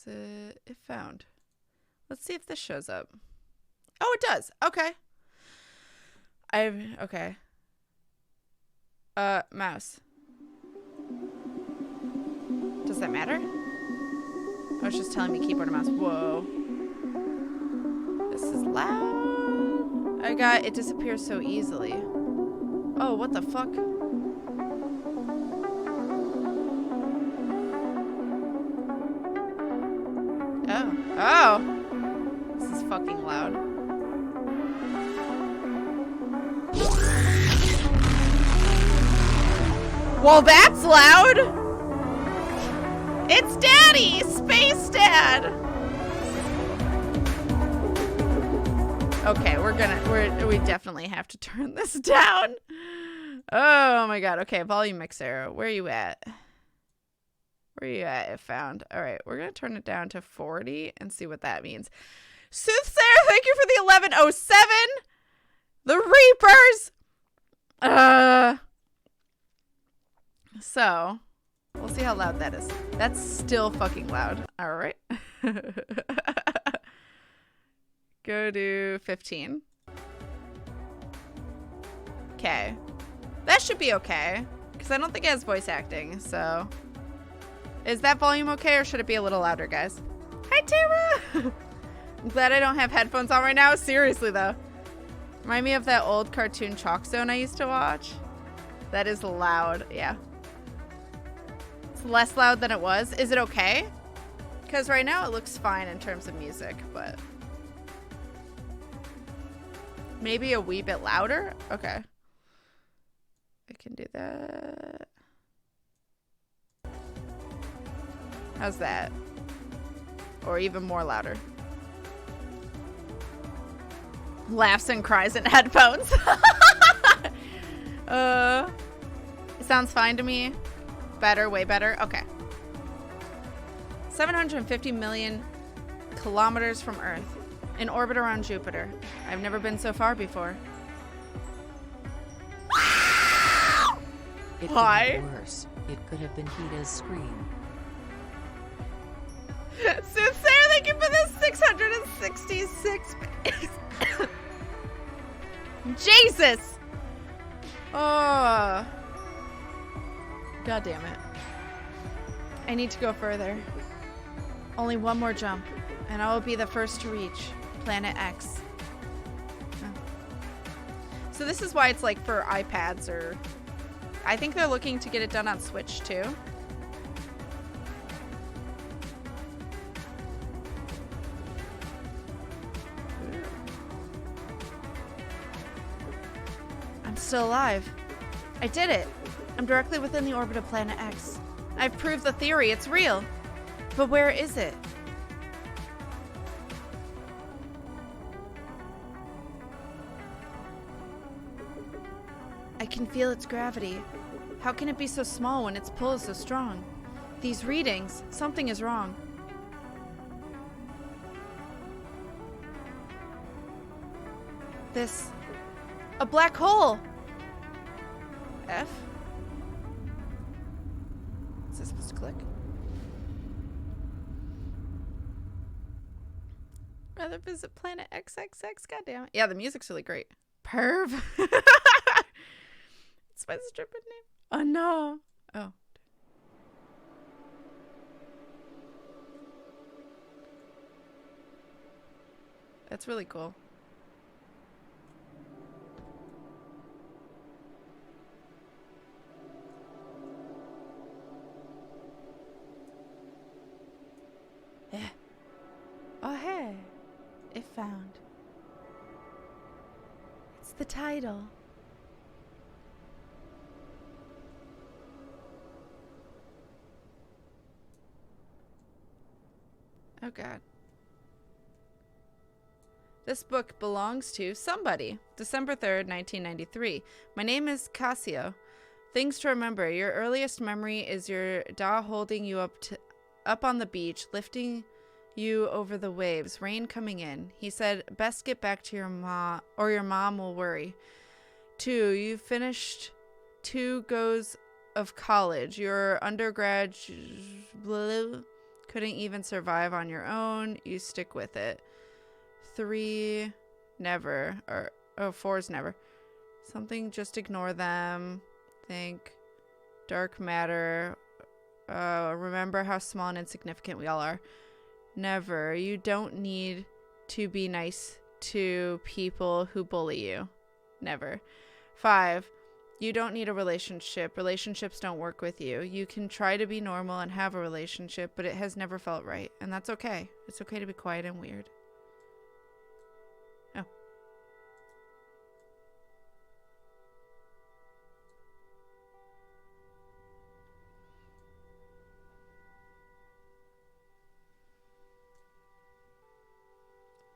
it found. Let's see if this shows up. Oh, it does. Okay. Okay. Mouse. Does that matter? Oh, it's just telling me keyboard and mouse. Whoa. This is loud. It disappears so easily. Oh, what the fuck? Oh. This is fucking loud. Well, that's loud. It's Daddy, Space Dad. Okay, we definitely have to turn this down. Oh my god. Okay, volume mixer. Where are you at? Where are you at? It found. All right, we're gonna turn it down to 40 and see what that means. Soothsayer, thank you for the 1107. The Reapers. So, we'll see how loud that is. That's still fucking loud. All right. Go to 15. Okay. That should be okay. Because I don't think it has voice acting, so. Is that volume okay, or should it be a little louder, guys? Hi, Tara! I'm glad I don't have headphones on right now. Seriously, though. Remind me of that old cartoon Chalk Zone I used to watch. That is loud. Yeah. It's less loud than it was. Is it okay? Because right now it looks fine in terms of music, but maybe a wee bit louder? Okay. I can do that. How's that? Or even more louder. Laughs and cries in headphones. It sounds fine to me. Better, way better. Okay. 750 million kilometers from Earth, in orbit around Jupiter. I've never been so far before. It Why? could be worse. It could have been Hita's scream. Soothsayer, thank you for this 666. Jesus! Oh. God damn it. I need to go further. Only one more jump, and I will be the first to reach Planet X. Oh. So this is why it's like for iPads, or I think they're looking to get it done on Switch too. I'm still alive. I did it. I'm directly within the orbit of Planet X. I've proved the theory. It's real. But where is it? I can feel its gravity. How can it be so small when its pull is so strong? These readings, something is wrong. This... a black hole! F? Is this supposed to click? Rather visit Planet XXX, goddammit. Yeah, the music's really great. Perv. It's my stupid name. Oh no. Oh. That's really cool. Yeah. Oh hey. It found. It's the title. Oh God. This book belongs to somebody. December 3rd, 1993. My name is Kasio. Things to remember. Your earliest memory is your da holding you up on the beach, lifting you over the waves, rain coming in. He said, best get back to your mom, or your mom will worry. 2, you finished 2 goes of college. Your undergrad Couldn't even survive on your own. You stick with it. 3, never. Or, oh, 4's never. Something, just ignore them. Think. Dark matter. Remember how small and insignificant we all are. Never. You don't need to be nice to people who bully you. Never. 5. You don't need a relationship. Relationships don't work with you. You can try to be normal and have a relationship, but it has never felt right. And that's okay. It's okay to be quiet and weird. Oh.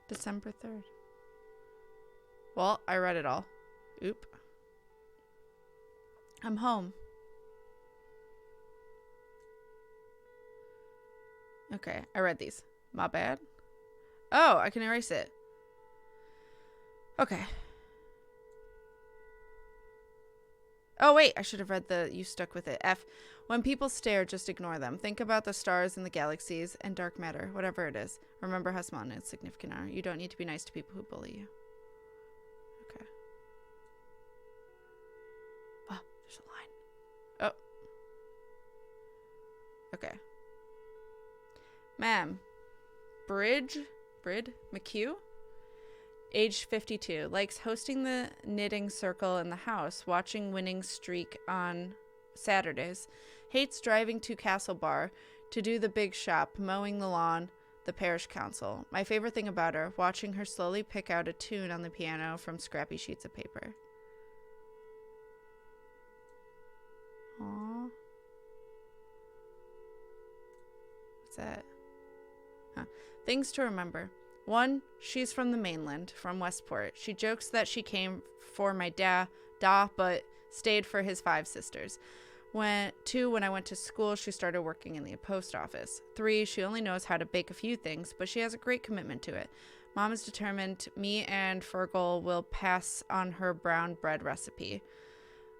December 3rd. Well, I read it all. Oop. I'm home. Okay, I read these. My bad. Oh, I can erase it. Okay. Oh, wait, I should have read the you stuck with it. F. When people stare, just ignore them. Think about the stars and the galaxies and dark matter, whatever it is. Remember how small and insignificant are. You don't need to be nice to people who bully you. Okay. Oh, there's a line. Oh. Okay. Ma'am. Brid McHugh? Age 52. Likes hosting the knitting circle in the house, watching winning streak on Saturdays. Hates driving to Castle Bar to do the big shop, mowing the lawn, the parish council. My favorite thing about her, watching her slowly pick out a tune on the piano from scrappy sheets of paper. Aww. What's that? Huh. Things to remember. 1, she's from the mainland, from Westport. She jokes that she came for my da, but stayed for his 5 sisters. 2, when I went to school, she started working in the post office. 3, she only knows how to bake a few things, but she has a great commitment to it. Mom is determined me and Fergal will pass on her brown bread recipe.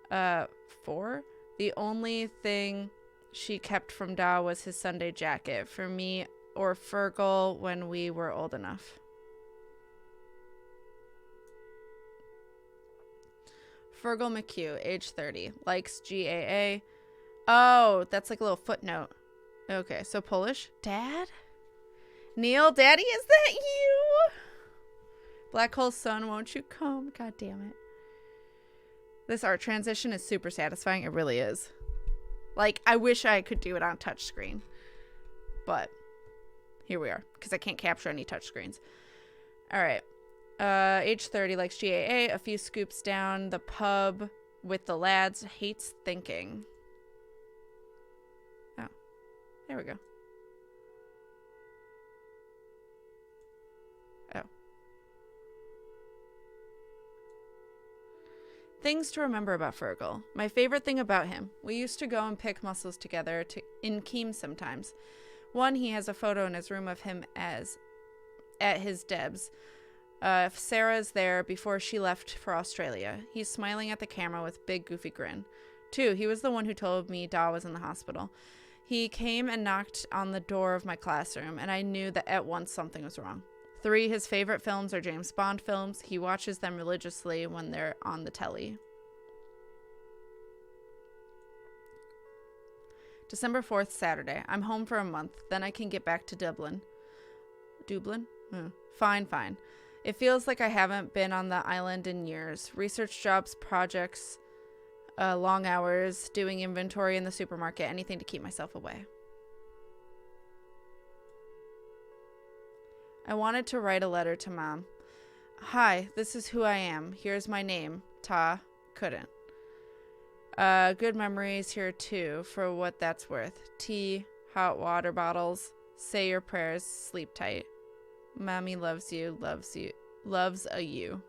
4, the only thing she kept from Da was his Sunday jacket for me or Fergal when we were old enough. Fergal McHugh, age 30, likes GAA. Oh, that's like a little footnote. Okay, so Polish. Dad? Neil, Daddy, is that you? Black hole sun, won't you come? God damn it. This art transition is super satisfying. It really is. Like, I wish I could do it on touchscreen. But here we are, because I can't capture any touchscreens. All right. Age 30, likes GAA. A few scoops down the pub with the lads. Hates thinking. Oh, there we go. Oh. Things to remember about Fergal. My favorite thing about him. We used to go and pick mussels together in Keem sometimes. 1, he has a photo in his room of him at his Deb's. Sarah's there before she left for Australia. He's smiling at the camera with big goofy grin. 2, he was the one who told me Da was in the hospital. He came and knocked on the door of my classroom, and I knew that at once something was wrong. 3, his favorite films are James Bond films. He watches them religiously when they're on the telly. December 4th, Saturday. I'm home for a month. Then I can get back to Dublin. Dublin? Fine. It feels like I haven't been on the island in years. Research jobs, projects, long hours, doing inventory in the supermarket, anything to keep myself away. I wanted to write a letter to Mom. Hi, this is who I am. Here's my name. Ta. Couldn't. Good memories here too, for what that's worth. Tea, hot water bottles, say your prayers, sleep tight. Mommy loves you, loves a you.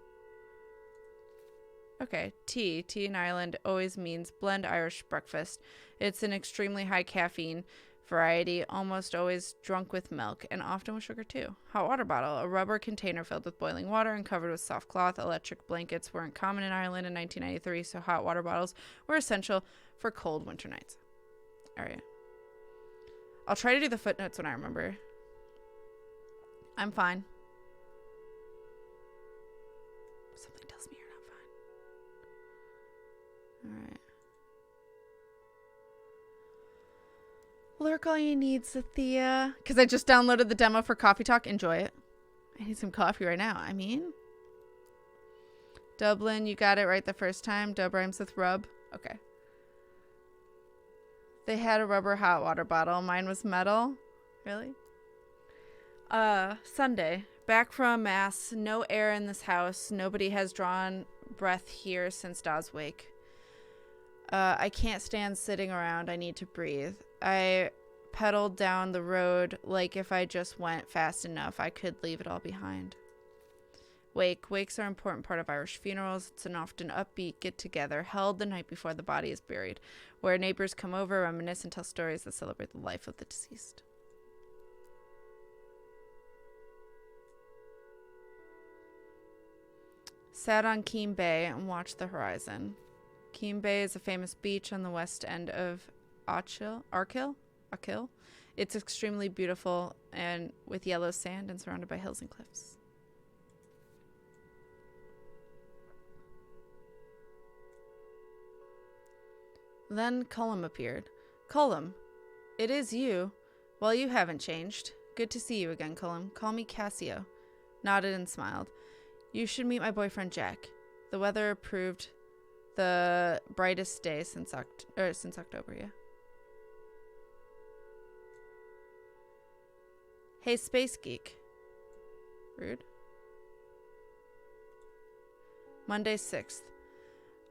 Okay, tea in Ireland always means blend Irish breakfast. It's an extremely high caffeine variety, almost always drunk with milk, and often with sugar too. Hot water bottle, a rubber container filled with boiling water and covered with soft cloth. Electric blankets weren't common in Ireland in 1993, so hot water bottles were essential for cold winter nights. All right. I'll try to do the footnotes when I remember. I'm fine. Something tells me you're not fine. Alright. Lurk all you need, Cynthia. Because I just downloaded the demo for Coffee Talk. Enjoy it. I need some coffee right now. I mean. Dublin, you got it right the first time. Dub rhymes with rub. Okay. They had a rubber hot water bottle. Mine was metal. Really? Sunday. Back from mass. No air in this house. Nobody has drawn breath here since Da's wake. I can't stand sitting around. I need to breathe. I pedaled down the road like if I just went fast enough, I could leave it all behind. Wakes are an important part of Irish funerals. It's an often upbeat get-together held the night before the body is buried, where neighbors come over, reminisce, and tell stories that celebrate the life of the deceased. Sat on Keem Bay and watched the horizon. Keem Bay is a famous beach on the west end of Achill. It's extremely beautiful and with yellow sand and surrounded by hills and cliffs. Then Cullum appeared. Cullum, it is you. Well, you haven't changed. Good to see you again, Cullum. Call me Kasio. Nodded and smiled. You should meet my boyfriend Jack. The weather proved the brightest day since October, yeah. Hey, Space Geek. Rude. Monday 6th.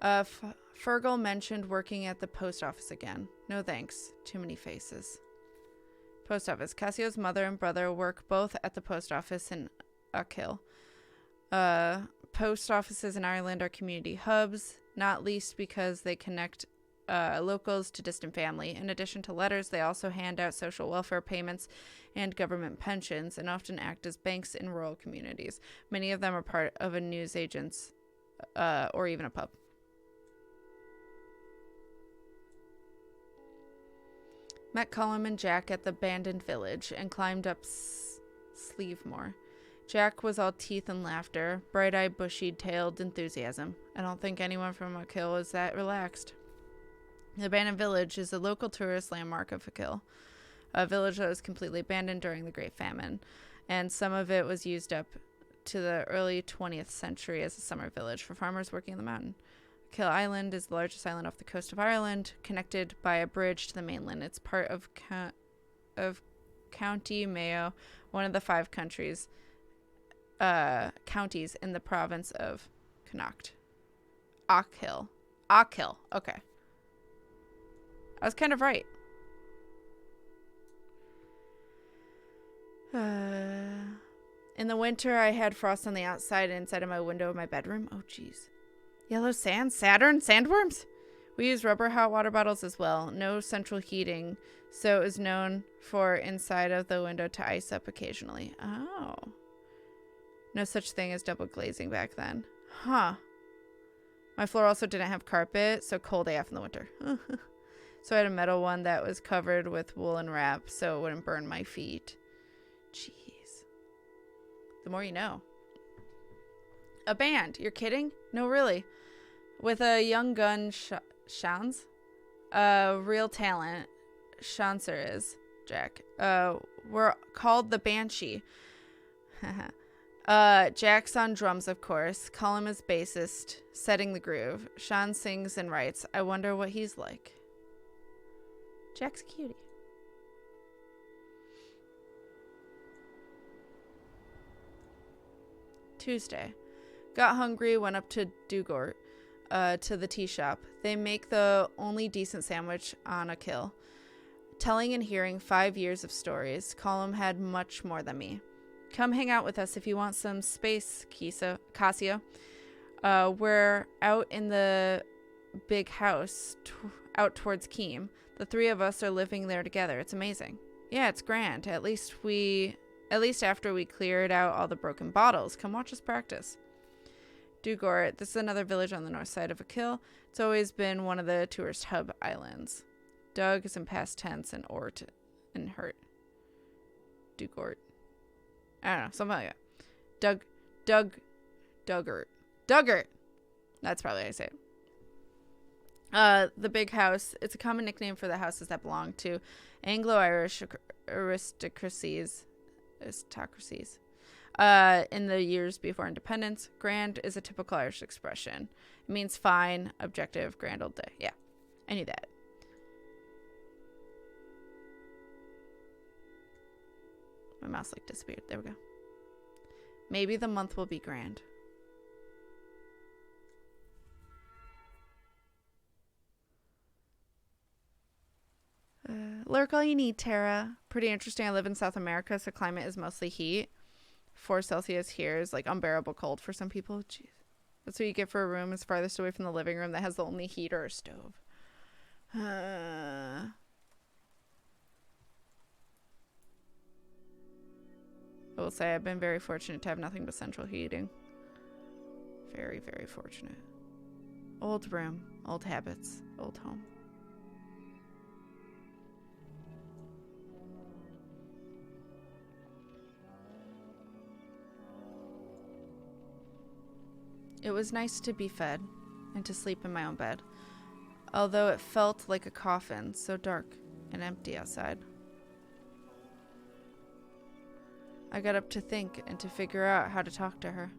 Fergal mentioned working at the post office again. No thanks. Too many faces. Post office. Casio's mother and brother work both at the post office in Achill. Post offices in Ireland are community hubs, not least because they connect locals to distant family. In addition to letters, they also hand out social welfare payments and government pensions and often act as banks in rural communities. Many of them are part of a newsagent's or even a pub. Met Cullum and Jack at the abandoned village and climbed up Sleevemore. Jack was all teeth and laughter, bright-eyed, bushy-tailed enthusiasm. I don't think anyone from Achill was that relaxed. The abandoned village is a local tourist landmark of Achill, a village that was completely abandoned during the Great Famine, and some of it was used up to the early 20th century as a summer village for farmers working in the mountain. Achill Island is the largest island off the coast of Ireland, connected by a bridge to the mainland. It's part of County Mayo, one of the 5 counties in the province of Connacht. Achill. Okay. I was kind of right. In the winter, I had frost on the outside and inside of my window of my bedroom. Oh, jeez. Yellow sand? Saturn? Sandworms? We use rubber hot water bottles as well. No central heating, so it was known for inside of the window to ice up occasionally. Oh. No such thing as double glazing back then. Huh. My floor also didn't have carpet, so cold AF in the winter. So I had a metal one that was covered with woolen wrap so it wouldn't burn my feet. Jeez. The more you know. A band. You're kidding? No, really. With a young gun, Shans. Real talent. Shanser is, Jack. We're called the Banshee. Jack's on drums, of course. Cullum is bassist, setting the groove. Sean sings and writes. I wonder what he's like. Jack's a cutie. Tuesday. Got hungry, went up to Dugort, to the tea shop. They make the only decent sandwich on Achill. Telling and hearing 5 years of stories, Cullum had much more than me. Come hang out with us if you want some space, Kasio. We're out in the big house, out towards Keem. The 3 of us are living there together. It's amazing. Yeah, it's grand. At least after we cleared out all the broken bottles. Come watch us practice. Dugort, this is another village on the north side of Achill. It's always been one of the tourist hub islands. Doug is in past tense and Ort and hurt. Dugort. I don't know, something like that. Duggart. That's probably how I say it. The big house. It's a common nickname for the houses that belong to Anglo-Irish aristocracies. In the years before independence. Grand is a typical Irish expression. It means fine, objective, grand old day. Yeah, I knew that. My mouse like disappeared. There we go. Maybe the month will be grand. Lurk all you need, Tara. Pretty interesting. I live in South America, so climate is mostly heat. 4 Celsius here is like unbearable cold for some people. Jeez. That's what you get for a room is farthest away from the living room that has the only heater or stove. I will say I've been very fortunate to have nothing but central heating. Very, very fortunate. Old room, old habits, old home. It was nice to be fed and to sleep in my own bed, although it felt like a coffin, so dark and empty outside. I got up to think and to figure out how to talk to her.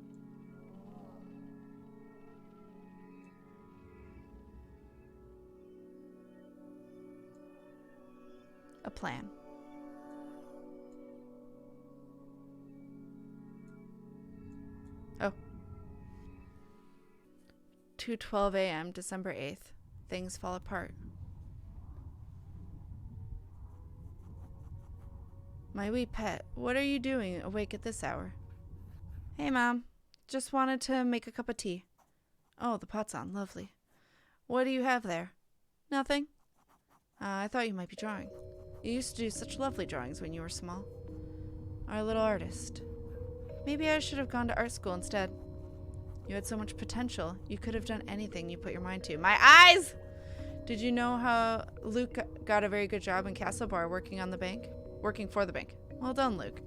A plan. Oh. 2:12 a.m., December 8th. Things fall apart. My wee pet, what are you doing awake at this hour? Hey, Mom. Just wanted to make a cup of tea. Oh, the pot's on. Lovely. What do you have there? Nothing. I thought you might be drawing. You used to do such lovely drawings when you were small. Our little artist. Maybe I should have gone to art school instead. You had so much potential. You could have done anything you put your mind to. My eyes! Did you know how Luke got a very good job in Castle Bar working for the bank? Well done, Luke.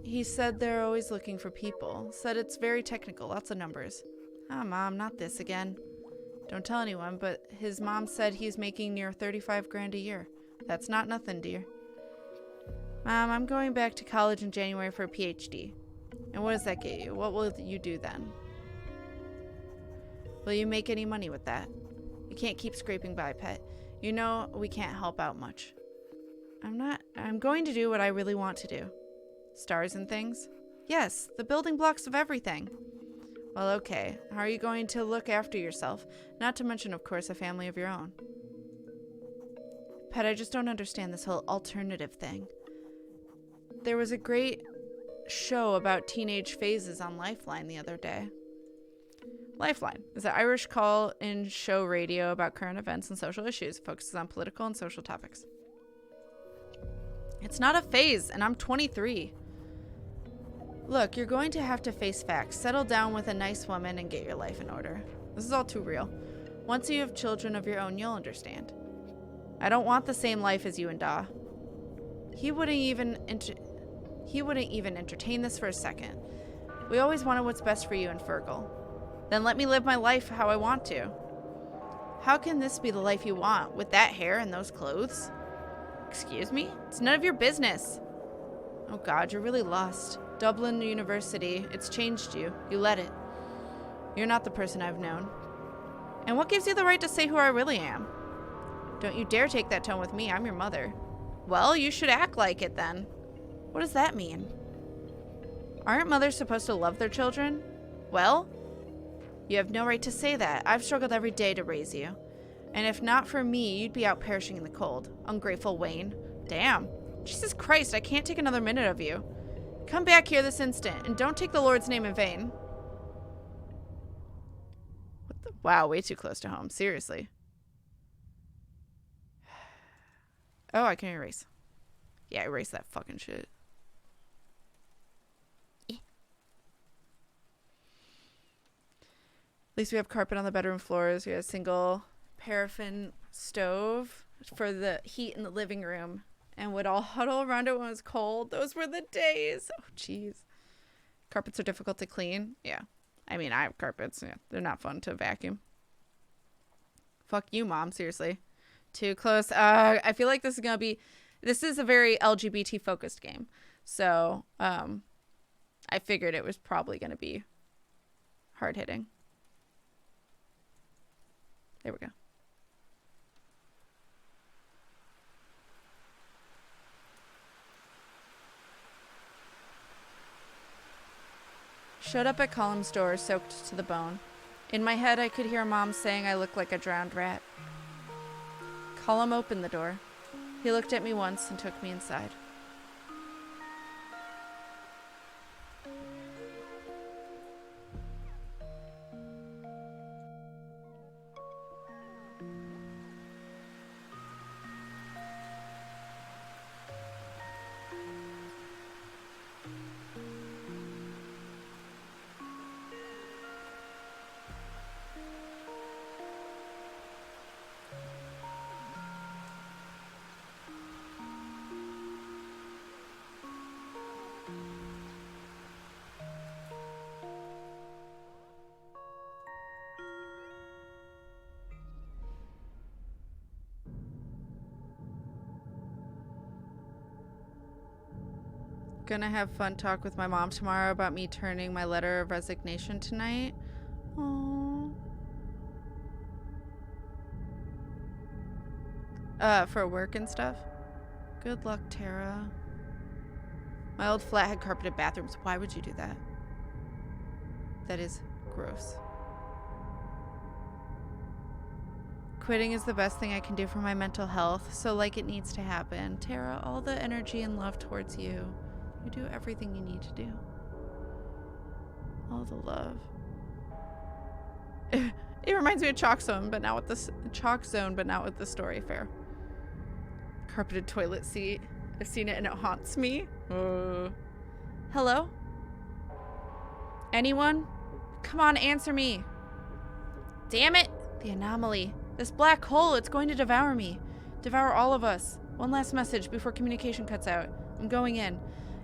He said they're always looking for people. Said it's very technical, lots of numbers. Ah, Mom, not this again. Don't tell anyone, but his mom said he's making near 35 grand a year. That's not nothing, dear. Mom, I'm going back to college in January for a PhD. And what does that get you? What will you do then? Will you make any money with that? You can't keep scraping by, pet. You know we can't help out much. I'm going to do what I really want to do. Stars and things? Yes, the building blocks of everything. Well, okay. How are you going to look after yourself? Not to mention, of course, a family of your own. Pet, I just don't understand this whole alternative thing. There was a great show about teenage phases on Lifeline the other day. Lifeline is an Irish call-in show radio about current events and social issues. It focuses on political and social topics. It's not a phase, and I'm 23. Look, you're going to have to face facts. Settle down with a nice woman and get your life in order. This is all too real. Once you have children of your own, you'll understand. I don't want the same life as you and Da. He wouldn't even entertain this for a second. We always wanted what's best for you and Fergal. Then let me live my life how I want to. How can this be the life you want with that hair and those clothes? Excuse me? It's none of your business. Oh God, you're really lost. Dublin University, it's changed you. You let it. You're not the person I've known. And what gives you the right to say who I really am? Don't you dare take that tone with me. I'm your mother. Well, you should act like it then. What does that mean? Aren't mothers supposed to love their children? Well, you have no right to say that. I've struggled every day to raise you. And if not for me, you'd be out perishing in the cold. Ungrateful Wayne. Damn. Jesus Christ, I can't take another minute of you. Come back here this instant, and don't take the Lord's name in vain. What the? Wow, way too close to home. Seriously. Oh, I can erase. Yeah, erase that fucking shit. At least we have carpet on the bedroom floors. We have a single paraffin stove. for the heat in the living room and would all huddle around it when it was cold. Those were the days. Oh, jeez. Carpets are difficult to clean. Yeah. I mean, I have carpets. Yeah, they're not fun to vacuum. Fuck you, Mom. Seriously. Too close. I feel like this is a very LGBT focused game. So, I figured it was probably going to be hard hitting. There we go. Showed up at Column's door, soaked to the bone. In my head, I could hear Mom saying I looked like a drowned rat. Column opened the door. He looked at me once and took me inside. Gonna have fun talk with my mom tomorrow about me turning my letter of resignation tonight. Aww. For work and stuff. Good luck, Tara. My old flat had carpeted bathrooms. Why would you do that? That is gross. Quitting is the best thing I can do for my mental health, so like it needs to happen. Tara, all the energy and love towards you. You do everything you need to do. All the love. It reminds me of Chalk Zone, but not with the story fair. Carpeted toilet seat. I've seen it and it haunts me. Hello? Anyone? Come on, answer me. Damn it! The anomaly. This black hole, it's going to devour me. Devour all of us. One last message before communication cuts out. I'm going in.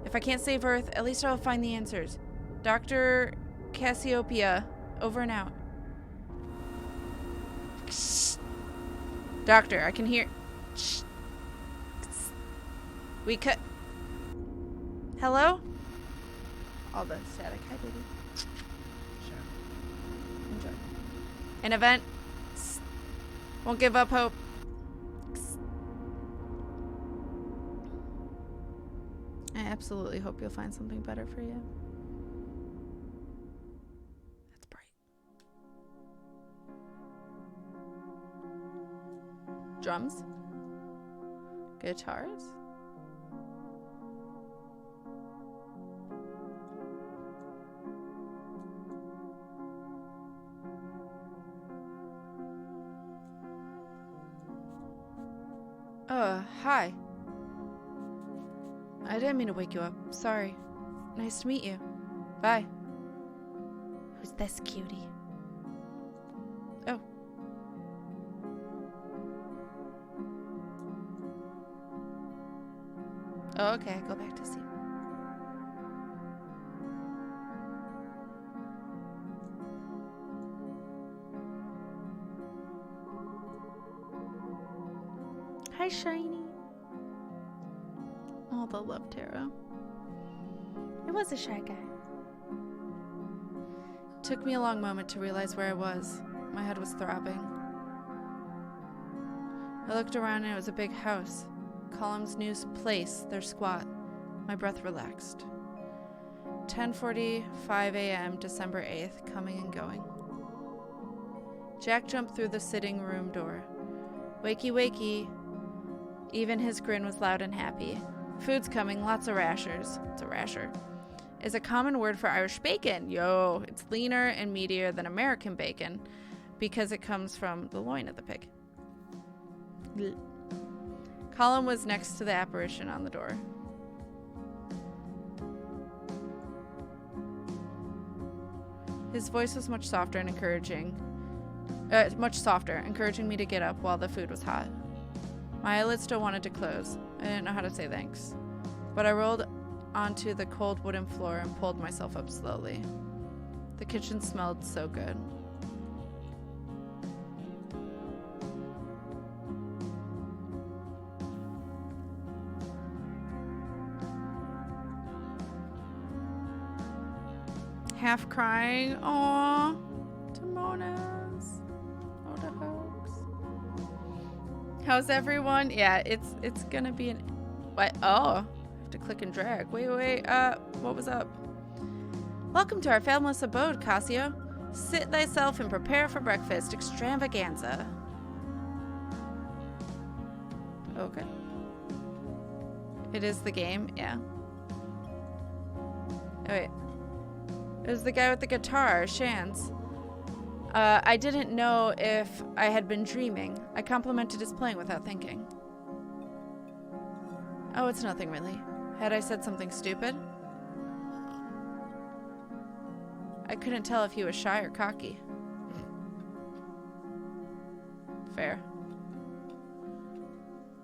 If I can't save Earth, at least I'll find the answers. Dr. Cassiopeia, over and out. Doctor, I can hear... We cut... Hello? All the static. Hi, baby. Sure. Enjoy. An event. Won't give up hope. I absolutely hope you'll find something better for you. That's bright. Drums? Guitars? Hi. I didn't mean to wake you up. Sorry. Nice to meet you. Bye. Who's this cutie? Oh. Oh, okay. Go back to sleep. Hi, Shiny. All the love, Tara. It was a shy guy. Took me a long moment to realize where I was. My head was throbbing. I looked around and it was a big house. Column's new place, their squat. My breath relaxed. 10:45 a.m., December 8th, coming and going. Jack jumped through the sitting room door. Wakey, wakey. Even his grin was loud and happy. Food's coming, lots of rashers. It's a rasher. Is a common word for Irish bacon. Yo, it's leaner and meatier than American bacon because it comes from the loin of the pig. Blech. Colin was next to the apparition on the door. His voice was much softer, encouraging me to get up while the food was hot. My eyelids still wanted to close. I didn't know how to say thanks. But I rolled onto the cold wooden floor and pulled myself up slowly. The kitchen smelled so good. Half crying. Aww. Timonas. Oh, the hoax. How's everyone? Yeah, it's gonna be an... What? Oh. I have to click and drag. Wait. What was up? Welcome to our familess abode, Kasio. Sit thyself and prepare for breakfast extravaganza. Okay. It is the game? Yeah. Oh, wait. It was the guy with the guitar, Shans. I didn't know if I had been dreaming. I complimented his playing without thinking. Oh, it's nothing really. Had I said something stupid? I couldn't tell if he was shy or cocky. Fair.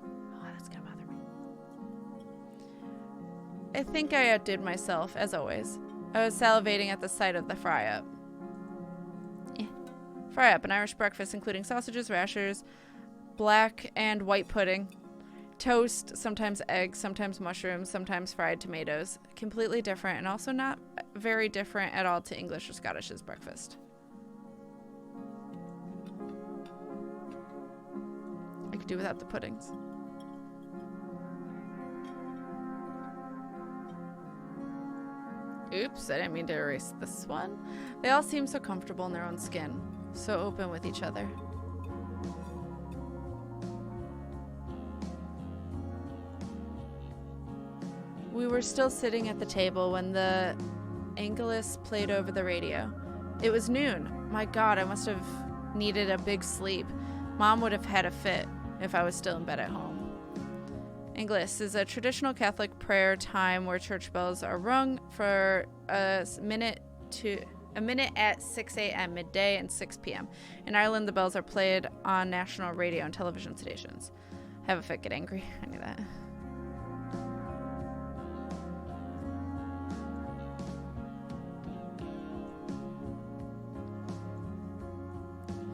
Oh, that's gonna bother me. I think I outdid myself, as always. I was salivating at the sight of the fry-up. Fry-up, an Irish breakfast including sausages, rashers, black and white pudding, toast, sometimes eggs, sometimes mushrooms, sometimes fried tomatoes. Completely different and also not very different at all to English or Scottish's breakfast. I could do without the puddings. Oops, I didn't mean to erase this one. They all seem so comfortable in their own skin, so open with each other. We were still sitting at the table when the Angelus played over the radio. It was noon. My God, I must have needed a big sleep. Mom would have had a fit if I was still in bed at home. Angelus is a traditional Catholic prayer time where church bells are rung for a minute at 6 a.m. midday and 6 p.m. In Ireland, the bells are played on national radio and television stations. Have a fit, get angry. I knew that.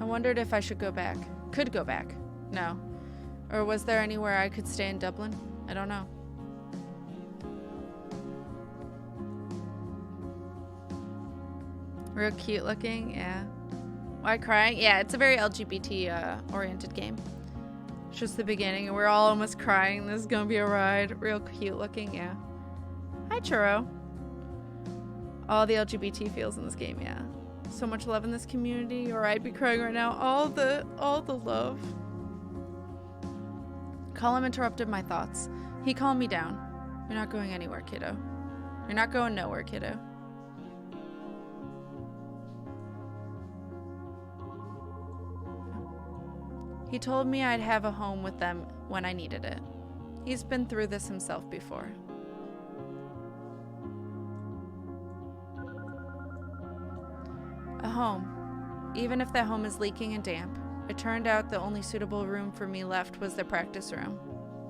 I wondered if I should go back. Could go back. No. Or was there anywhere I could stay in Dublin? I don't know. Real cute looking, yeah. Why crying? Yeah, it's a very LGBT oriented game. It's just the beginning and we're all almost crying. This is gonna be a ride. Real cute looking, yeah. Hi, Churro. All the LGBT feels in this game, yeah. So much love in this community, or I'd be crying right now. All the love. Colum interrupted my thoughts. He calmed me down. You're not going anywhere, kiddo. You're not going nowhere, kiddo. He told me I'd have a home with them when I needed it. He's been through this himself before. A home. Even if that home is leaking and damp. It turned out the only suitable room for me left was the practice room.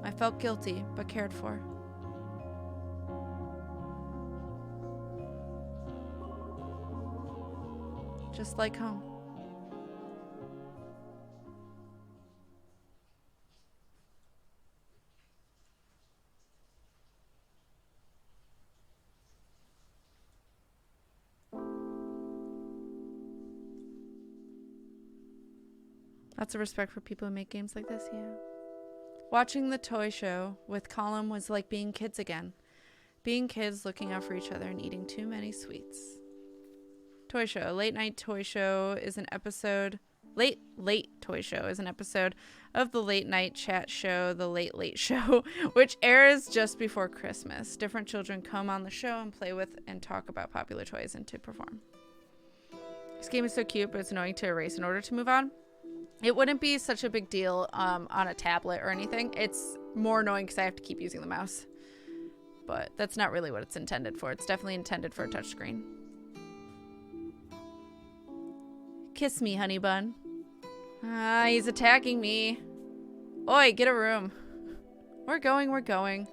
I felt guilty, but cared for. Just like home. Lots of respect for people who make games like this, yeah. Watching the toy show with Colum was like being kids again. Being kids looking out for each other and eating too many sweets. Toy show. Late Night Toy Show is an episode... Late Toy Show is an episode of the late night chat show, The Late Late Show, which airs just before Christmas. Different children come on the show and play with and talk about popular toys and to perform. This game is so cute, but it's annoying to erase in order to move on. It wouldn't be such a big deal on a tablet or anything. It's more annoying because I have to keep using the mouse. But that's not really what it's intended for. It's definitely intended for a touchscreen. Kiss me, honey bun. Ah, he's attacking me. Oi, get a room. We're going.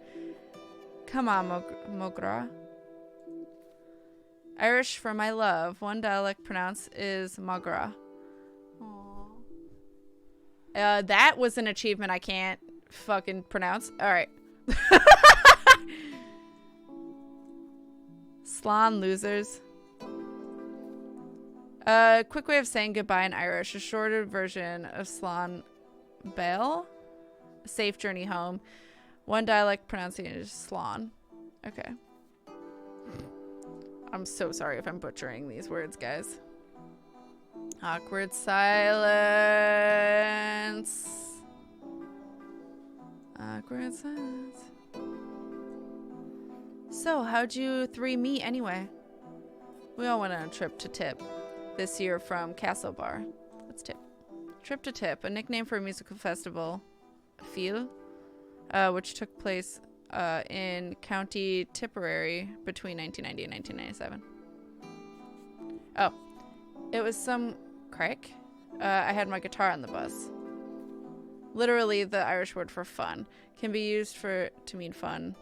Come on, Mogra. Irish for my love. One dialect pronounced is Mogra. Aww. That was an achievement I can't fucking pronounce. Alright. Slán losers. Quick way of saying goodbye in Irish. A shorter version of Slán Bail. A safe journey home. One dialect pronouncing it is Slán. Okay. I'm so sorry if I'm butchering these words, guys. Awkward silence. Awkward silence. So, how'd you three meet anyway? We all went on a trip to Tip this year from Castle Bar. What's Tip? Trip to Tip, a nickname for a musical festival, Feel, which took place in County Tipperary between 1990 and 1997. Oh, it was some crack. I had my guitar on the bus. Literally, the Irish word for fun can be used to mean fun.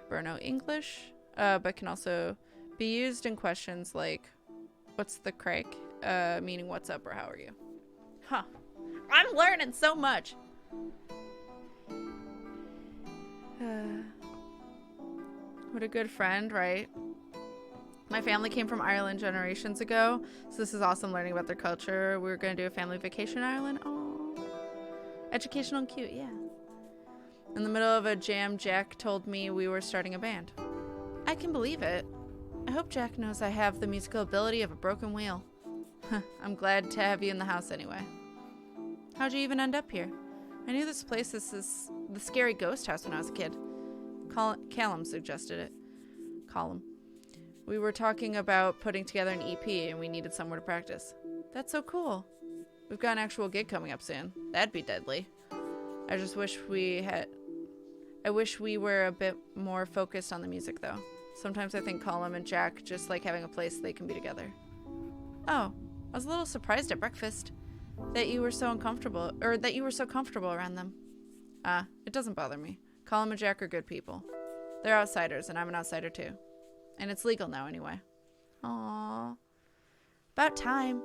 Brno English, but can also be used in questions like, what's the crack? Meaning what's up or how are you? Huh. I'm learning so much. What a good friend, right? My family came from Ireland generations ago, so this is awesome learning about their culture. We were going to do a family vacation in Ireland. Oh, educational and cute, yeah. In the middle of a jam, Jack told me we were starting a band. I can believe it. I hope Jack knows I have the musical ability of a broken wheel. I'm glad to have you in the house anyway. How'd you even end up here? I knew this place is the scary ghost house when I was a kid. Callum suggested it. Callum. We were talking about putting together an EP and we needed somewhere to practice. That's so cool. We've got an actual gig coming up soon. That'd be deadly. I wish we were a bit more focused on the music though. Sometimes I think Callum and Jack just like having a place they can be together. Oh, I was a little surprised at breakfast that you were so comfortable around them. It doesn't bother me. Callum and Jack are good people. They're outsiders and I'm an outsider too. And it's legal now anyway. Aww. About time.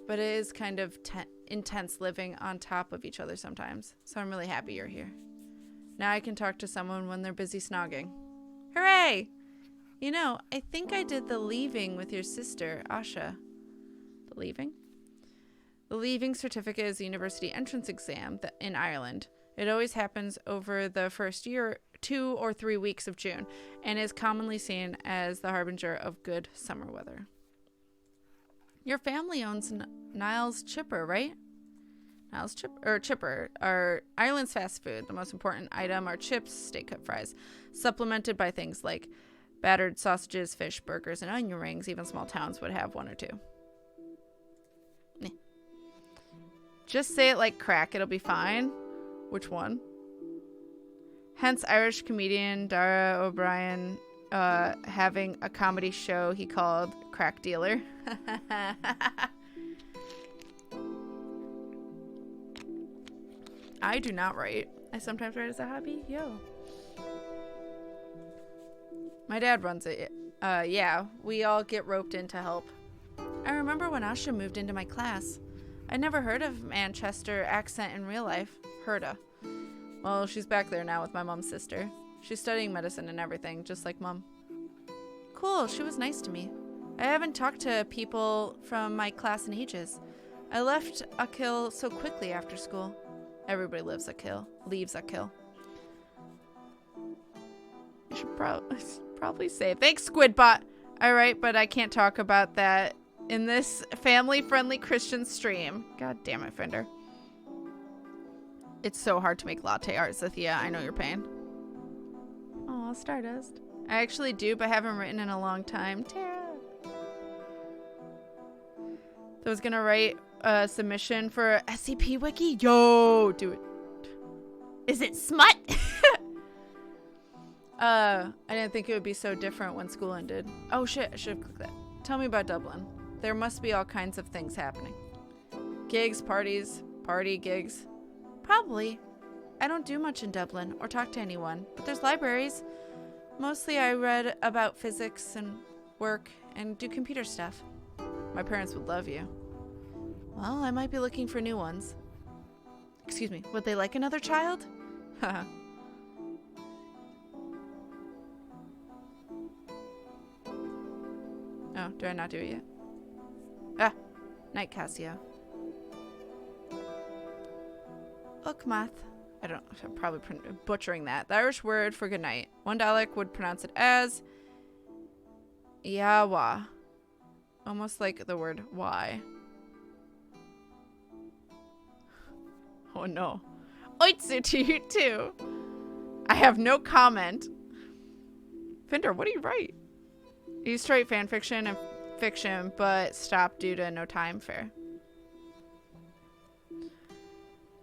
But it is kind of intense living on top of each other sometimes. So I'm really happy you're here. Now I can talk to someone when they're busy snogging. Hooray! You know, I think I did the leaving with your sister, Asha. The leaving? The leaving certificate is a university entrance exam in Ireland. It always happens over the first 2 or 3 weeks of June and is commonly seen as the harbinger of good summer weather. Your family owns Niles Chipper, right? Niles Chipper are Ireland's fast food. The most important item are chips, steak-cut fries, supplemented by things like battered sausages, fish, burgers, and onion rings. Even small towns would have one or two. Just say it like crack, it'll be fine. Which one? Hence Irish comedian Dara O'Brien having a comedy show he called Crack Dealer. I do not write. I sometimes write as a hobby. Yo. My dad runs it. Yeah, we all get roped in to help. I remember when Asha moved into my class. I'd never heard of Manchester accent in real life. Herda. Well, she's back there now with my mom's sister. She's studying medicine and everything, just like Mom. Cool, she was nice to me. I haven't talked to people from my class in ages. I left Achill so quickly after school. Everybody leaves Achill. You should probably say, thanks, Squidbot. Alright, but I can't talk about that in this family-friendly Christian stream. God damn it, Fender. It's so hard to make latte art, Zythia. I know your pain. Aw, Stardust. I actually do, but haven't written in a long time. Tara. I was gonna write a submission for SCP Wiki. Yo, do it. Is it smut? I didn't think it would be so different when school ended. Oh shit, I should have clicked that. Tell me about Dublin. There must be all kinds of things happening. Gigs, parties, gigs. Probably. I don't do much in Dublin or talk to anyone, but there's libraries. Mostly I read about physics and work and do computer stuff. My parents would love you. Well, I might be looking for new ones. Excuse me, would they like another child? Haha. Oh, do I not do it yet? Ah, night, Kasio. Ukmath. I'm probably butchering that. The Irish word for good night. One Dalek would pronounce it as Yawa. Almost like the word why. Oh no. Oitsu to you too. I have no comment. Finder, what do you write? You used to write fanfiction and fiction, but stopped due to no time fair.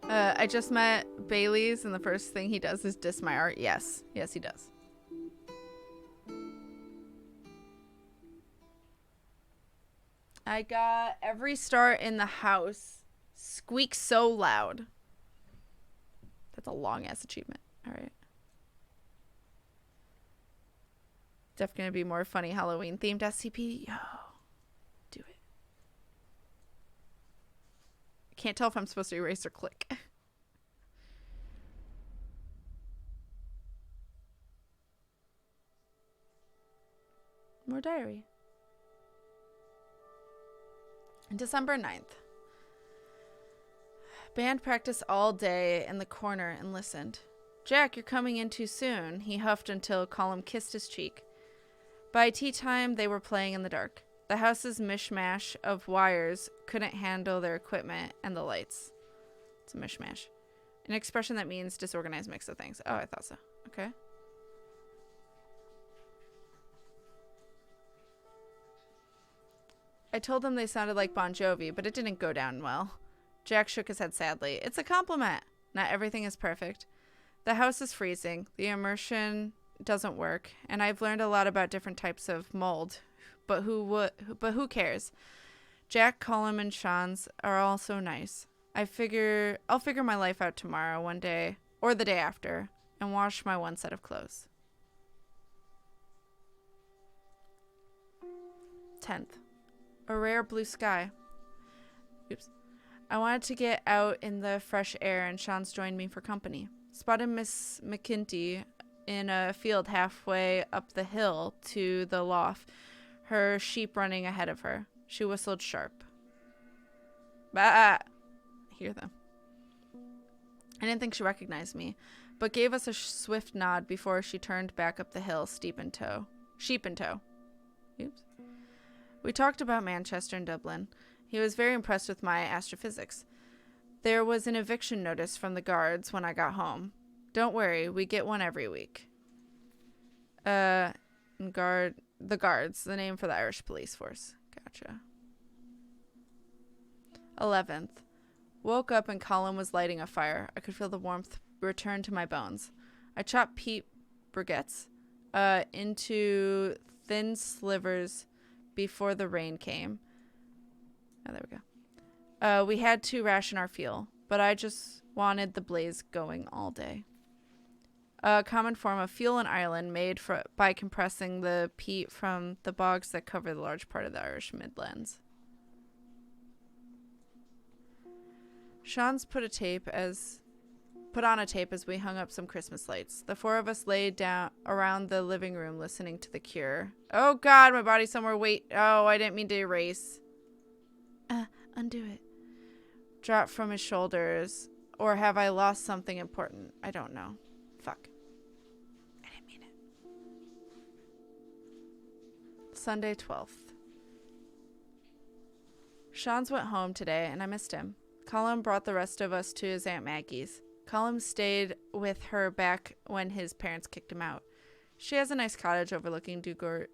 I just met Bailey's, and the first thing he does is diss my art. Yes. Yes, he does. I got every star in the house squeak so loud. That's a long-ass achievement. All right. Definitely going to be more funny Halloween-themed SCP. Yo. Do it. Can't tell if I'm supposed to erase or click. More diary. December 9th. Band practice all day in the corner and listened. Jack, you're coming in too soon, he huffed until Colum kissed his cheek. By tea time, they were playing in the dark. The house's mishmash of wires couldn't handle their equipment and the lights. It's a mishmash. An expression that means disorganized mix of things. Oh, I thought so. Okay. I told them they sounded like Bon Jovi, but it didn't go down well. Jack shook his head sadly. It's a compliment. Not everything is perfect. The house is freezing. The immersion doesn't work, and I've learned a lot about different types of mold. But who cares? Jack, Colum, and Sean's are all so nice. I'll figure my life out tomorrow, one day, or the day after, and wash my one set of clothes. 10th. A rare blue sky. Oops. I wanted to get out in the fresh air, and Sean's joined me for company. Spotted Miss McKinty in a field halfway up the hill to the loft, her sheep running ahead of her. She whistled sharp. Bah! I hear them. I didn't think she recognized me, but gave us a swift nod before she turned back up the hill, sheep in tow. Oops. We talked about Manchester and Dublin. He was very impressed with my astrophysics. There was an eviction notice from the guards when I got home. Don't worry, we get one every week. The guards, the name for the Irish police force. Gotcha. 11th. Woke up and Colin was lighting a fire. I could feel the warmth return to my bones. I chopped peat briquettes into thin slivers before the rain came. Oh, there we go. We had to ration our fuel, but I just wanted the blaze going all day. A common form of fuel in Ireland made by compressing the peat from the bogs that cover the large part of the Irish Midlands. Sean's put on a tape as we hung up some Christmas lights. The four of us laid down around the living room listening to The Cure. Oh God, my body's somewhere. Wait. Oh, I didn't mean to erase. Undo it. Dropped from his shoulders. Or have I lost something important? I don't know. Fuck. I didn't mean it. Sunday 12th. Sean's went home today and I missed him. Colin brought the rest of us to his Aunt Maggie's. Colin stayed with her back when his parents kicked him out. She has a nice cottage overlooking Dugert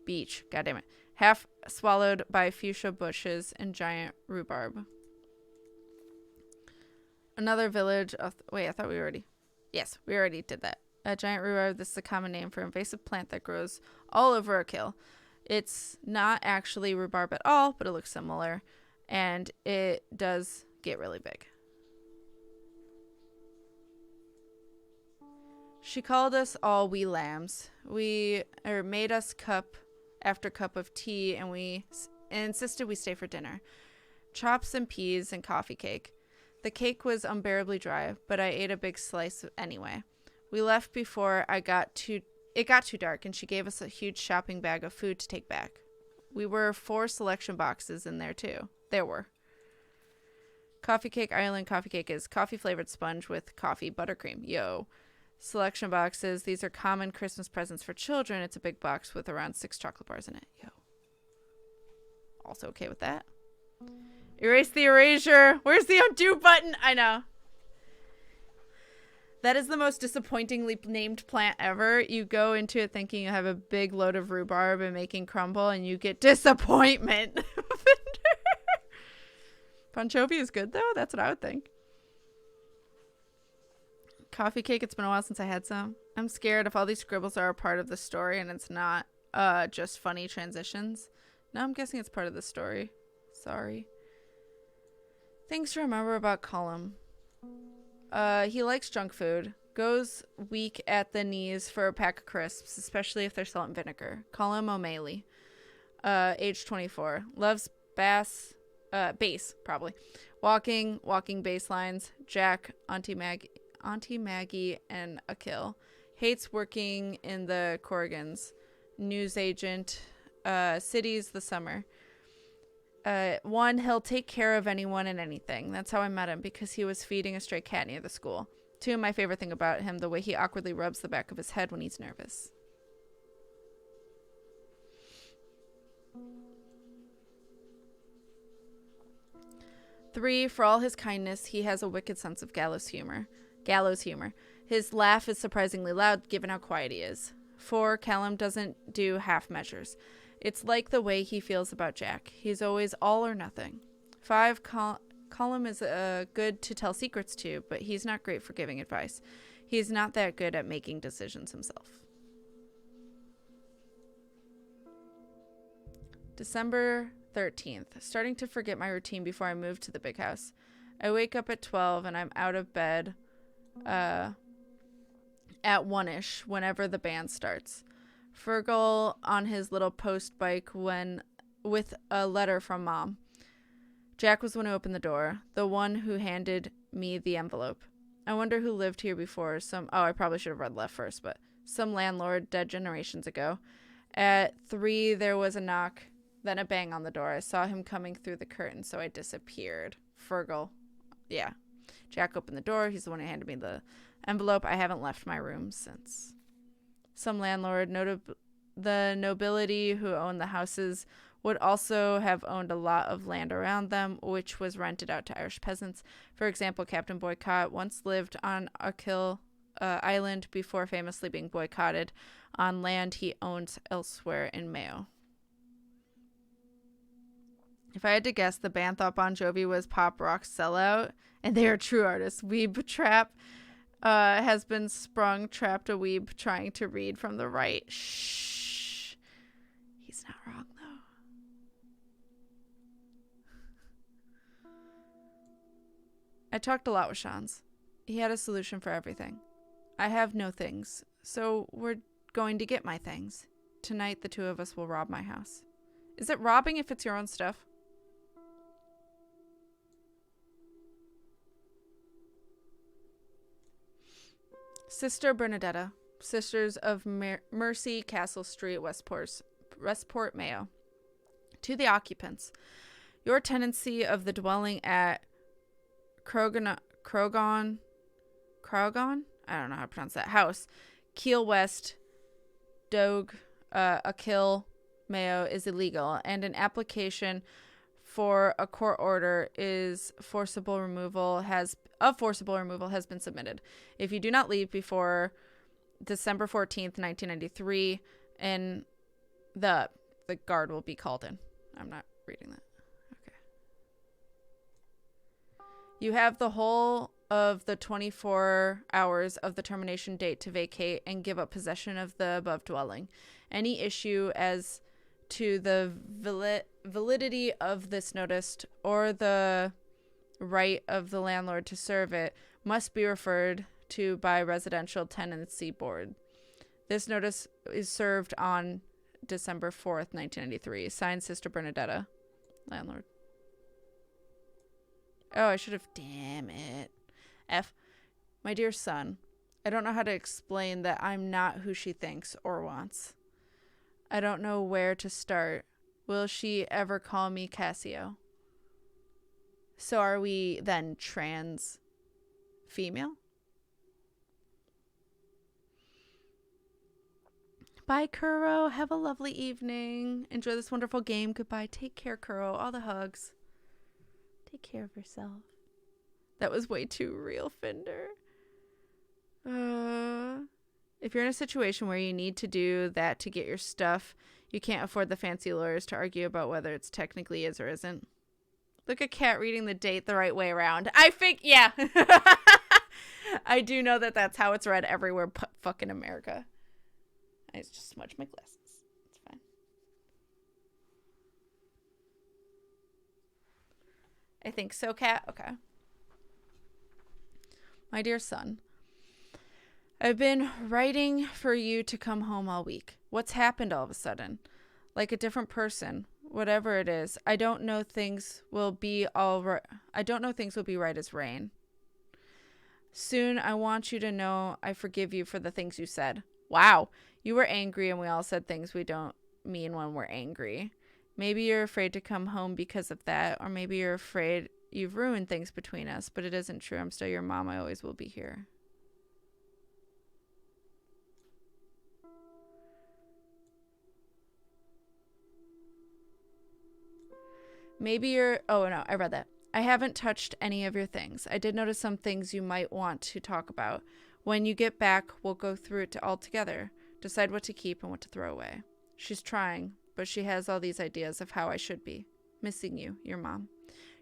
Beach. God damn it. Half swallowed by fuchsia bushes and giant rhubarb. Another village of... Wait, I thought we already... Yes, we already did that. A giant rhubarb, this is a common name for an invasive plant that grows all over a kill. It's not actually rhubarb at all, but it looks similar. And it does get really big. She called us all wee lambs. Made us cup after cup of tea, and insisted we stay for dinner. Chops and peas and coffee cake. The cake was unbearably dry, but I ate a big slice anyway. We left before it got too dark, and she gave us a huge shopping bag of food to take back. We were 4 selection boxes in there too. There were. Coffee Cake Island coffee cake is coffee flavored sponge with coffee buttercream. Yo. Selection boxes. These are common Christmas presents for children. It's a big box with around 6 chocolate bars in it. Yo. Also okay with that. Erase the erasure. Where's the undo button? I know. That is the most disappointingly named plant ever. You go into it thinking you have a big load of rhubarb and making crumble, and you get disappointment. Panchovy is good, though. That's what I would think. Coffee cake. It's been a while since I had some. I'm scared if all these scribbles are a part of the story and it's not just funny transitions. No, I'm guessing it's part of the story. Sorry. Things to remember about Colum. He likes junk food. Goes weak at the knees for a pack of crisps, especially if they're salt and vinegar. Colum O'Malley. Age 24. Loves bass, probably. Walking bass lines. Jack, Auntie Maggie, and Akil. Hates working in the Corrigans. News agent. Cities the summer. 1, he'll take care of anyone and anything. That's how I met him, because he was feeding a stray cat near the school. 2, my favorite thing about him, the way he awkwardly rubs the back of his head when he's nervous. Three, for all his kindness, he has a wicked sense of gallows humor. His laugh is surprisingly loud, given how quiet he is. 4, Callum doesn't do half measures. It's like the way he feels about Jack. He's always all or nothing. 5, Colum is good to tell secrets to, but he's not great for giving advice. He's not that good at making decisions himself. December 13th. Starting to forget my routine before I move to the big house. I wake up at 12 and I'm out of bed at 1-ish whenever the band starts. Fergal on his little post bike with a letter from Mom. Jack was the one who opened the door, the one who handed me the envelope. I wonder who lived here before. I probably should have read left first, but some landlord dead generations ago. At 3, there was a knock, then a bang on the door. I saw him coming through the curtain, so I disappeared. Fergal. Yeah. Jack opened the door. He's the one who handed me the envelope. I haven't left my room since. Some landlord, the nobility who owned the houses, would also have owned a lot of land around them, which was rented out to Irish peasants. For example, Captain Boycott once lived on Akil Island before famously being boycotted on land he owned elsewhere in Mayo. If I had to guess, the band thought Bon Jovi was pop rock sellout, and they are true artists. Weeb Trap has been sprung, trapped a weeb trying to read from the right. Shh. He's not wrong, though. I talked a lot with Shans. He had a solution for everything. I have no things, so we're going to get my things. Tonight, the 2 of us will rob my house. Is it robbing if it's your own stuff? Sister Bernadetta, Sisters of Mercy, Castle Street, Westport, Mayo. To the occupants, your tenancy of the dwelling at Crogon, I don't know how to pronounce that, house, Keel West, Dogue, Akil, Mayo, is illegal, and an application for a court order is forcible removal has been submitted. If you do not leave before December 14th, 1993, and the guard will be called in. I'm not reading that. Okay. You have the whole of the 24 hours of the termination date to vacate and give up possession of the above dwelling. Any issue as to the validity of this notice or the right of the landlord to serve it must be referred to by Residential Tenancy Board. This notice is served on December 4th, 1993. Signed, Sister Bernadetta, landlord. Oh, I should have. Damn it. F. My dear son, I don't know how to explain that I'm not who she thinks or wants. I don't know where to start. Will she ever call me Kasio? So are we then trans female? Bye, Kuro. Have a lovely evening. Enjoy this wonderful game. Goodbye. Take care, Kuro. All the hugs. Take care of yourself. That was way too real, Fender. If you're in a situation where you need to do that to get your stuff, you can't afford the fancy lawyers to argue about whether it's technically is or isn't. Look at Kat reading the date the right way around. I think, yeah. I do know that that's how it's read everywhere but fucking America. I just smudged my glasses. It's fine. I think so, Kat. Okay. My dear son, I've been writing for you to come home all week. What's happened all of a sudden? Like a different person. Whatever it is, I don't know things will be all right. I don't know things will be right as rain. Soon, I want you to know I forgive you for the things you said. Wow, you were angry and we all said things we don't mean when we're angry. Maybe you're afraid to come home because of that, or maybe you're afraid you've ruined things between us, but it isn't true. I'm still your mom. I always will be here. Maybe you're... Oh, no, I read that. I haven't touched any of your things. I did notice some things you might want to talk about. When you get back, we'll go through it all together. Decide what to keep and what to throw away. She's trying, but she has all these ideas of how I should be. Missing you, your mom.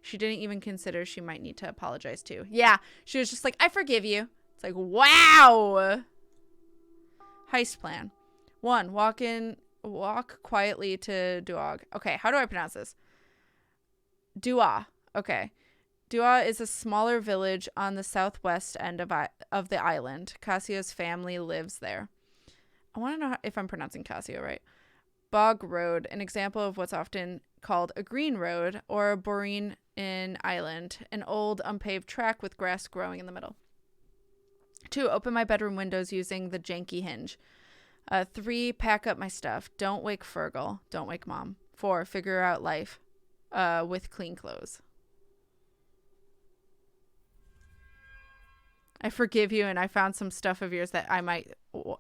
She didn't even consider she might need to apologize too. Yeah, she was just like, I forgive you. It's like, wow. Heist plan. 1, walk quietly to Duog. Okay, how do I pronounce this? Dua. Okay. Dua is a smaller village on the southwest end of the island. Kasio's family lives there. I want to know if I'm pronouncing Kasio right. Bog Road, an example of what's often called a green road or a boreen in Island, an old unpaved track with grass growing in the middle. 2, open my bedroom windows using the janky hinge. 3, pack up my stuff. Don't wake Fergal. Don't wake Mom. 4, figure out life with clean clothes. I forgive you, and I found some stuff of yours that I might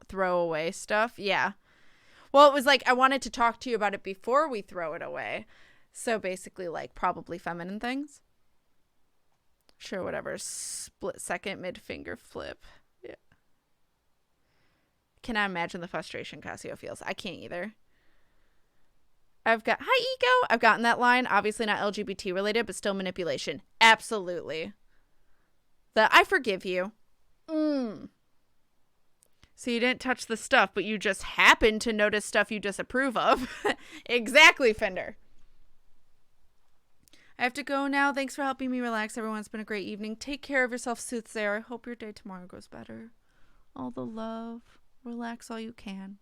throw away stuff. Yeah. Well, it was like I wanted to talk to you about it before we throw it away. So basically, like, probably feminine things. Sure, whatever. Split second mid-finger flip. Yeah. Cannot imagine the frustration Kasio feels. I can't either. Hi, Ego. I've gotten that line. Obviously not LGBT related, but still manipulation. Absolutely. I forgive you. So you didn't touch the stuff, but you just happened to notice stuff you disapprove of. Exactly, Fender. I have to go now. Thanks for helping me relax. Everyone's been a great evening. Take care of yourself, Soothsayer. I hope your day tomorrow goes better. All the love. Relax all you can.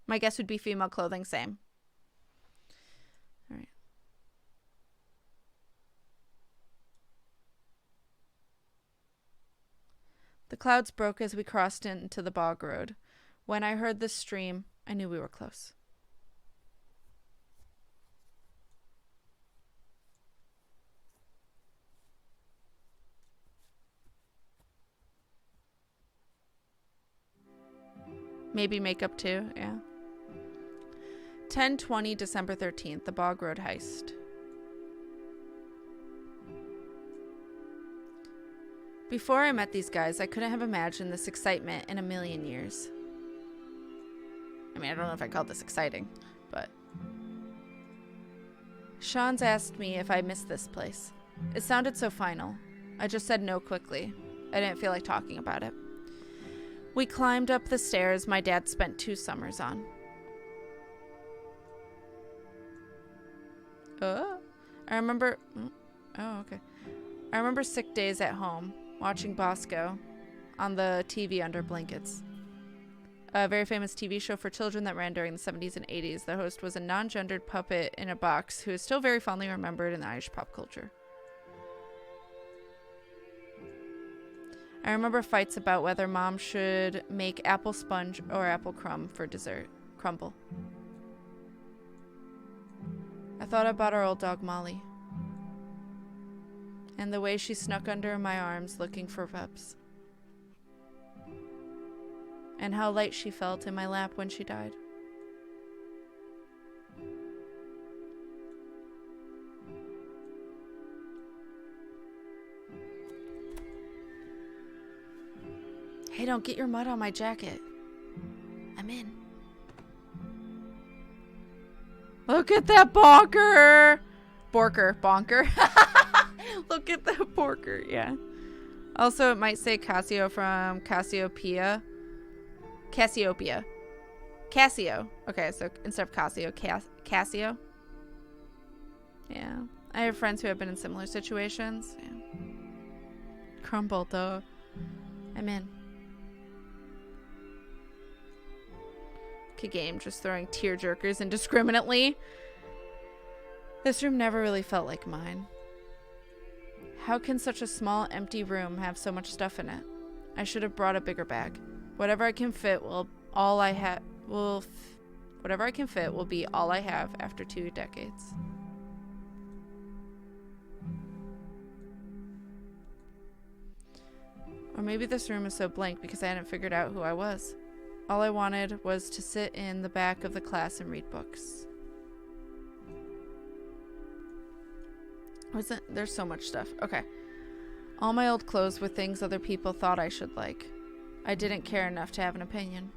My guess would be female clothing. Same. All right. The clouds broke as we crossed into the bog road. When I heard the stream, I knew we were close. Maybe makeup too, yeah. 10:20, December 13th, the Bog Road heist. Before I met these guys, I couldn't have imagined this excitement in a million years. I mean, I don't know if I called this exciting, but... Sean's asked me if I missed this place. It sounded so final. I just said no quickly. I didn't feel like talking about it. We climbed up the stairs my dad spent 2 summers on. I remember Oh, okay. I remember sick days at home, watching Bosco on the TV under blankets. A very famous TV show for children that ran during the 70s and 80s. The host was a non-gendered puppet in a box who is still very fondly remembered in the Irish pop culture. I remember fights about whether mom should make apple sponge or apple crumble. I thought about our old dog Molly and the way she snuck under my arms looking for pups, and how light she felt in my lap when she died. Hey, don't get your mud on my jacket. I'm in. Look at that bonker. Bonker. Look at that borker, yeah. Also, it might say Kasio from Cassiopeia. Kasio. Okay, so instead of Kasio, Kasio. Yeah. I have friends who have been in similar situations. Yeah. Crumble, though. I'm in. Good game, just throwing tearjerkers indiscriminately. This room never really felt like mine. How can such a small, empty room have so much stuff in it? I should have brought a bigger bag. Whatever I can fit will be all I have after 2 decades. Or maybe this room is so blank because I hadn't figured out who I was. All I wanted was to sit in the back of the class and read books. There's so much stuff. Okay. All my old clothes were things other people thought I should like. I didn't care enough to have an opinion.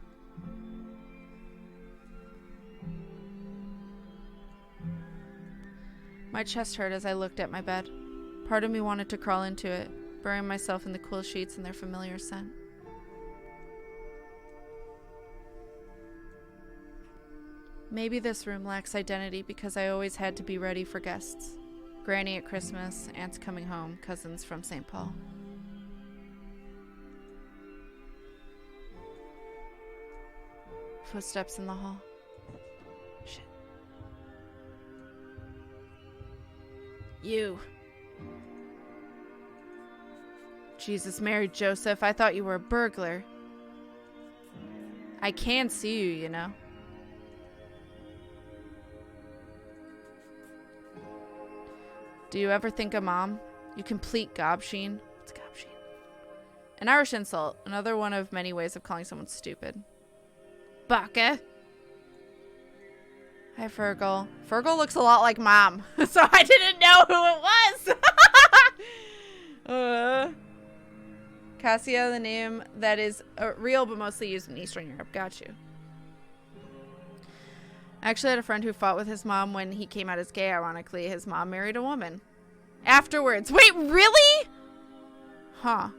My chest hurt as I looked at my bed. Part of me wanted to crawl into it, burying myself in the cool sheets and their familiar scent. Maybe this room lacks identity because I always had to be ready for guests. Granny at Christmas, aunts coming home, cousins from St. Paul. Footsteps in the hall. Shit. You. Jesus, Mary, Joseph, I thought you were a burglar. I can see you, you know. Do you ever think of Mom? You complete gobsheen. What's gobsheen? An Irish insult. Another one of many ways of calling someone stupid. Baka. Hi, Fergal. Fergal looks a lot like Mom, so I didn't know who it was. Kasio, the name that is real but mostly used in Eastern Europe. Got you. I actually had a friend who fought with his mom when he came out as gay, ironically. His mom married a woman. Afterwards. Wait, really? Huh.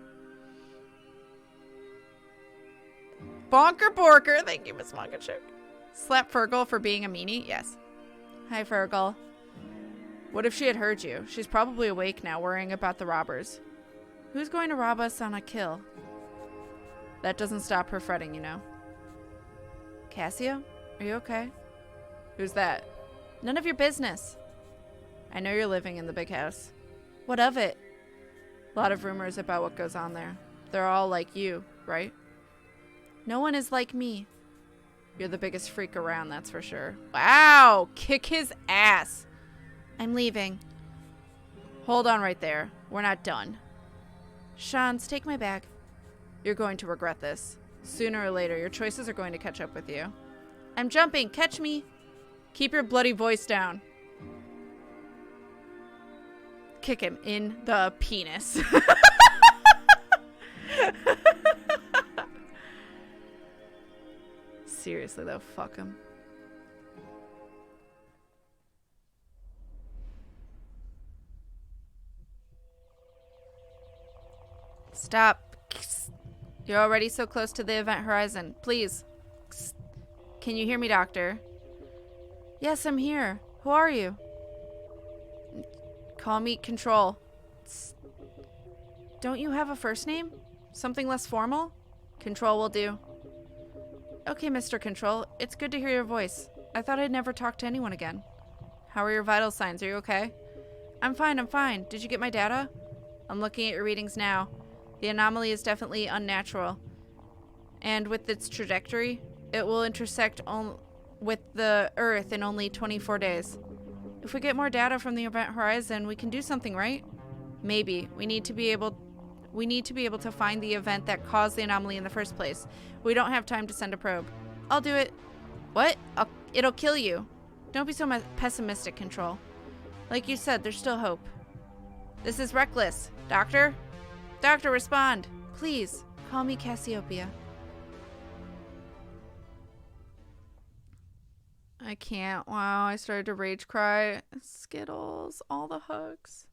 Bonker Borker. Thank you, Miss Monkachuk. Slap Fergal for being a meanie? Yes. Hi, Fergal. What if she had heard you? She's probably awake now, worrying about the robbers. Who's going to rob us on a kill? That doesn't stop her fretting, you know. Kasio? Are you okay? Who's that? None of your business. I know you're living in the big house. What of it? A lot of rumors about what goes on there. They're all like you, right? No one is like me. You're the biggest freak around, that's for sure. Wow! Kick his ass. I'm leaving. Hold on right there. We're not done. Shans, take my bag. You're going to regret this. Sooner or later, your choices are going to catch up with you. I'm jumping. Catch me. Keep your bloody voice down. Kick him in the penis. Seriously, though, fuck him. Stop. You're already so close to the event horizon. Please. Can you hear me, Doctor? Yes, I'm here. Who are you? Call me Control. Don't you have a first name? Something less formal? Control will do. Okay, Mr. Control. It's good to hear your voice. I thought I'd never talk to anyone again. How are your vital signs? Are you okay? I'm fine, I'm fine. Did you get my data? I'm looking at your readings now. The anomaly is definitely unnatural. And with its trajectory, it will intersect with the Earth in only 24 days. If we get more data from the event horizon, we can do something, right? Maybe. We need to be able to find the event that caused the anomaly in the first place. We don't have time to send a probe. I'll do it. What? It'll kill you. Don't be so pessimistic, Control. Like you said, there's still hope. This is reckless. Doctor? Doctor, respond. Please, call me Cassiopeia. I can't. Wow, I started to rage cry. Skittles. All the hugs.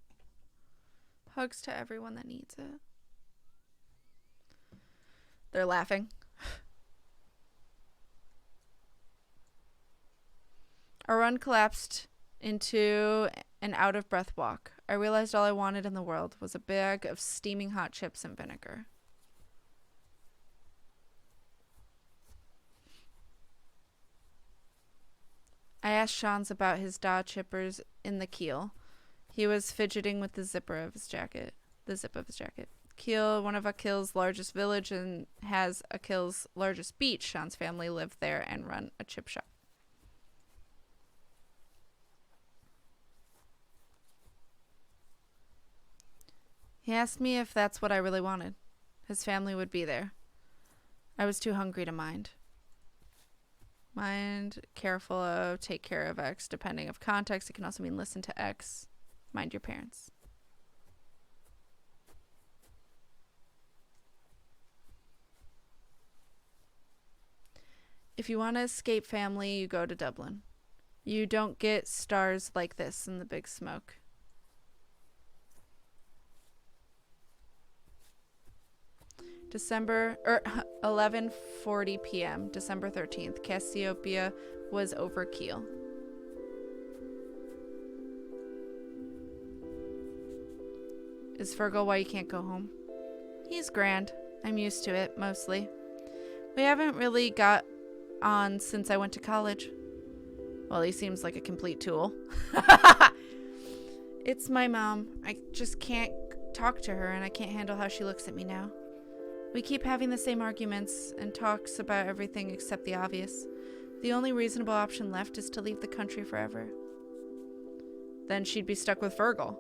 Hugs to everyone that needs it. They're laughing. Our run collapsed into an out-of-breath walk. I realized all I wanted in the world was a bag of steaming hot chips and vinegar. I asked Shans about his Da chippers in the keel. He was fidgeting with the zip of his jacket. Kiel, one of Akil's largest village and has Akil's largest beach. Sean's family lived there and run a chip shop. He asked me if that's what I really wanted. His family would be there. I was too hungry to mind. Mind, careful of, take care of X. Depending of context, it can also mean listen to X. Mind your parents. If you want to escape family, you go to Dublin. You don't get stars like this in the big smoke. December 11:40 p.m. December 13th. Cassiopeia was over keel. Is Fergal why you can't go home? He's grand. I'm used to it, mostly. We haven't really got on since I went to college. Well, he seems like a complete tool. It's my mom. I just can't talk to her, and I can't handle how she looks at me now. We keep having the same arguments and talks about everything except the obvious. The only reasonable option left is to leave the country forever. Then she'd be stuck with Fergal.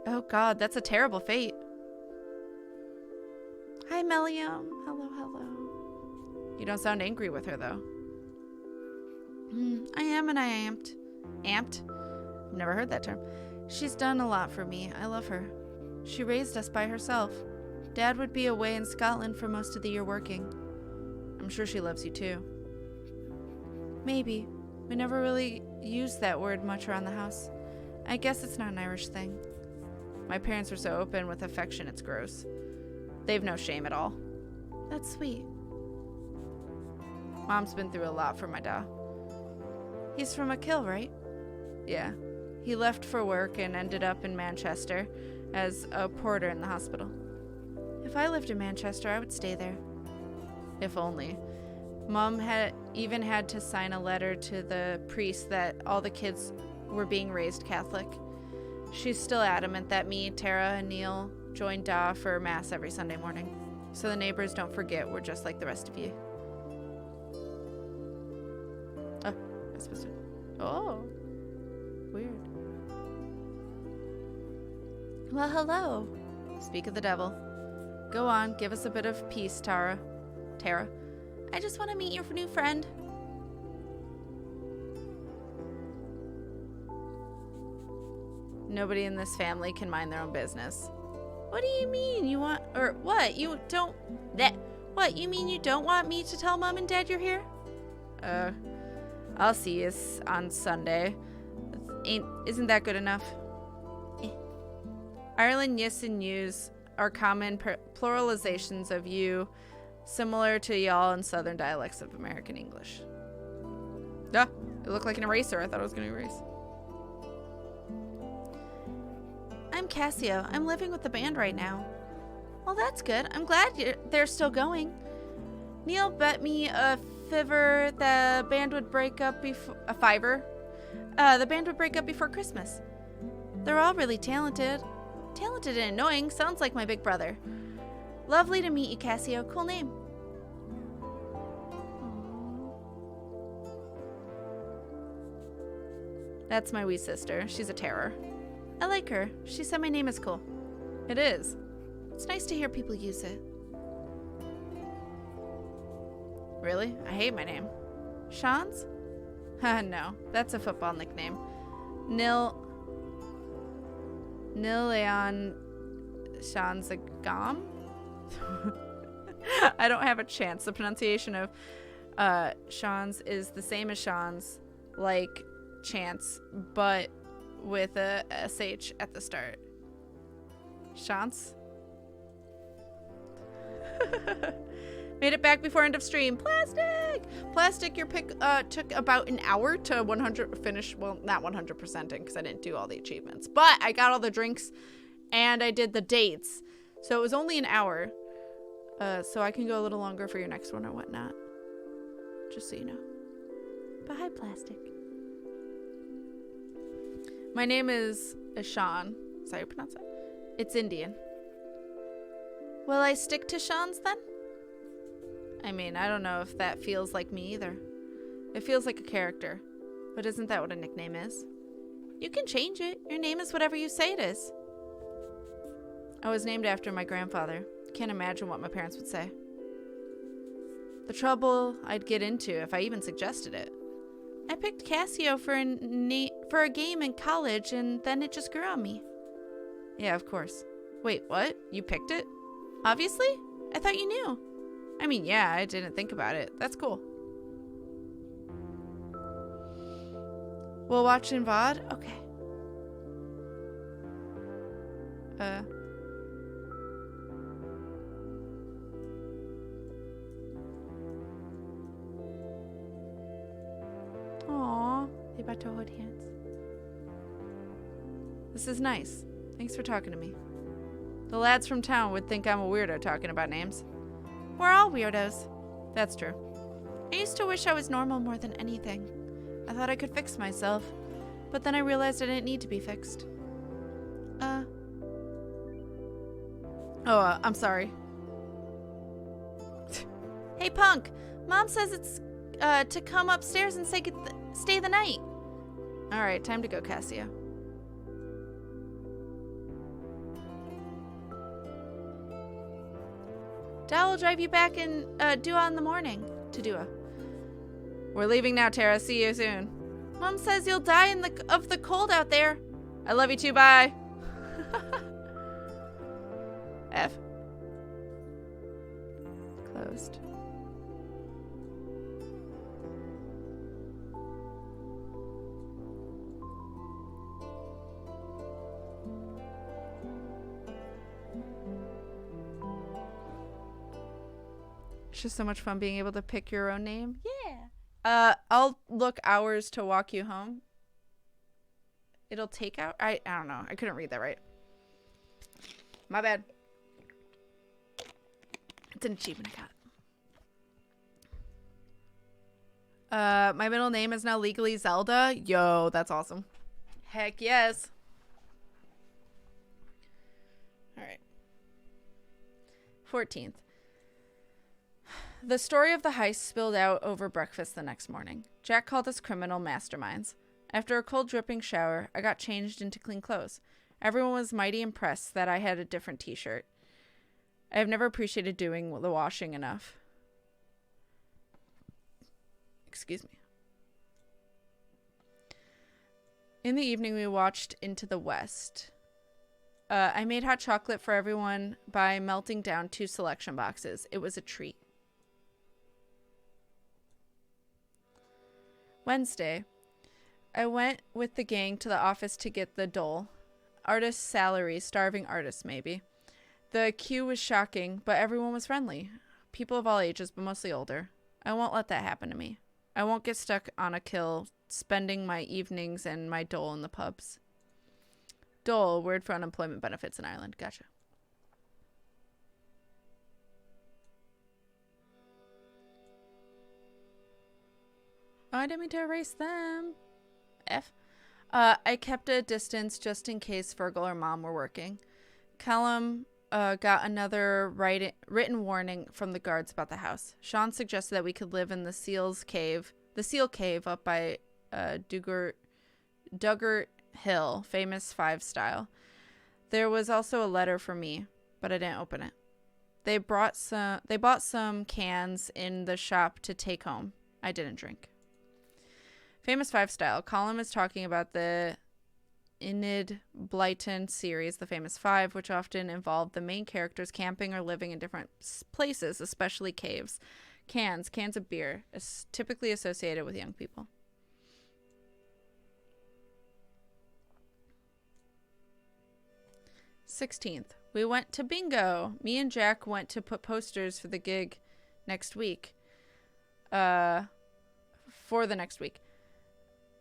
Oh god, that's a terrible fate. Hi, Meliam. Hello, hello. You don't sound angry with her, though. I am and I amped. Amped? I've never heard that term. She's done a lot for me. I love her. She raised us by herself. Dad would be away in Scotland for most of the year working. I'm sure she loves you too. Maybe. We never really used that word much around the house. I guess it's not an Irish thing. My parents were so open with affection, it's gross. They've no shame at all. That's sweet. Mom's been through a lot for my dad. He's from Akil, right? Yeah. He left for work and ended up in Manchester as a porter in the hospital. If I lived in Manchester, I would stay there. If only. Mom had even had to sign a letter to the priest that all the kids were being raised Catholic. She's still adamant that me, Tara, and Neil join Da for Mass every Sunday morning, so the neighbors don't forget we're just like the rest of you. Oh, I'm supposed to... Oh. Weird. Well, hello. Speak of the devil. Go on, give us a bit of peace, Tara. I just want to meet your new friend. Nobody in this family can mind their own business. What do you mean you want, or what? You don't, what, you mean you don't want me to tell Mom and Dad you're here? I'll see you on Sunday. Isn't that good enough? Ireland yes and yous are common pluralizations of you, similar to y'all in southern dialects of American English. It looked like an eraser. I thought it was going to erase. I'm Kasio. I'm living with the band right now. Well, that's good. I'm glad they're still going. Neil bet me a fiver the band would break up before... A fiver? The band would break up before Christmas. They're all really talented. Talented and annoying. Sounds like my big brother. Lovely to meet you, Kasio. Cool name. That's my wee sister. She's a terror. I like her. She said my name is cool. It is. It's nice to hear people use it. Really? I hate my name. Sean's? No, that's a football nickname. Leon Shanzagam? I don't have a chance. The pronunciation of Sean's is the same as Sean's, like chance, but with a SH at the start. Chance? Made it back before end of stream. Plastic, your pick took about an hour to 100 finish. Well, not 100%ing because I didn't do all the achievements, but I got all the drinks and I did the dates, so it was only an hour. So I can go a little longer for your next one or whatnot, just so you know. But hi, Plastic. My name is Sean. Is that how you pronounce it? It's Indian. Will I stick to Sean's then? I mean, I don't know if that feels like me either. It feels like a character. But isn't that what a nickname is? You can change it. Your name is whatever you say it is. I was named after my grandfather. Can't imagine what my parents would say. The trouble I'd get into if I even suggested it. I picked Kasio for a game in college, and then it just grew on me. Yeah, of course. Wait, what? You picked it? Obviously? I thought you knew. I mean, yeah, I didn't think about it. That's cool. We'll watch in VOD? Okay. Aww, they about to hold hands. This is nice. Thanks for talking to me. The lads from town would think I'm a weirdo talking about names. We're all weirdos. That's true. I used to wish I was normal more than anything. I thought I could fix myself, but then I realized I didn't need to be fixed. I'm sorry. Hey, Punk. Mom says it's to come upstairs and stay the night. All right, time to go, Kasio. Dal will drive you back in Dua in the morning. To Dua. We're leaving now, Tara. See you soon. Mom says you'll die of the cold out there. I love you too. Bye. F. Closed. It's just so much fun being able to pick your own name. Yeah. I'll look hours to walk you home. It'll take out. I don't know. I couldn't read that right. My bad. It's an achievement I got. My middle name is now legally Zelda. Yo, that's awesome. Heck yes. All right. 14th. The story of the heist spilled out over breakfast the next morning. Jack called us criminal masterminds. After a cold dripping shower, I got changed into clean clothes. Everyone was mighty impressed that I had a different t-shirt. I have never appreciated doing the washing enough. Excuse me. In the evening, we watched Into the West. I made hot chocolate for everyone by melting down 2 selection boxes. It was a treat. Wednesday, I went with the gang to the office to get the dole. Artist salary, starving artists maybe. The queue was shocking, but everyone was friendly. People of all ages, but mostly older. I won't let that happen to me. I won't get stuck on a kill, spending my evenings and my dole in the pubs. Dole, word for unemployment benefits in Ireland. Gotcha. Oh, I didn't mean to erase them. F. I kept a distance just in case Fergal or Mom were working. Callum got another written warning from the guards about the house. Sean suggested that we could live in the Seal Cave up by Duggart Hill, famous 5 style. There was also a letter for me, but I didn't open it. They bought some cans in the shop to take home. I didn't drink. Famous 5 style. Colin is talking about the Enid Blyton series, The Famous Five, which often involved the main characters camping or living in different places, especially caves. Cans of beer, is typically associated with young people. "16th. We went to bingo. Me and Jack went to put posters for the gig next week. For the next week.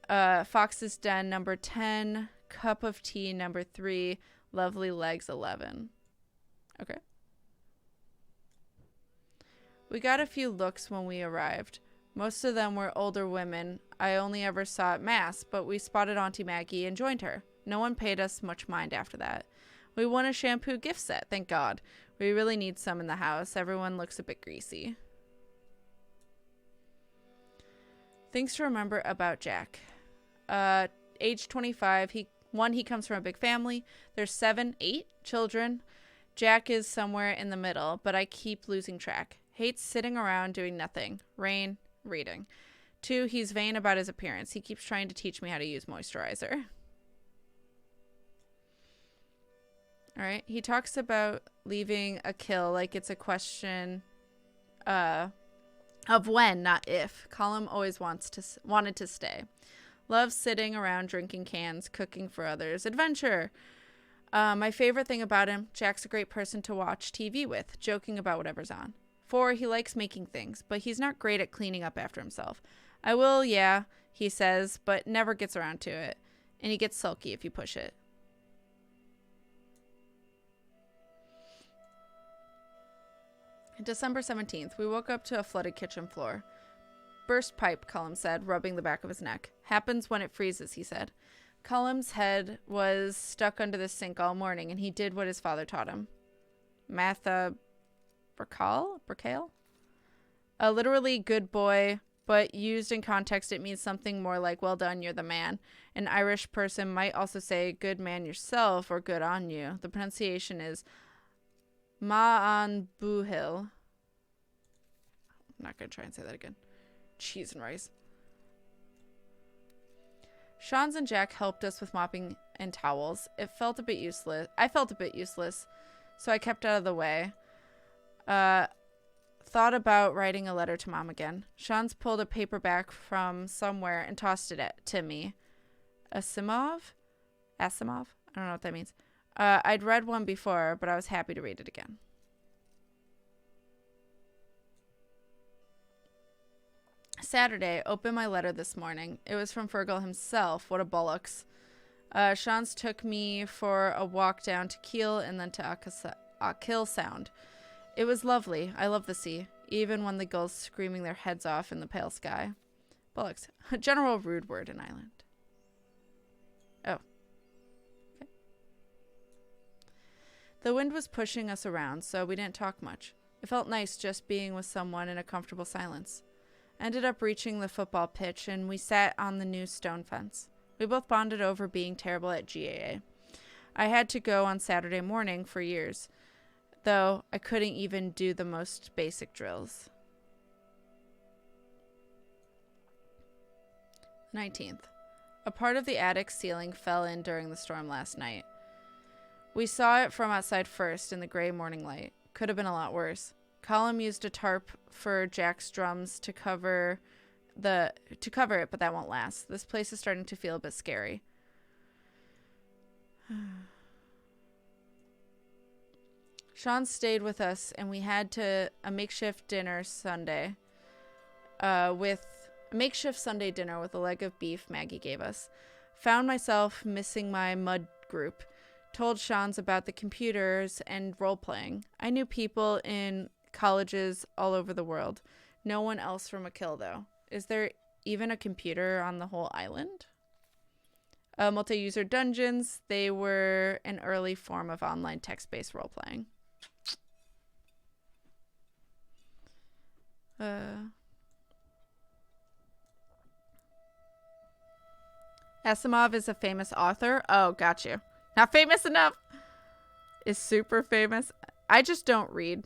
Fox's Den number 10, Cup of Tea number 3, Lovely Legs 11. Okay. We got a few looks when we arrived. Most of them were older women I only ever saw at Mass, but we spotted Auntie Maggie and joined her. No one paid us much mind after that. We won a shampoo gift set, thank God. We really need some in the house. Everyone looks a bit greasy. Things to remember about Jack. Age 25. He comes from a big family. There's 8 children. Jack is somewhere in the middle, but I keep losing track. Hates sitting around doing nothing. Rain, reading. 2, he's vain about his appearance. He keeps trying to teach me how to use moisturizer. All right. He talks about leaving a kill like it's a question of when, not if. Colum always wanted to stay. Loves sitting around drinking cans, cooking for others. Adventure. My favorite thing about him, Jack's a great person to watch TV with, joking about whatever's on. 4, he likes making things, but he's not great at cleaning up after himself. I will, yeah, he says, but never gets around to it. And he gets sulky if you push it. December 17th. We woke up to a flooded kitchen floor. Burst pipe, Cullum said, rubbing the back of his neck. Happens when it freezes, he said. Cullum's head was stuck under the sink all morning, and he did what his father taught him. Bracale? Literally good boy, but used in context it means something more like, well done, you're the man. An Irish person might also say, good man yourself, or good on you. The pronunciation is Ma an Buhil. I'm not going to try and say that again. Cheese and rice. Sean's and Jack helped us with mopping and towels. I felt a bit useless, so I kept out of the way. Thought about writing a letter to Mom again. Sean's pulled a paperback from somewhere and tossed it to me. Asimov? I don't know what that means. I'd read one before, but I was happy to read it again. Saturday, opened my letter this morning. It was from Fergal himself. What a bollocks. Sean's took me for a walk down to Kiel and then to Achill Sound. It was lovely. I love the sea, even when the gulls screaming their heads off in the pale sky. Bollocks. A general rude word in Ireland. Oh. Okay. The wind was pushing us around, so we didn't talk much. It felt nice just being with someone in a comfortable silence. Ended up reaching the football pitch, and we sat on the new stone fence. We both bonded over being terrible at GAA. I had to go on Saturday morning for years, though I couldn't even do the most basic drills. 19th. A part of the attic ceiling fell in during the storm last night. We saw it from outside first in the gray morning light. Could have been a lot worse. Colum used a tarp for Jack's drums to cover it, but that won't last. This place is starting to feel a bit scary. Sean stayed with us, and we had a makeshift dinner Sunday with a leg of beef Maggie gave us. Found myself missing my mud group. Told Shans about the computers and role-playing. I knew people in colleges all over the world. No one else from Akil, though. Is there even a computer on the whole island? Multi-user dungeons. They were an early form of online text-based role-playing. Asimov is a famous author. Oh, got you. Not famous enough. Is super famous. I just don't read.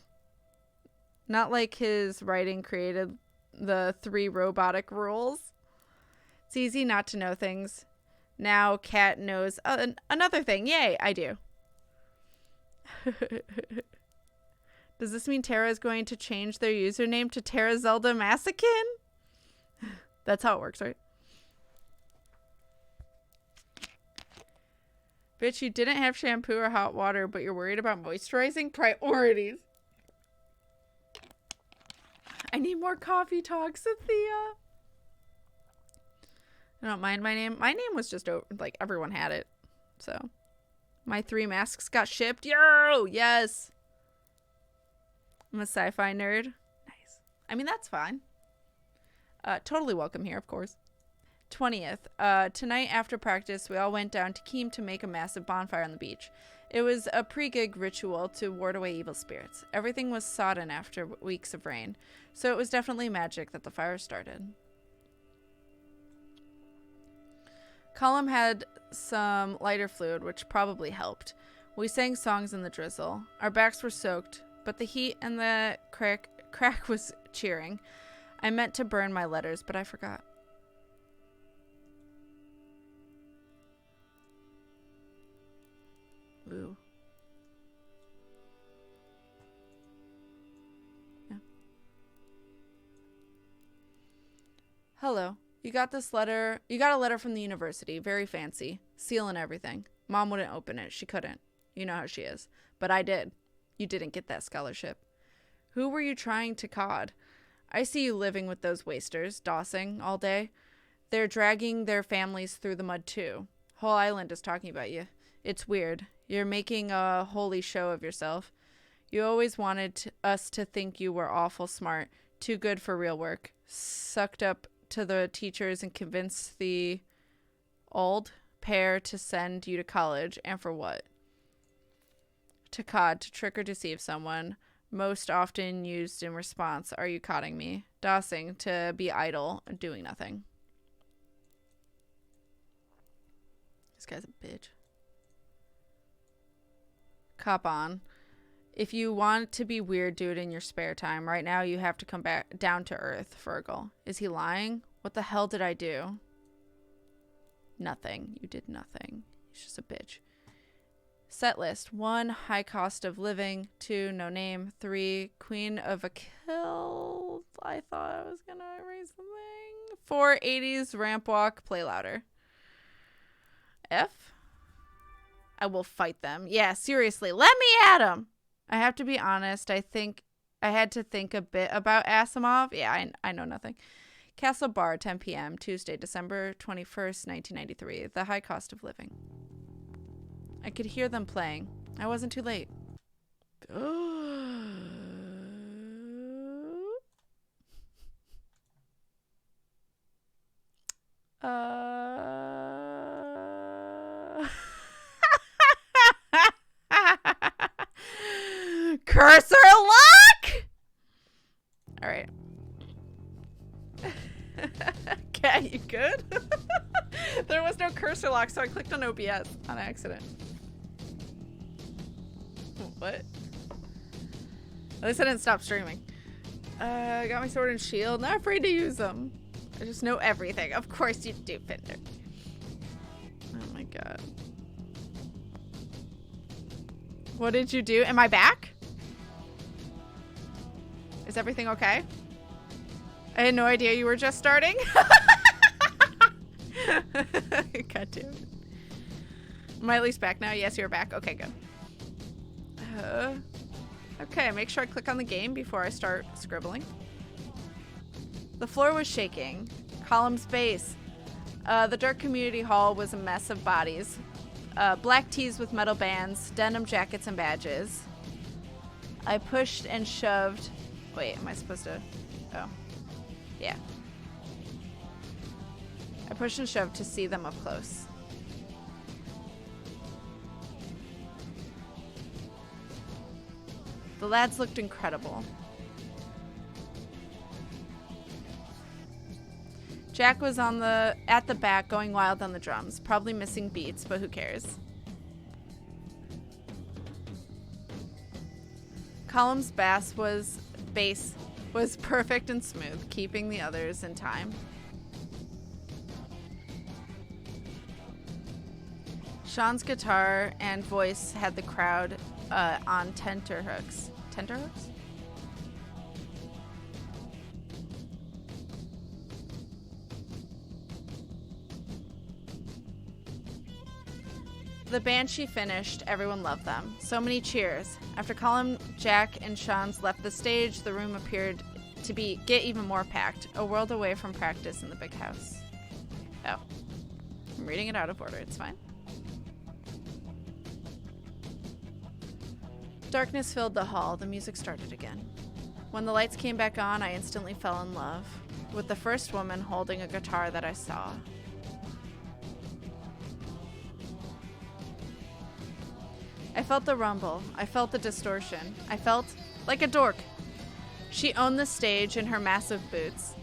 Not like his writing created the 3 robotic rules. It's easy not to know things. Now Kat knows another thing. Yay, I do. Does this mean Terra is going to change their username to Terra Zelda Masakin? That's how it works, right? Bitch, you didn't have shampoo or hot water, but you're worried about moisturizing? Priorities. I need more coffee talk, Cynthia. I don't mind my name. My name was just, like, everyone had it. So, my 3 masks got shipped. Yo! Yes! I'm a sci-fi nerd. Nice. I mean, that's fine. Totally welcome here, of course. 20th. Tonight after practice, we all went down to Keem to make a massive bonfire on the beach. It was a pre-gig ritual to ward away evil spirits. Everything was sodden after weeks of rain, so it was definitely magic that the fire started. Colum had some lighter fluid, which probably helped. We sang songs in the drizzle. Our backs were soaked, but the heat and the crack was cheering. I meant to burn my letters, but I forgot. Ooh. Yeah. Hello. You got this letter. You got a letter from the university. Very fancy. Seal and everything. Mom wouldn't open it. She couldn't. You know how she is. But I did. You didn't get that scholarship. Who were you trying to cod? I see you living with those wasters, dossing all day. They're dragging their families through the mud too. Whole island is talking about you. It's weird. You're making a holy show of yourself. You always wanted us to think you were awful smart, too good for real work. Sucked up to the teachers and convinced the old pair to send you to college. And for what? To cod, to trick or deceive someone. Most often used in response, are you codding me? Dossing, to be idle, doing nothing. This guy's a bitch. Cop on. If you want to be weird, do it in your spare time. Right now, you have to come back down to earth, Fergal. Is he lying? What the hell did I do? Nothing. You did nothing. He's just a bitch. Set list. 1, high cost of living. 2, no name. 3, queen of Akil. I thought I was going to erase something. 4, 80s ramp walk. Play louder. F? I will fight them. Yeah, seriously. Let me at them. I have to be honest. I think I had to think a bit about Asimov. Yeah, I know nothing. Castle Bar, 10 p.m., Tuesday, December 21st, 1993. The high cost of living. I could hear them playing. I wasn't too late. Cursor lock! Alright. Cat, you good? There was no cursor lock, so I clicked on OBS on accident. What? At least I didn't stop streaming. Got my sword and shield. Not afraid to use them. I just know everything. Of course you do, Pinder. Oh my god. What did you do? Am I back? Is everything okay? I had no idea you were just starting. God damn it. Am I at least back now? Yes, you're back. Okay, good. Okay, make sure I click on the game before I start scribbling. The floor was shaking. Column's base. The dark community hall was a mess of bodies. black tees with metal bands, denim jackets and badges. I pushed and shoved. Wait, am I supposed to? Oh, yeah. I pushed and shoved to see them up close. The lads looked incredible. Jack was at the back going wild on the drums, probably missing beats, but who cares? Column's bass was perfect and smooth, keeping the others in time. Sean's guitar and voice had the crowd on tenterhooks. Tenterhooks? The band she finished, everyone loved them. So many cheers. After Colin, Jack, and Sean's left the stage, the room appeared to get even more packed, a world away from practice in the big house. Oh. I'm reading it out of order, it's fine. Darkness filled the hall. The music started again. When the lights came back on, I instantly fell in love with the first woman holding a guitar that I saw. I felt the rumble. I felt the distortion. I felt like a dork. She owned the stage in her massive boots.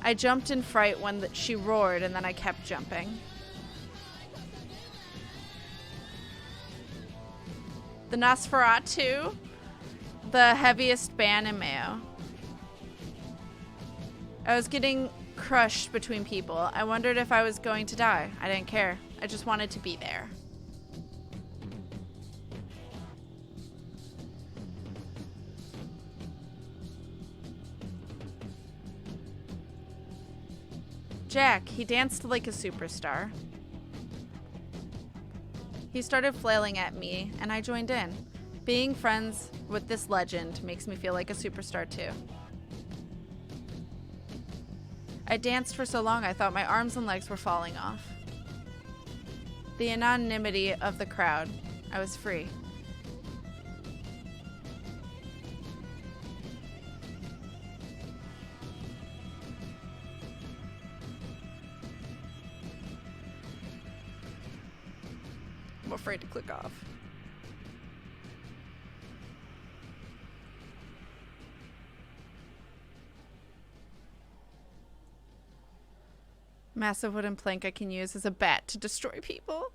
I jumped in fright when she roared, and then I kept jumping. The Nosferatu, the heaviest band in Mayo. I was getting crushed between people. I wondered if I was going to die. I didn't care. I just wanted to be there. Jack, he danced like a superstar. He started flailing at me, and I joined in. Being friends with this legend makes me feel like a superstar, too. I danced for so long I thought my arms and legs were falling off. The anonymity of the crowd. I was free. I'm afraid to click off. Massive wooden plank I can use as a bat to destroy people.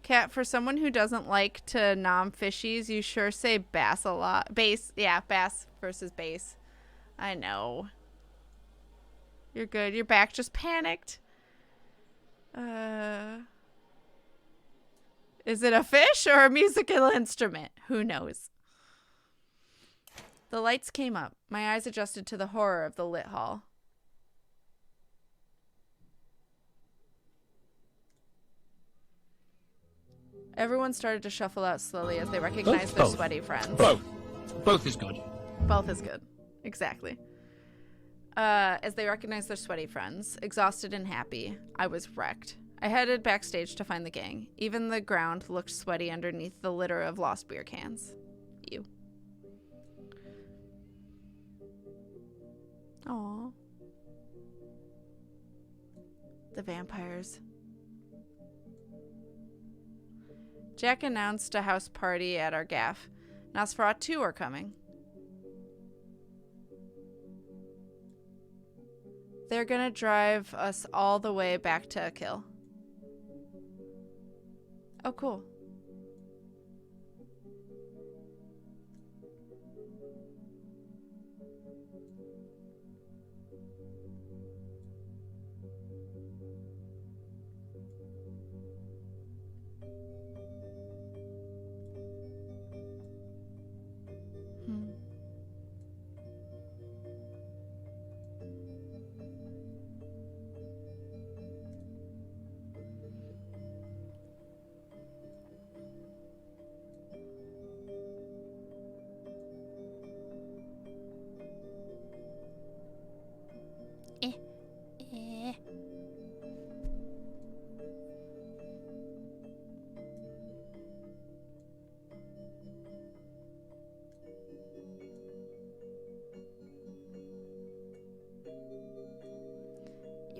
Cat, for someone who doesn't like to nom fishies, you sure say bass a lot. Bass, yeah, bass versus bass. I know. You're good. Your back just panicked. Is it a fish or a musical instrument? Who knows? The lights came up. My eyes adjusted to the horror of the lit hall. Everyone started to shuffle out slowly as they recognized their sweaty friends. Both is good. Both is good. Exactly. As they recognized their sweaty friends, exhausted and happy, I was wrecked. I headed backstage to find the gang. Even the ground looked sweaty underneath the litter of lost beer cans. Ew. Aww. The vampires. Jack announced a house party at our gaff. Nosferatu are coming. They're gonna drive us all the way back to a kill. Oh, cool.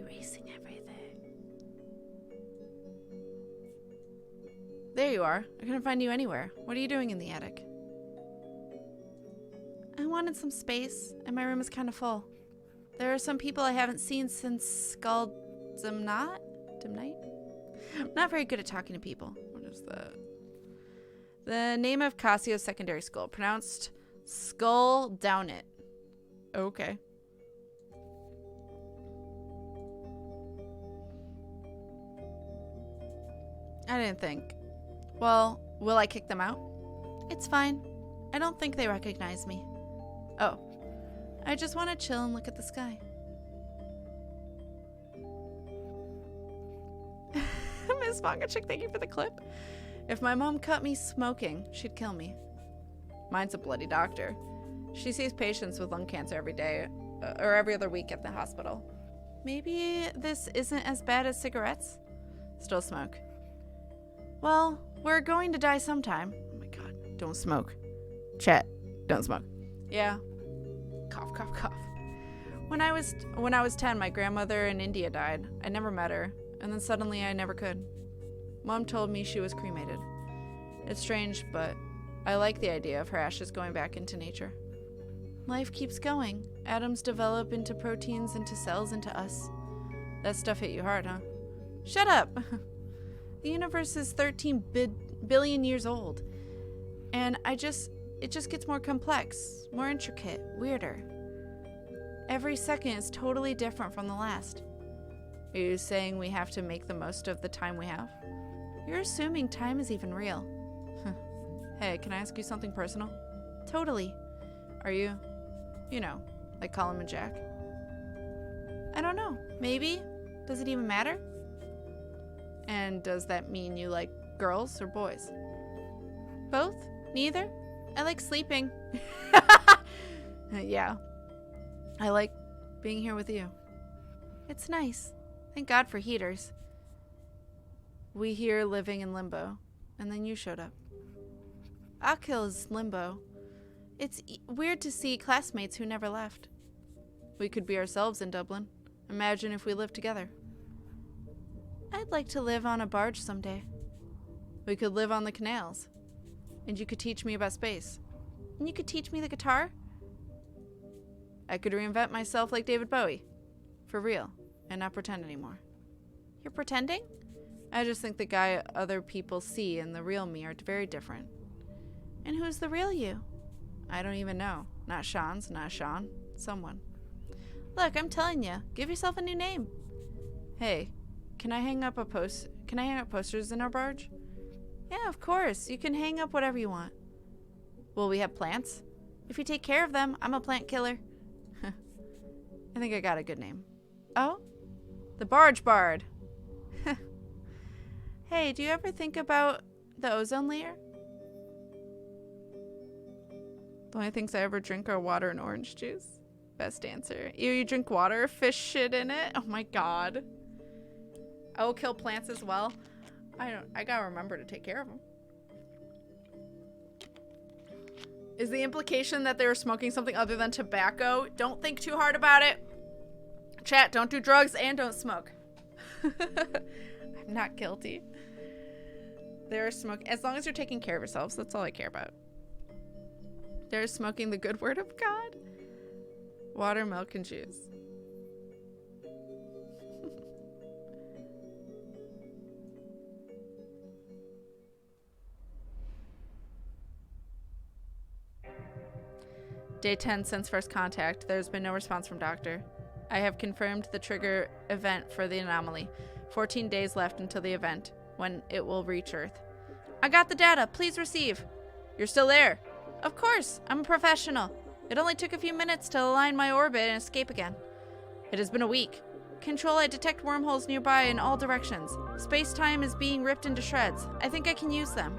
erasing everything. There you are. I couldn't find you anywhere. What are you doing in the attic? I wanted some space, and my room is kind of full. There are some people I haven't seen since Dimnight? I'm not very good at talking to people. What is that? The name of Kasio Secondary School, pronounced Skull Down It. Okay. I didn't think. Well, will I kick them out? It's fine. I don't think they recognize me. Oh. I just want to chill and look at the sky. Miss Manga Chick, thank you for the clip. If my mom caught me smoking, she'd kill me. Mine's a bloody doctor. She sees patients with lung cancer every day, or every other week at the hospital. Maybe this isn't as bad as cigarettes? Still smoke. Well, we're going to die sometime. Oh my god, don't smoke. Chat, don't smoke. Yeah. Cough, cough, cough. When I was 10, my grandmother in India died. I never met her, and then suddenly I never could. Mom told me she was cremated. It's strange, but I like the idea of her ashes going back into nature. Life keeps going. Atoms develop into proteins, into cells, into us. That stuff hit you hard, huh? Shut up! The universe is 13 billion years old. And it just gets more complex, more intricate, weirder. Every second is totally different from the last. Are you saying we have to make the most of the time we have? You're assuming time is even real. Hey, can I ask you something personal? Totally. Are you, like Colin and Jack? I don't know. Maybe? Does it even matter? And does that mean you like girls or boys? Both? Neither? I like sleeping. Yeah. I like being here with you. It's nice. Thank God for heaters. We here living in limbo, and then you showed up. Akhil's limbo. It's weird to see classmates who never left. We could be ourselves in Dublin. Imagine if we lived together. I'd like to live on a barge someday. We could live on the canals. And you could teach me about space. And you could teach me the guitar. I could reinvent myself like David Bowie. For real. And not pretend anymore. You're pretending? I just think the guy other people see and the real me are very different. And who's the real you? I don't even know. Not Sean's, not Sean. Someone. Look, I'm telling you. Give yourself a new name. Hey, can I hang up posters in our barge? Yeah, of course. You can hang up whatever you want. Will we have plants? If you take care of them, I'm a plant killer. I think I got a good name. Oh? The Barge Bard. Hey, do you ever think about the ozone layer? The only things I ever drink are water and orange juice. Best answer. You drink water, fish shit in it? Oh my god. I will kill plants as well. I gotta remember to take care of them. Is the implication that they were smoking something other than tobacco? Don't think too hard about it. Chat, don't do drugs and don't smoke. I'm not guilty. They're smoking. As long as you're taking care of yourselves, that's all I care about. They're smoking the good word of God. Water, milk, and juice. Day 10 since first contact. There's been no response from doctor. I have confirmed the trigger event for the anomaly. 14 days left until the event, when it will reach Earth. I got the data. Please receive. You're still there? Of course. I'm a professional. It only took a few minutes to align my orbit and escape again. It has been a week. Control, I detect wormholes nearby in all directions. Space-time is being ripped into shreds. I think I can use them.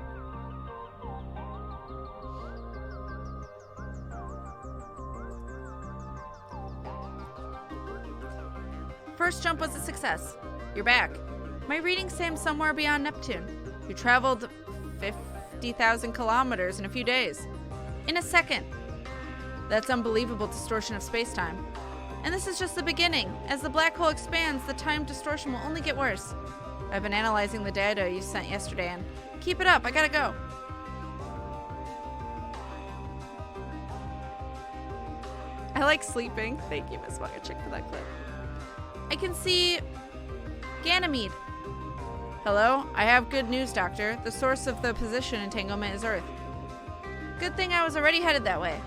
First jump was a success. You're back. My readings say I'm somewhere beyond Neptune. You traveled 50,000 kilometers in a few days. In a second. That's unbelievable distortion of space-time. And this is just the beginning. As the black hole expands, the time distortion will only get worse. I've been analyzing the data you sent yesterday, and keep it up. I gotta go. I like sleeping. Thank you, Miss Wagachick, for that clip. I can see Ganymede. Hello? I have good news, Doctor. The source of the position entanglement is Earth. Good thing I was already headed that way.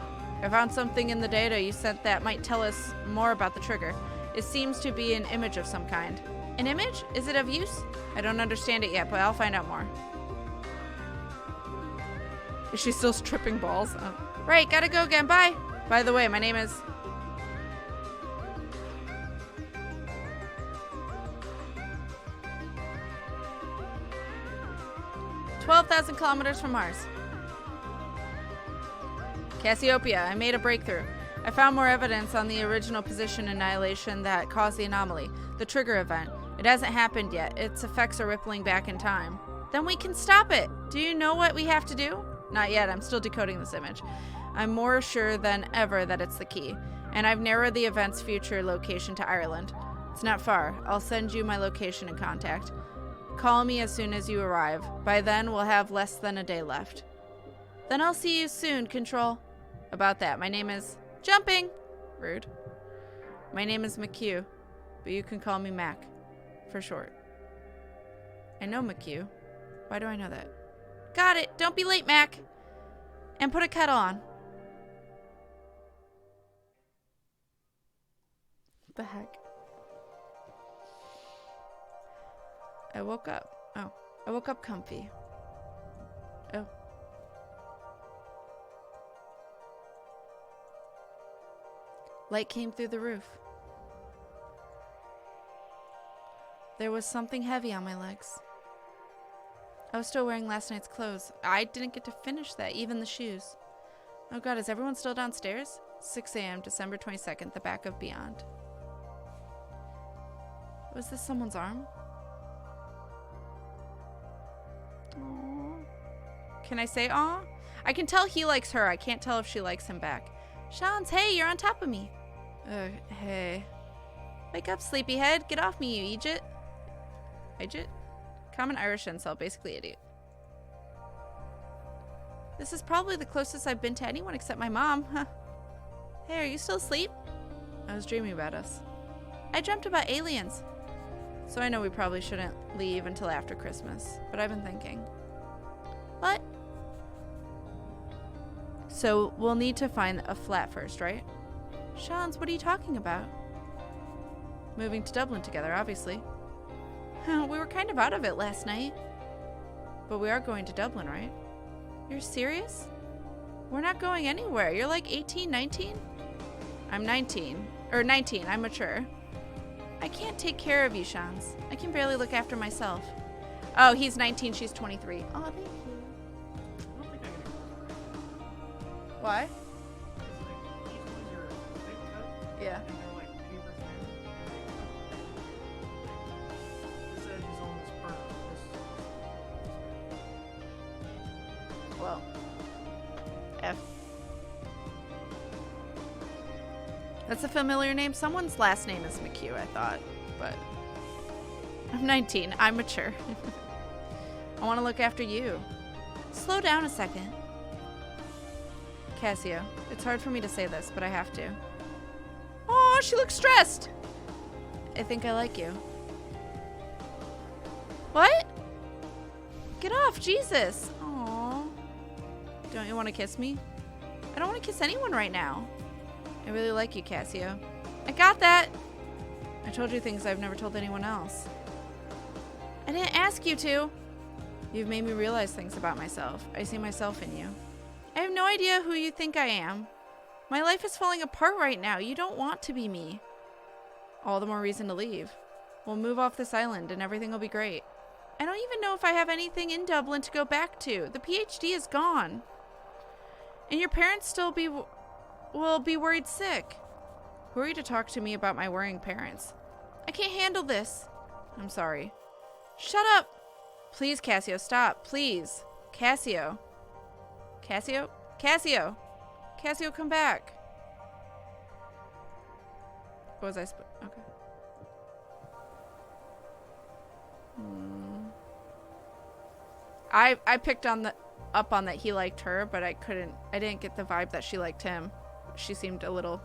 I found something in the data you sent that might tell us more about the trigger. It seems to be an image of some kind. An image? Is it of use? I don't understand it yet, but I'll find out more. Is she still tripping balls? Oh. Right, gotta go again. Bye. By the way, my name is... 12,000 kilometers from Mars. Cassiopeia, I made a breakthrough. I found more evidence on the original position annihilation that caused the anomaly, the trigger event. It hasn't happened yet. Its effects are rippling back in time. Then we can stop it. Do you know what we have to do? Not yet. I'm still decoding this image. I'm more sure than ever that it's the key. And I've narrowed the event's future location to Ireland. It's not far. I'll send you my location and contact. Call me as soon as you arrive. By then, we'll have less than a day left. Then I'll see you soon, Control. About that, my name is... Jumping! Rude. My name is McHugh, but you can call me Mac, for short. I know McHugh. Why do I know that? Got it! Don't be late, Mac! And put a kettle on. What the heck? I woke up. Oh. I woke up comfy. Oh. Light came through the roof. There was something heavy on my legs. I was still wearing last night's clothes. I didn't get to finish that, even the shoes. Oh god, is everyone still downstairs? 6 a.m., December 22nd, the back of Beyond. Was this someone's arm? Aww. Can I say aw? I can tell he likes her. I can't tell if she likes him back. Shans, hey, you're on top of me. Hey. Wake up, sleepyhead. Get off me, you Egypt. Egypt? Common Irish insult, basically idiot. This is probably the closest I've been to anyone except my mom. Huh. Hey, are you still asleep? I was dreaming about us. I dreamt about aliens. So I know we probably shouldn't leave until after Christmas, but I've been thinking. What? So we'll need to find a flat first, right? Shans, what are you talking about? Moving to Dublin together, obviously. We were kind of out of it last night. But we are going to Dublin, right? You're serious? We're not going anywhere. You're like 18, 19? I'm 19. Or 19, I'm mature. I can't take care of you, Shans. I can barely look after myself. Oh, he's 19, she's 23. Oh, thank you. Why? Yeah. Well. F. That's a familiar name. Someone's last name is McHugh, I thought. But I'm 19. I'm mature. I want to look after you. Slow down a second. Kasio, it's hard for me to say this, but I have to. Oh, she looks stressed. I think I like you. What? Get off, Jesus. Aww. Don't you want to kiss me? I don't want to kiss anyone right now. I really like you, Kasio. I got that. I told you things I've never told anyone else. I didn't ask you to. You've made me realize things about myself. I see myself in you. I have no idea who you think I am. My life is falling apart right now. You don't want to be me. All the more reason to leave. We'll move off this island and everything will be great. I don't even know if I have anything in Dublin to go back to. The PhD is gone. And your parents still will be worried sick. Who are you to talk to me about my worrying parents? I can't handle this. I'm sorry. Shut up. Please, Kasio, stop. Please. Kasio. Kasio? Kasio! Kasio, come back. Was I okay. I picked up on that he liked her, but I didn't get the vibe that she liked him. She seemed a little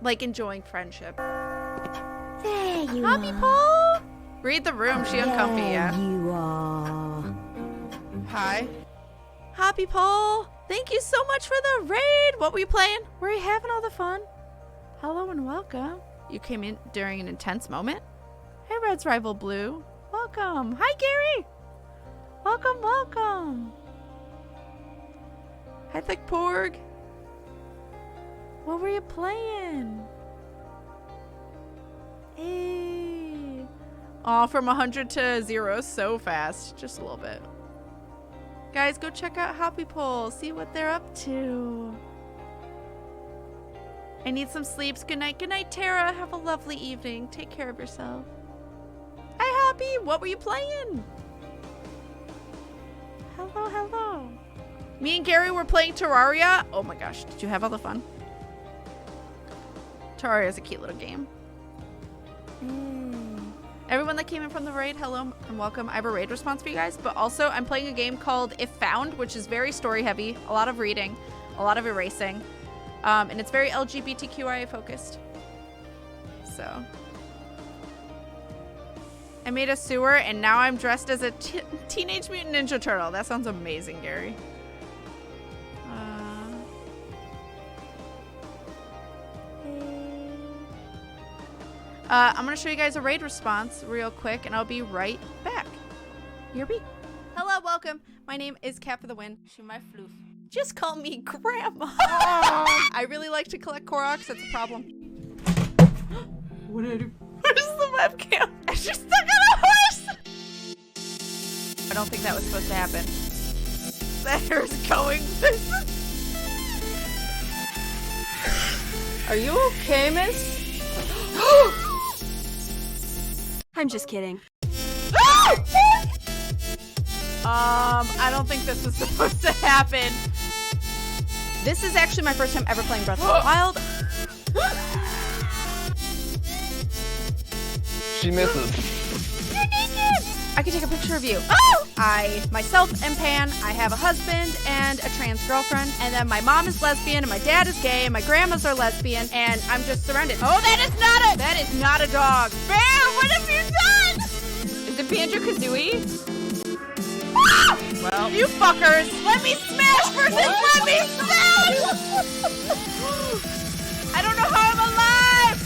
like enjoying friendship. There you Hobby are. Paul! Read the room, she uncomfy, yeah. You are. Hi. Hobby Paul! Thank you so much for the raid! What were you playing? Were you having all the fun? Hello and welcome. You came in during an intense moment? Hey, Red's rival Blue. Welcome. Hi, Gary! Welcome, welcome. Hi, Thick Porg. What were you playing? Hey. Aw, from 100 to 0 so fast. Just a little bit. Guys, go check out Hoppy Pole. See what they're up to. I need some sleeps. Good night. Good night, Tara. Have a lovely evening. Take care of yourself. Hi, Hoppy. What were you playing? Hello, hello. Me and Gary were playing Terraria. Oh my gosh. Did you have all the fun? Terraria is a cute little game. Everyone that came in from the raid, hello and welcome. I have a raid response for you guys, but also I'm playing a game called If Found, which is very story heavy, a lot of reading, a lot of erasing, and it's very LGBTQIA focused. So I made a sewer and now I'm dressed as a Teenage Mutant Ninja Turtle. That sounds amazing, Gary. I'm gonna show you guys a raid response real quick and I'll be right back. BRB. Hello, welcome. My name is KatFTWynn. She my floof. Just call me Grandma. I really like to collect Koroks. That's a problem. What did I do? Where's the webcam? I just stuck on a horse. I don't think that was supposed to happen. That hair's going. Are you okay, miss? I'm just kidding. I don't think this was supposed to happen. This is actually my first time ever playing Breath of the Wild. She misses. You're naked! I can take a picture of you. Oh! I myself am pan. I have a husband and a trans girlfriend. And then my mom is lesbian and my dad is gay and my grandmas are lesbian. And I'm just surrounded. Oh, that is not a dog. Bear, what have you done? Is it Banjo-Kazooie? Ah! Well, you fuckers. Let me smash versus let me smash! I don't know how I'm alive!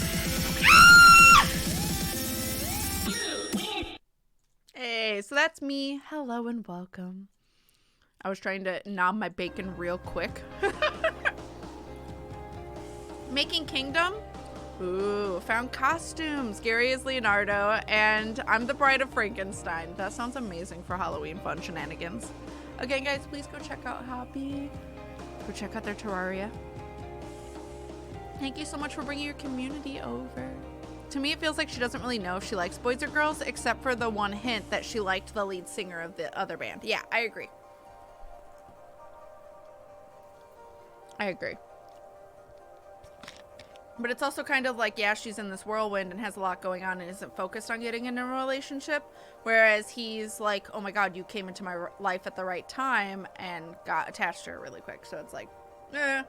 Hey, so that's me. Hello and welcome. I was trying to nom my bacon real quick. Making Kingdom. Ooh, found costumes. Gary is Leonardo, and I'm the Bride of Frankenstein. That sounds amazing for Halloween fun shenanigans. Again, guys, please go check out Hoppy. Go check out their Terraria. Thank you so much for bringing your community over. To me, it feels like she doesn't really know if she likes boys or girls, except for the one hint that she liked the lead singer of the other band. Yeah, I agree. I agree. But it's also kind of like, yeah, she's in this whirlwind and has a lot going on and isn't focused on getting in a relationship. Whereas he's like, oh my God, you came into my life at the right time and got attached to her really quick. So it's like, eh.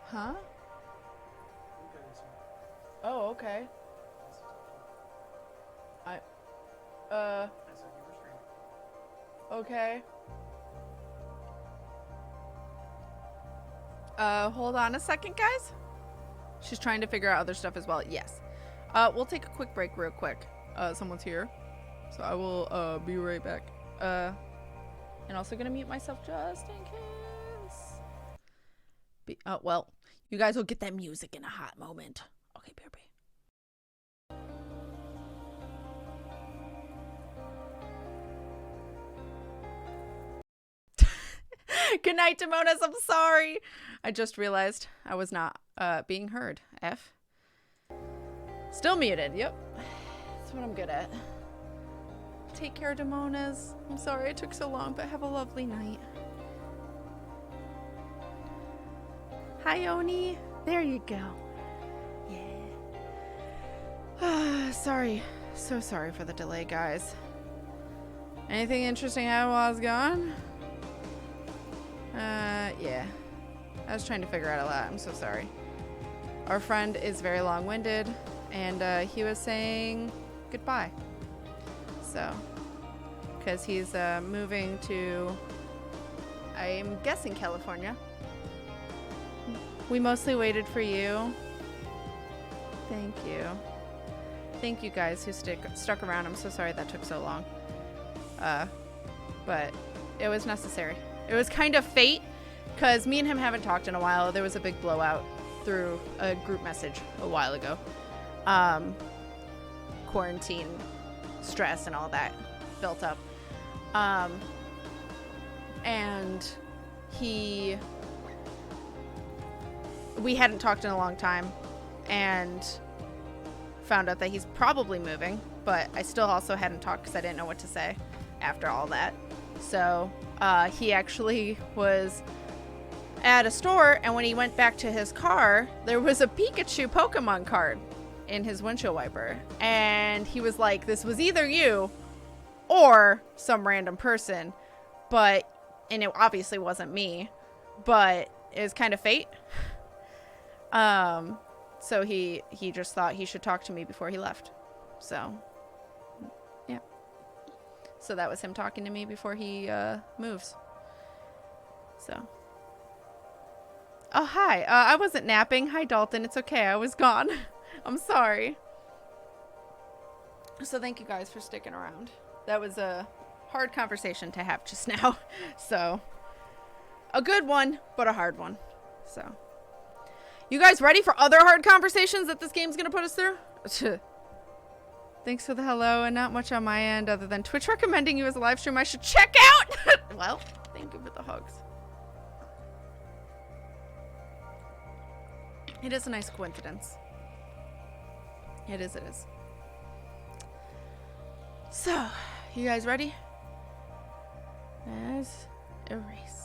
Huh? Oh, okay. Okay. Hold on a second, guys. She's trying to figure out other stuff as well. Yes. We'll take a quick break real quick. Someone's here. So I will, be right back. And also gonna mute myself just in case. Well, you guys will get that music in a hot moment. Okay, BRB. Good night, Timonas. I'm sorry. I just realized I was not being heard. F. Still muted. Yep. That's what I'm good at. Take care, Demonas. I'm sorry it took so long, but have a lovely night. Hi, Oni. There you go. Yeah. Sorry. So sorry for the delay, guys. Anything interesting happened while I was gone? Yeah. I was trying to figure out a lot. I'm so sorry. Our friend is very long-winded, and he was saying goodbye. So, because he's moving to, I'm guessing, California. We mostly waited for you. Thank you. Thank you guys who stuck around. I'm so sorry that took so long. But it was necessary. It was kind of fate, because me and him haven't talked in a while. There was a big blowout through a group message a while ago. Quarantine stress and all that built up. And we hadn't talked in a long time, and found out that he's probably moving, but I still also hadn't talked because I didn't know what to say after all that. So he actually was at a store, and when he went back to his car, there was a Pikachu Pokemon card in his windshield wiper, and he was like, this was either you or some random person, and it obviously wasn't me, but it was kind of fate. So he just thought he should talk to me before he left. So, yeah. So that was him talking to me before he moves. So. Oh, hi. I wasn't napping. Hi, Dalton. It's okay. I was gone. I'm sorry. So thank you guys for sticking around. That was a hard conversation to have just now. So, a good one, but a hard one. So. You guys ready for other hard conversations that this game's gonna put us through? Thanks for the hello, and not much on my end other than Twitch recommending you as a live stream I should check out! Well, thank you for the hugs. It is a nice coincidence. It is, it is. So, you guys ready? Let's erase.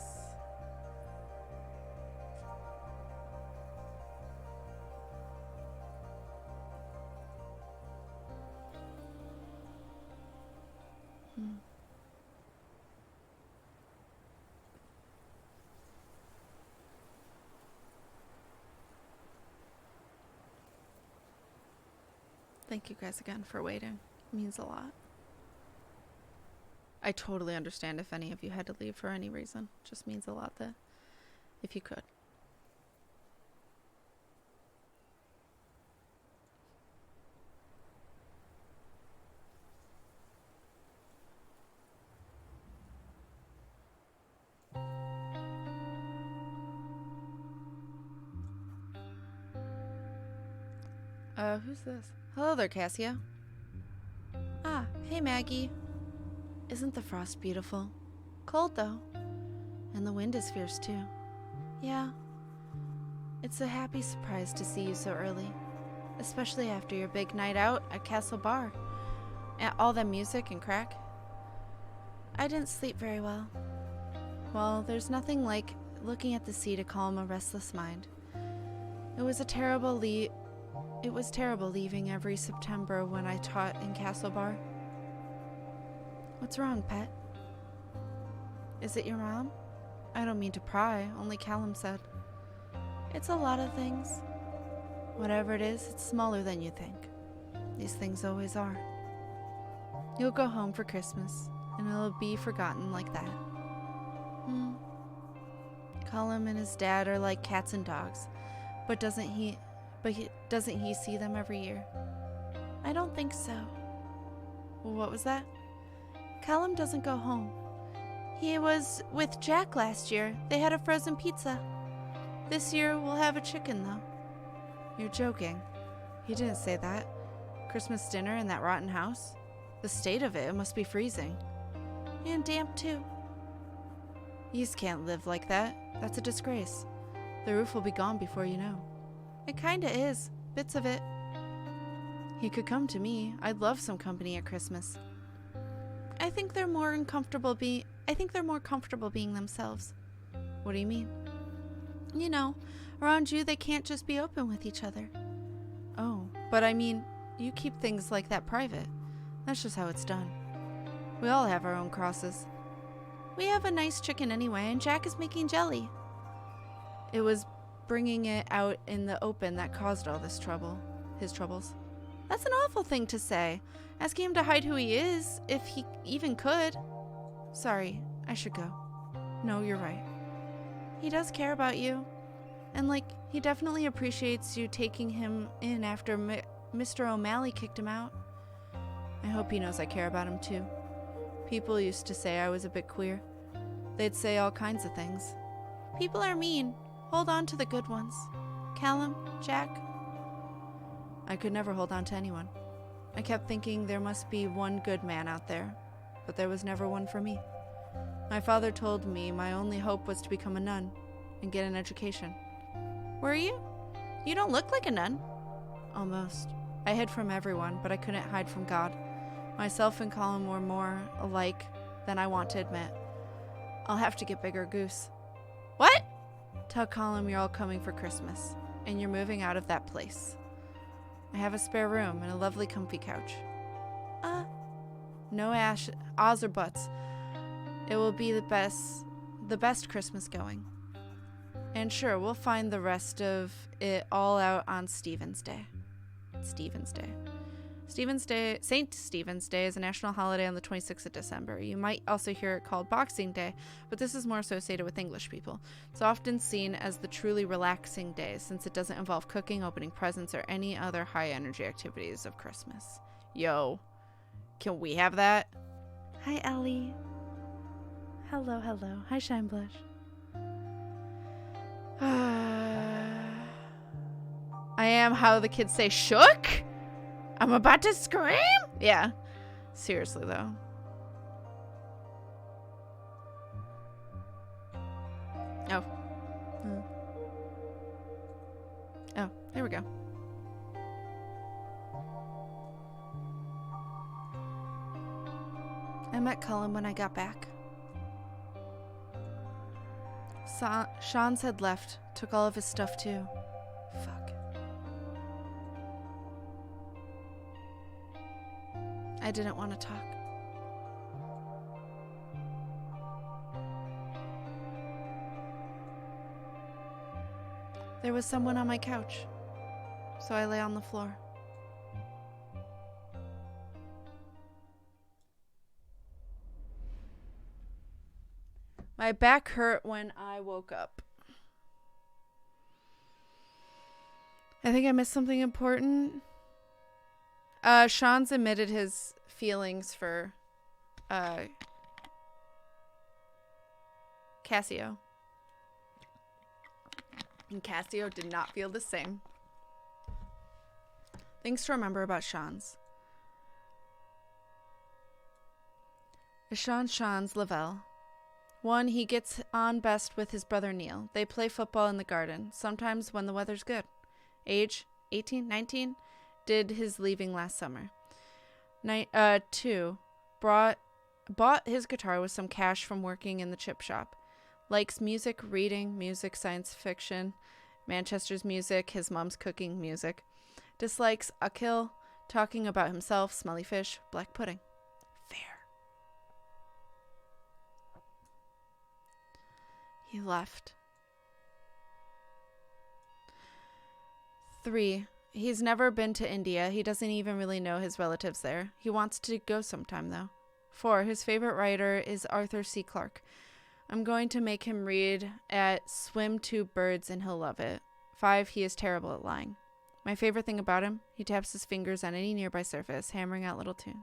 Thank you guys again for waiting. It means a lot. I totally understand if any of you had to leave for any reason. It just means a lot that if you could. Who's this? Hello there, Kasio. Ah, hey Maggie. Isn't the frost beautiful? Cold though. And the wind is fierce too. Yeah. It's a happy surprise to see you so early. Especially after your big night out at Castle Bar. And all the music and crack. I didn't sleep very well. Well, there's nothing like looking at the sea to calm a restless mind. It was terrible leaving every September when I taught in Castle Bar. What's wrong, pet? Is it your mom? I don't mean to pry, only Callum said. It's a lot of things. Whatever it is, it's smaller than you think. These things always are. You'll go home for Christmas, and it'll be forgotten like that. Callum and his dad are like cats and dogs, but doesn't he see them every year? I don't think so. What was that? Callum doesn't go home. He was with Jack last year. They had a frozen pizza. This year we'll have a chicken though. You're joking. He didn't say that. Christmas dinner in that rotten house? The state of it must be freezing. And damp too. Yous can't live like that. That's a disgrace. The roof will be gone before you know. It kinda is. Bits of it. He could come to me. I'd love some company at Christmas. I think they're more comfortable being themselves. What do you mean? You know, around you they can't just be open with each other. Oh, but I mean, you keep things like that private. That's just how it's done. We all have our own crosses. We have a nice chicken anyway, and Jack is making jelly. It was bringing it out in the open that caused all this trouble. His troubles. That's an awful thing to say. Asking him to hide who he is, if he even could. Sorry, I should go. No, you're right. He does care about you. And, he definitely appreciates you taking him in after Mr. O'Malley kicked him out. I hope he knows I care about him, too. People used to say I was a bit queer. They'd say all kinds of things. People are mean. Hold on to the good ones. Callum, Jack. I could never hold on to anyone. I kept thinking there must be one good man out there, but there was never one for me. My father told me my only hope was to become a nun and get an education. Were you? You don't look like a nun. Almost. I hid from everyone, but I couldn't hide from God. Myself and Colin were more alike than I want to admit. I'll have to get bigger, Goose. What? Tell Colin you're all coming for Christmas, and you're moving out of that place. I have a spare room and a lovely comfy couch. No ahs or buts. It will be the best Christmas going. And sure, we'll find the rest of it all out on Stephen's Day. Stephen's Day. St. Stephen's Day is a national holiday on the 26th of December. You might also hear it called Boxing Day, but this is more associated with English people. It's often seen as the truly relaxing day since it doesn't involve cooking, opening presents, or any other high-energy activities of Christmas. Yo, can we have that? Hi, Ellie. Hello. Hi, Shine Blush. I am how the kids say shook? I'm about to scream? Yeah. Seriously, though. Oh. Oh, there we go. I met Cullen when I got back. Sean's had left. Took all of his stuff, too. Fuck. I didn't want to talk. There was someone on my couch, so I lay on the floor. My back hurt when I woke up. I think I missed something important. Sean's admitted his feelings for Kasio. And Kasio did not feel the same. Things to remember about Sean's. Sean's Lavelle. 1, he gets on best with his brother Neil. They play football in the garden, sometimes when the weather's good. Age, 18, 19, did his leaving last summer. 2, bought his guitar with some cash from working in the chip shop. Likes music, reading, music, science fiction, Manchester's music, his mom's cooking music. Dislikes Akil, talking about himself, smelly fish, black pudding. Fair. He left. 3, he's never been to India. He doesn't even really know his relatives there. He wants to go sometime, though. 4, his favorite writer is Arthur C. Clarke. I'm going to make him read at Swim to Birds and he'll love it. 5, he is terrible at lying. My favorite thing about him, he taps his fingers on any nearby surface, hammering out little tunes.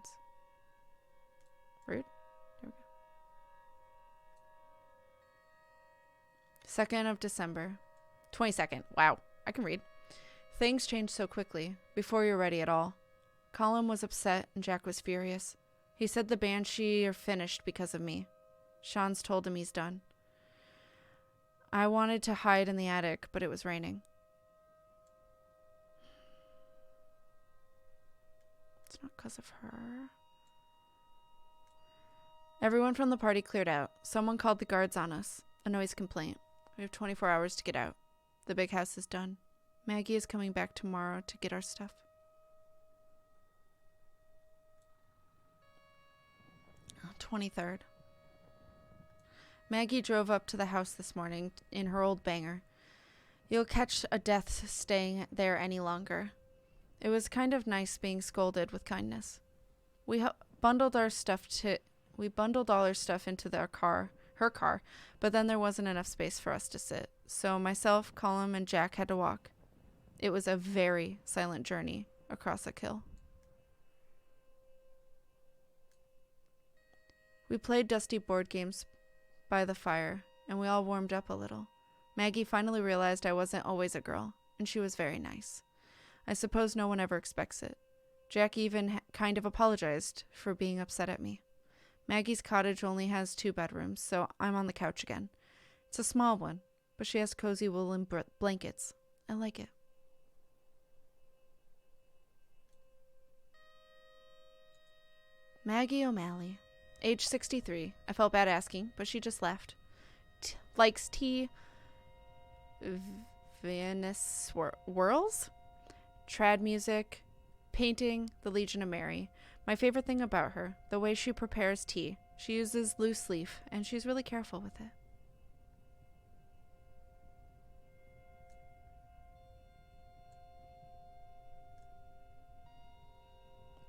Rude. There we go. 2nd of December. 22nd. Wow, I can read. Things changed so quickly, before you're ready at all. Colin was upset and Jack was furious. He said the banshee are finished because of me. Sean's told him he's done. I wanted to hide in the attic, but it was raining. It's not because of her. Everyone from the party cleared out. Someone called the guards on us. A noise complaint. We have 24 hours to get out. The big house is done. Maggie is coming back tomorrow to get our stuff. Oh, 23rd. Maggie drove up to the house this morning in her old banger. You'll catch a death staying there any longer. It was kind of nice being scolded with kindness. We bundled all our stuff into her car, but then there wasn't enough space for us to sit. So myself, Colum, and Jack had to walk. It was a very silent journey across a hill. We played dusty board games by the fire, and we all warmed up a little. Maggie finally realized I wasn't always a girl, and she was very nice. I suppose no one ever expects it. Jack even kind of apologized for being upset at me. Maggie's cottage only has 2 bedrooms, so I'm on the couch again. It's a small one, but she has cozy woolen blankets. I like it. Maggie O'Malley, age 63. I felt bad asking, but she just left. Likes tea, Venice whirls, trad music, painting, the Legion of Mary. My favorite thing about her, the way she prepares tea. She uses loose leaf, and she's really careful with it.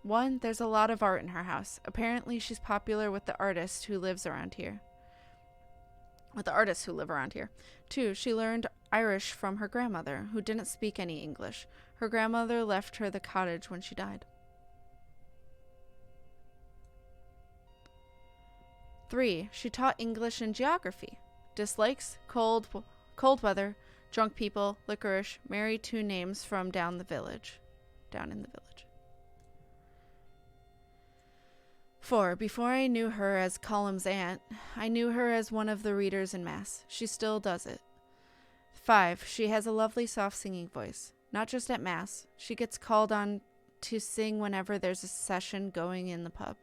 One, there's a lot of art in her house. Apparently, she's popular with the artist who lives around here. With the artists who live around here. 2, she learned Irish from her grandmother, who didn't speak any English. Her grandmother left her the cottage when she died. 3, she taught English and geography. Dislikes cold weather, drunk people, licorice, married 2 names from down in the village. 4, before I knew her as Colum's aunt, I knew her as one of the readers in Mass. She still does it. 5, she has a lovely soft singing voice. Not just at Mass. She gets called on to sing whenever there's a session going in the pub.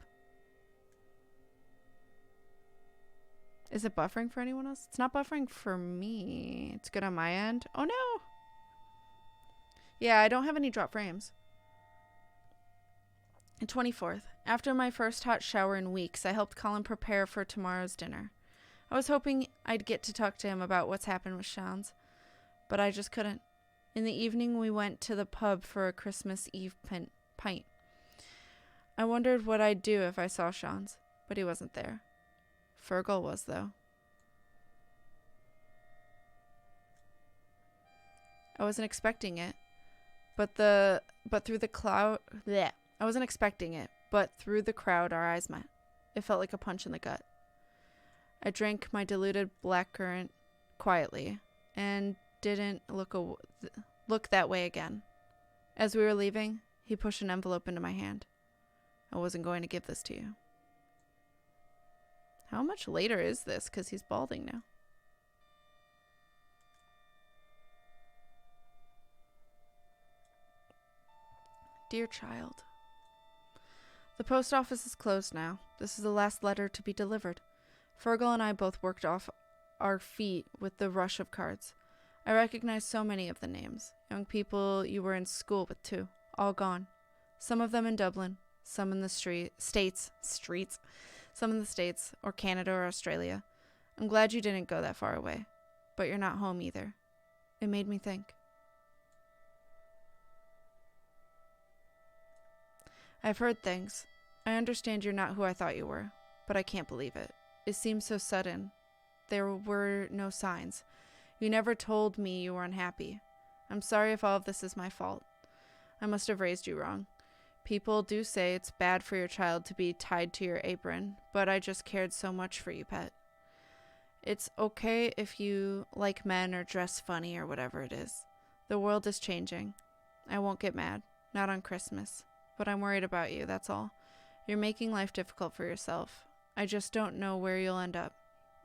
Is it buffering for anyone else? It's not buffering for me. It's good on my end. Oh no! Yeah, I don't have any drop frames. And 24th. After my first hot shower in weeks, I helped Colin prepare for tomorrow's dinner. I was hoping I'd get to talk to him about what's happened with Sean's, but I just couldn't. In the evening, we went to the pub for a Christmas Eve pint. I wondered what I'd do if I saw Sean's, but he wasn't there. Fergal was, though. I wasn't expecting it, but through the cloud, bleh. I wasn't expecting it, but through the crowd, our eyes met. It felt like a punch in the gut. I drank my diluted blackcurrant quietly and didn't look that way again. As we were leaving, he pushed an envelope into my hand. I wasn't going to give this to you. How much later is this? Because he's balding now. Dear child. The post office is closed now. This is the last letter to be delivered. Fergal and I both worked off our feet with the rush of cards. I recognize so many of the names. Young people you were in school with, too. All gone. Some of them in Dublin. Some in the States. Some in the States, or Canada or Australia. I'm glad you didn't go that far away. But you're not home either. It made me think. I've heard things. I understand you're not who I thought you were, but I can't believe it. It seems so sudden. There were no signs. You never told me you were unhappy. I'm sorry if all of this is my fault. I must have raised you wrong. People do say it's bad for your child to be tied to your apron, but I just cared so much for you, pet. It's okay if you like men or dress funny or whatever it is. The world is changing. I won't get mad. Not on Christmas. But I'm worried about you, that's all. You're making life difficult for yourself. I just don't know where you'll end up.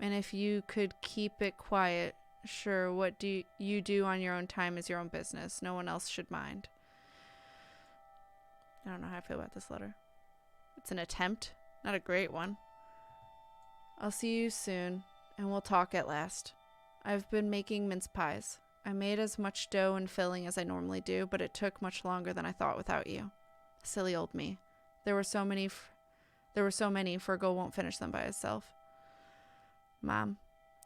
And if you could keep it quiet, sure, what you do on your own time is your own business. No one else should mind. I don't know how I feel about this letter. It's an attempt, not a great one. I'll see you soon, and we'll talk at last. I've been making mince pies. I made as much dough and filling as I normally do, but it took much longer than I thought without you. Silly old me. There were so many, Fergal won't finish them by himself. Mom,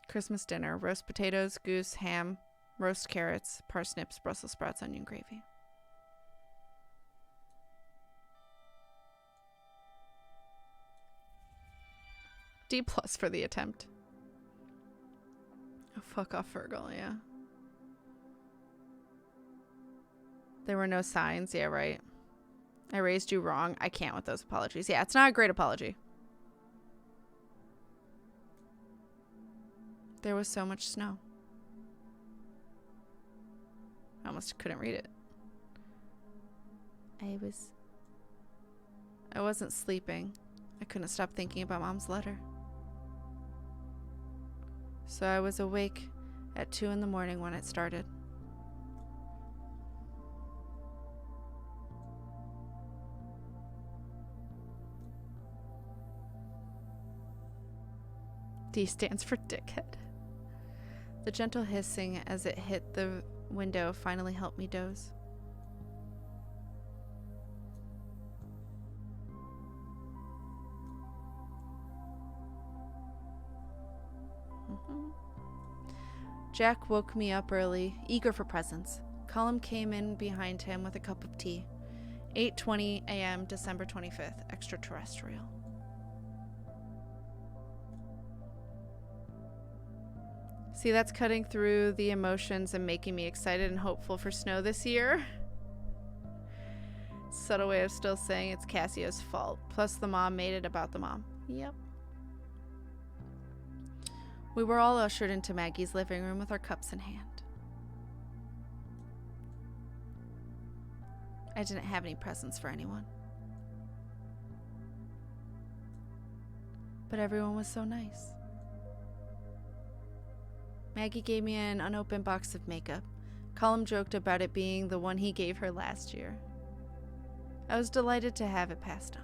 Christmas dinner, roast potatoes, goose, ham, roast carrots, parsnips, Brussels sprouts, onion gravy. D+ for the attempt. Oh, fuck off, Fergal, yeah. There were no signs. Yeah, right. I raised you wrong. I can't with those apologies. Yeah, it's not a great apology. There was so much snow. I almost couldn't read it. I wasn't sleeping. I couldn't stop thinking about Mom's letter. So I was awake at 2 in the morning when it started. D stands for dickhead. The gentle hissing as it hit the window finally helped me doze. Jack woke me up early, eager for presents. Colum came in behind him with a cup of tea. 8:20 a.m. December 25th, extraterrestrial. See, that's cutting through the emotions and making me excited and hopeful for snow this year. Subtle way of still saying it's Casio's fault. Plus the mom made it about the mom. Yep. We were all ushered into Maggie's living room with our cups in hand. I didn't have any presents for anyone. But everyone was so nice. Maggie gave me an unopened box of makeup. Colum joked about it being the one he gave her last year. I was delighted to have it passed on.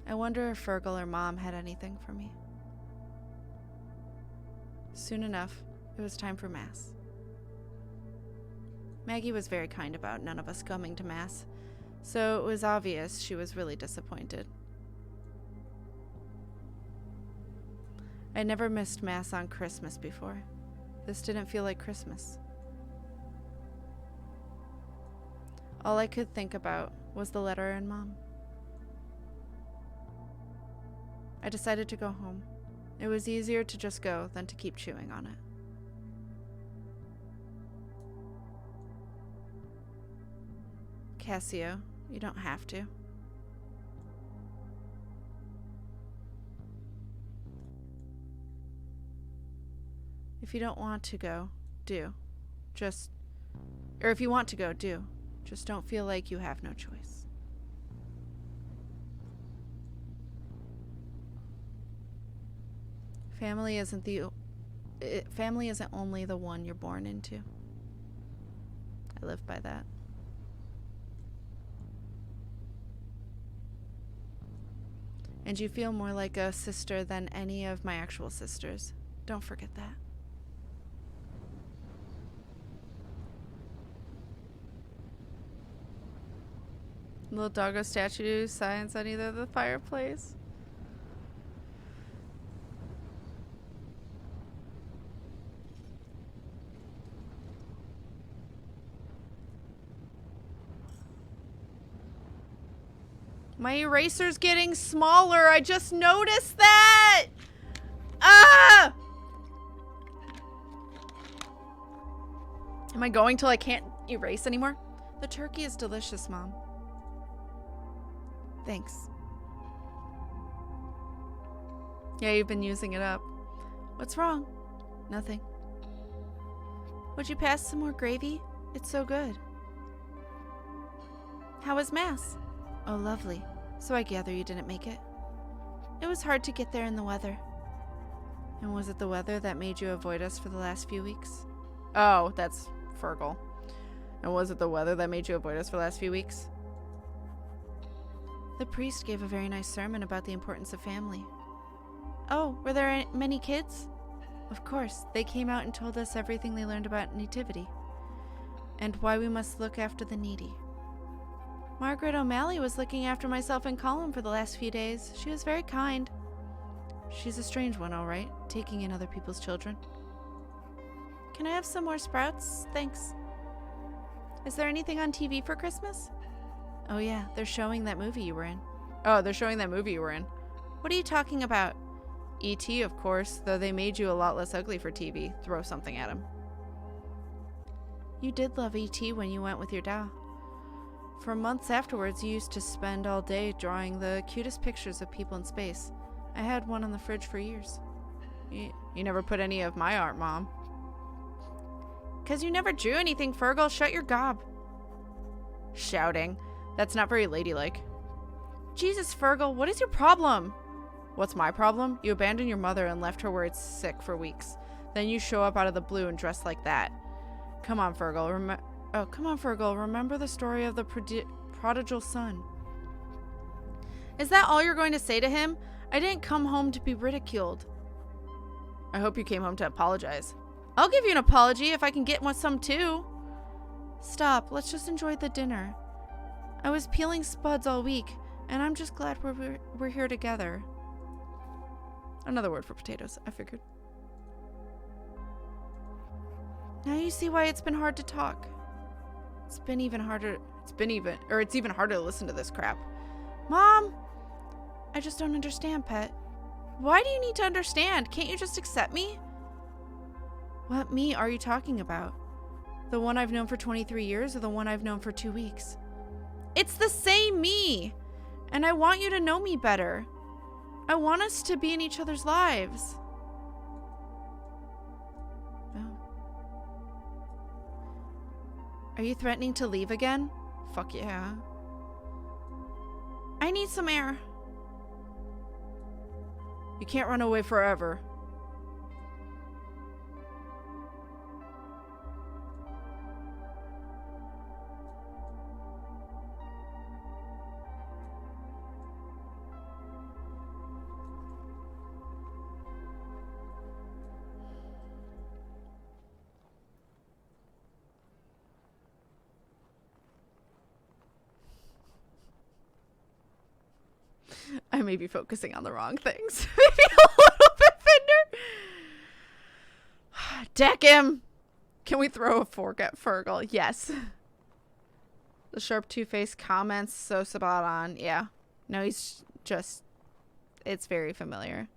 I wonder if Fergal or Mom had anything for me. Soon enough, it was time for Mass. Maggie was very kind about none of us coming to Mass, so it was obvious she was really disappointed. I never missed Mass on Christmas before. This didn't feel like Christmas. All I could think about was the letter and Mom. I decided to go home. It was easier to just go than to keep chewing on it. Kasio, you don't have to. If you don't want to go, do. Or if you want to go, do. Just don't feel like you have no choice. Family isn't only the one you're born into. I live by that. And you feel more like a sister than any of my actual sisters. Don't forget that. Little doggo statue signs on either of the fireplace. My eraser's getting smaller. I just noticed that. Ah! Am I going till I can't erase anymore? The turkey is delicious, Mom. Thanks. Yeah, you've been using it up. What's wrong? Nothing. Would you pass some more gravy? It's so good. How was Mass? Oh, lovely. So I gather you didn't make it. It was hard to get there in the weather. And was it the weather that made you avoid us for the last few weeks? Oh, that's Fergal. And was it the weather that made you avoid us for the last few weeks? The priest gave a very nice sermon about the importance of family. Oh, were there many kids? Of course, they came out and told us everything they learned about nativity. And why we must look after the needy. Margaret O'Malley was looking after myself and Colin for the last few days. She was very kind. She's a strange one, all right, taking in other people's children. Can I have some more sprouts? Thanks. Is there anything on TV for Christmas? Oh yeah, they're showing that movie you were in. Oh, they're showing that movie you were in. What are you talking about? E.T., of course, though they made you a lot less ugly for TV. Throw something at him. You did love E.T. when you went with your doll. For months afterwards, you used to spend all day drawing the cutest pictures of people in space. I had one on the fridge for years. You never put any of my art, Mom. 'Cause you never drew anything, Fergal. Shut your gob. Shouting. That's not very ladylike. Jesus, Fergal, what is your problem? What's my problem? You abandoned your mother and left her where it's sick for weeks. Then you show up out of the blue and dress like that. Come on, Fergal. Come on, Fergal. Remember the story of the prodigal son. Is that all you're going to say to him? I didn't come home to be ridiculed. I hope you came home to apologize. I'll give you an apology if I can get some too. Stop. Let's just enjoy the dinner. I was peeling spuds all week, and I'm just glad we're here together. Another word for potatoes, I figured. Now you see why it's been hard to talk. It's even harder to listen to this crap. Mom! I just don't understand, Pet. Why do you need to understand? Can't you just accept me? What me are you talking about? The one I've known for 23 years or the one I've known for 2 weeks? It's the same me! And I want you to know me better. I want us to be in each other's lives. Oh. Are you threatening to leave again? Fuck yeah. I need some air. You can't run away forever. I may be focusing on the wrong things. Maybe a little bit, Fender. Deck him! Can we throw a fork at Fergal? Yes. The sharp two-faced comments so spot on. Yeah. No, he's just... It's very familiar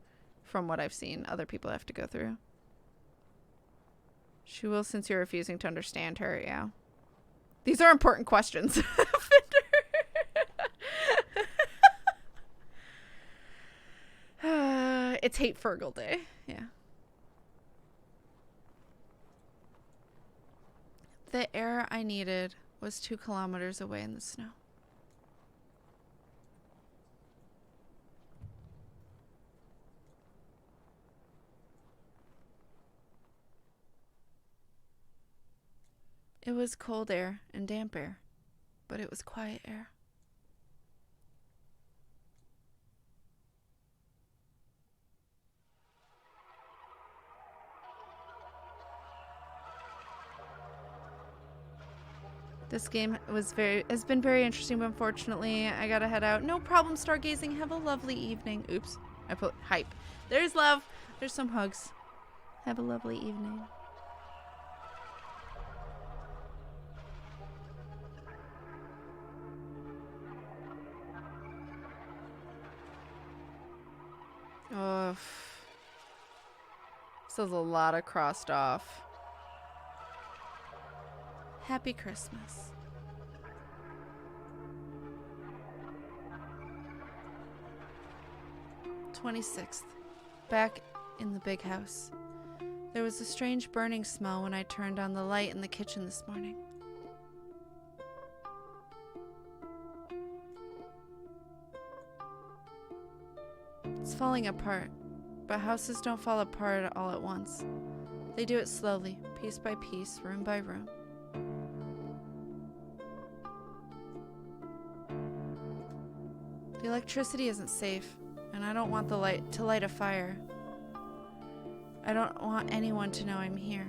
from what I've seen other people have to go through. She will since you're refusing to understand her. Yeah. These are important questions. It's Hate Fergal Day. Yeah. The air I needed was 2 kilometers away in the snow. It was cold air and damp air, but it was quiet air. This game has been very interesting, but unfortunately, I gotta head out. No problem, stargazing. Have a lovely evening. Oops. I put hype. There's love. There's some hugs. Have a lovely evening. Oh. This is a lot of crossed off. Happy Christmas. '26th. Back in the big house. There was a strange burning smell when I turned on the light in the kitchen this morning. It's falling apart, but houses don't fall apart all at once. They do it slowly, piece by piece, room by room. The electricity isn't safe, and I don't want to light a fire. I don't want anyone to know I'm here.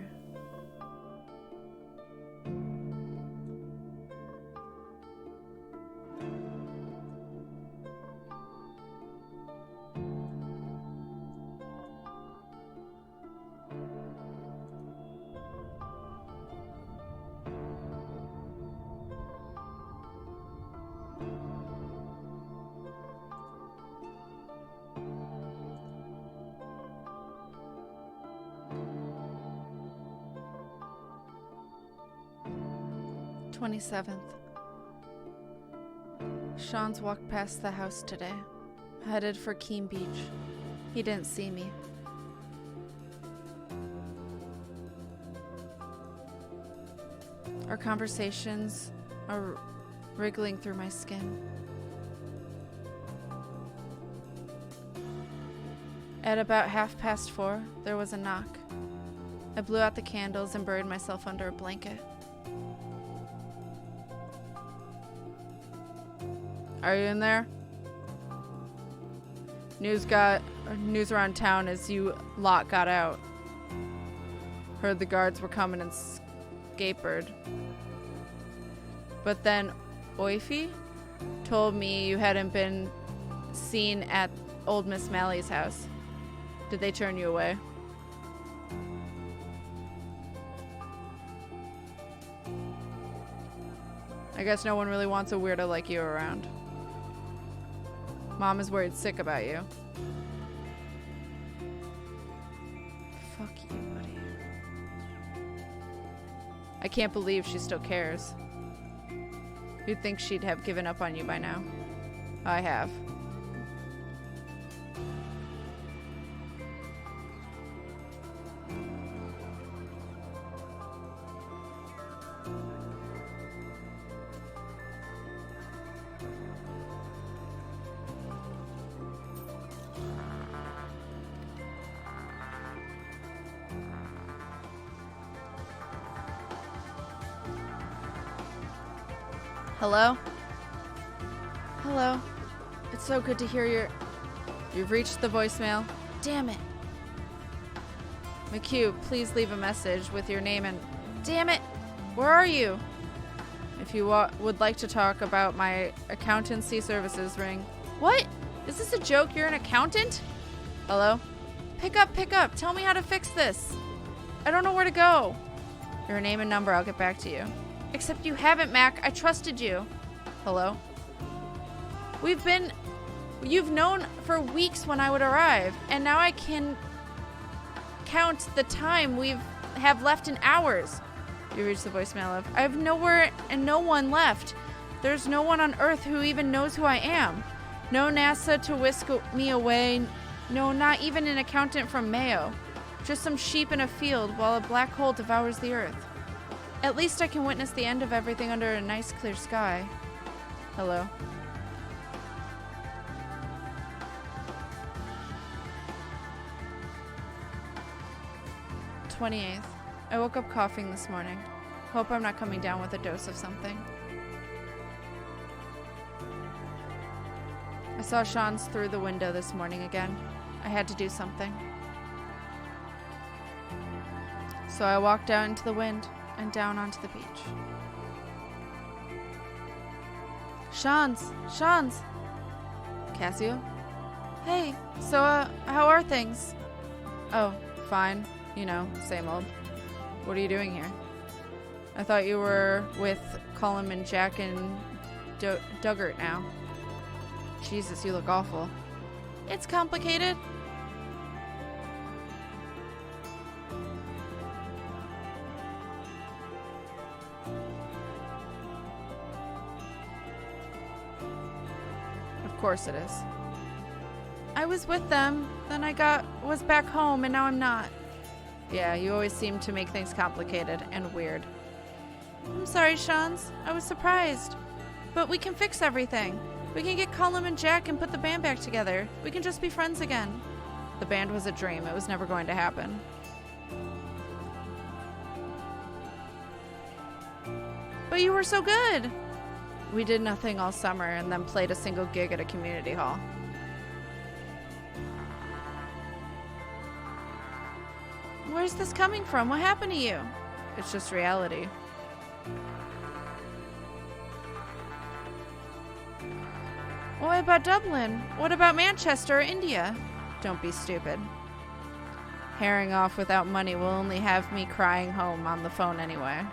"27th. Sean's walked past the house today, headed for Keene Beach. He didn't see me. Our conversations are wriggling through my skin. At about 4:30, there was a knock. I blew out the candles and buried myself under a blanket. Are you in there? News around town as you lot got out. Heard the guards were coming and scapered. But then Oifi told me you hadn't been seen at old Miss Mally's house. Did they turn you away? I guess no one really wants a weirdo like you around. Mom is worried sick about you. Fuck you, buddy. I can't believe she still cares. You'd think she'd have given up on you by now. I have. Hello? Hello. It's so good to hear You've reached the voicemail. Damn it. McHugh, please leave a message with your name and... Damn it! Where are you? If you would like to talk about my accountancy services, ring. What? Is this a joke? You're an accountant? Hello? Pick up. Tell me how to fix this. I don't know where to go. Your name and number, I'll get back to you. Except you haven't, Mac. I trusted you. Hello? You've known for weeks when I would arrive, and now I can count the time we have left in hours. You reached the voicemail of, I have nowhere and no one left. There's no one on Earth who even knows who I am. No NASA to whisk me away. No, not even an accountant from Mayo. Just some sheep in a field while a black hole devours the Earth. At least I can witness the end of everything under a nice clear sky. Hello. "28th. I woke up coughing this morning. Hope I'm not coming down with a dose of something. I saw Sean's through the window this morning again. I had to do something. So I walked out into the wind and down onto the beach. Sean's! Kasio? Hey, so, how are things? Oh, fine. You know, same old. What are you doing here? I thought you were with Colin and Jack and Duggart now. Jesus, you look awful. It's complicated. Of course it is. I was with them, then I was back home, and now I'm not. Yeah, you always seem to make things complicated and weird. I'm sorry, Sean's. I was surprised. But we can fix everything. We can get Colin and Jack and put the band back together. We can just be friends again. The band was a dream. It was never going to happen. But you were so good. We did nothing all summer and then played a single gig at a community hall. Where's this coming from? What happened to you? It's just reality. What about Dublin? What about Manchester or India? Don't be stupid. Herring off without money will only have me crying home on the phone anyway.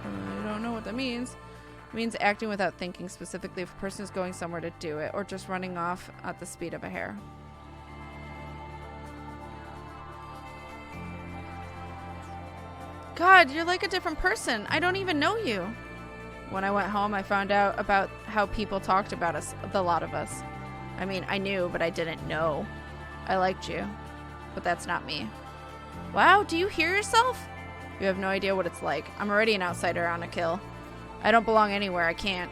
I don't know what that means. It means acting without thinking, specifically if a person is going somewhere to do it, or just running off at the speed of a hare. God, you're like a different person. I don't even know you. When I went home, I found out about how people talked about us, the lot of us. I mean, I knew, but I didn't know. I liked you, but that's not me. Wow, do you hear yourself? You have no idea what it's like. I'm already an outsider on a kill. I don't belong anywhere. I can't.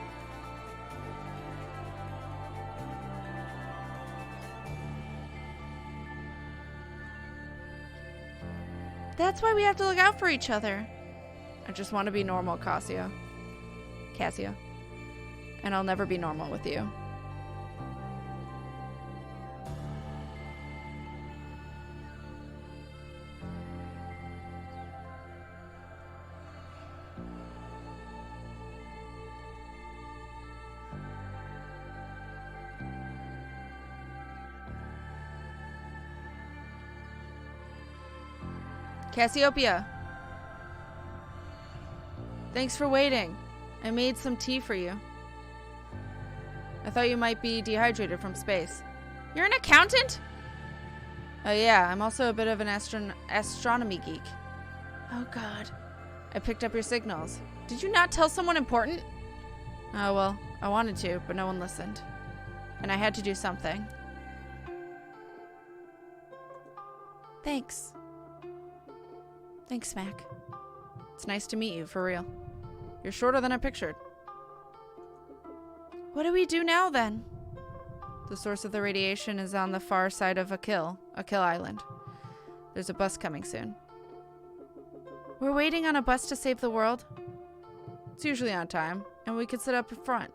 That's why we have to look out for each other. I just want to be normal, Kasio. And I'll never be normal with you. Cassiopeia. Thanks for waiting. I made some tea for you. I thought you might be dehydrated from space. You're an accountant? Oh yeah, I'm also a bit of an astronomy geek. Oh god. I picked up your signals. Did you not tell someone important? Oh well, I wanted to, but no one listened. And I had to do something. Thanks. Thanks, Mac. It's nice to meet you, for real. You're shorter than I pictured. What do we do now, then? The source of the radiation is on the far side of Akil Island. There's a bus coming soon. We're waiting on a bus to save the world? It's usually on time, and we could sit up front.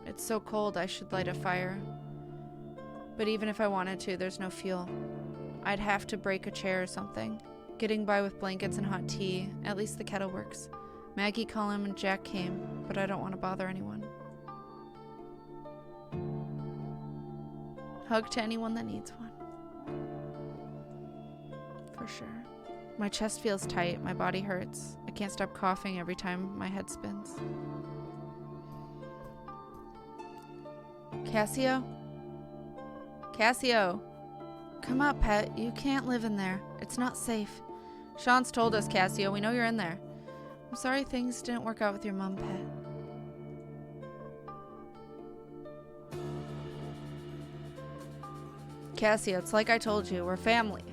It's so cold I should light a fire. But even if I wanted to, there's no fuel. I'd have to break a chair or something. Getting by with blankets and hot tea, at least the kettle works. Maggie, Colin, and Jack came, but I don't want to bother anyone. Hug to anyone that needs one. For sure. My chest feels tight, my body hurts. I can't stop coughing every time my head spins. Kasio? Kasio! Come up, pet. You can't live in there. It's not safe. Sean's told us, Kasio. We know you're in there. I'm sorry things didn't work out with your mom, pet. Kasio, it's like I told you. We're family.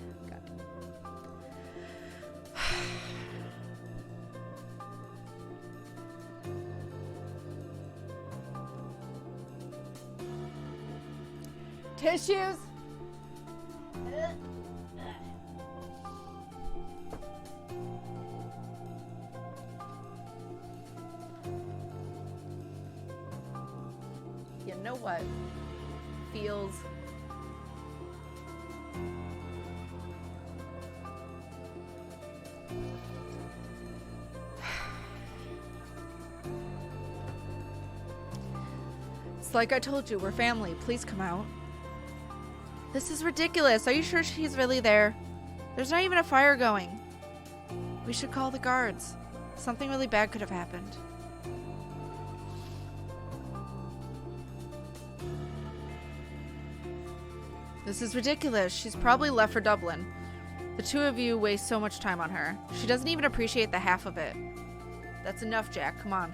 Tissues? You know what? Feels it's like I told you, we're family. Please come out. This is ridiculous. Are you sure she's really there? There's not even a fire going. We should call the guards. Something really bad could have happened. This is ridiculous. She's probably left for Dublin. The two of you waste so much time on her. She doesn't even appreciate the half of it. That's enough, Jack. Come on.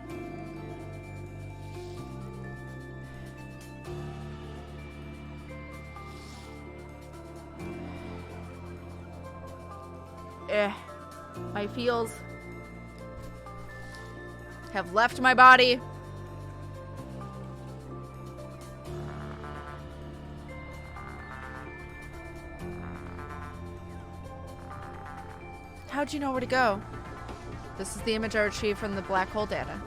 My feels. have left my body. How'd you know where to go? This is the image I retrieved from the black hole data.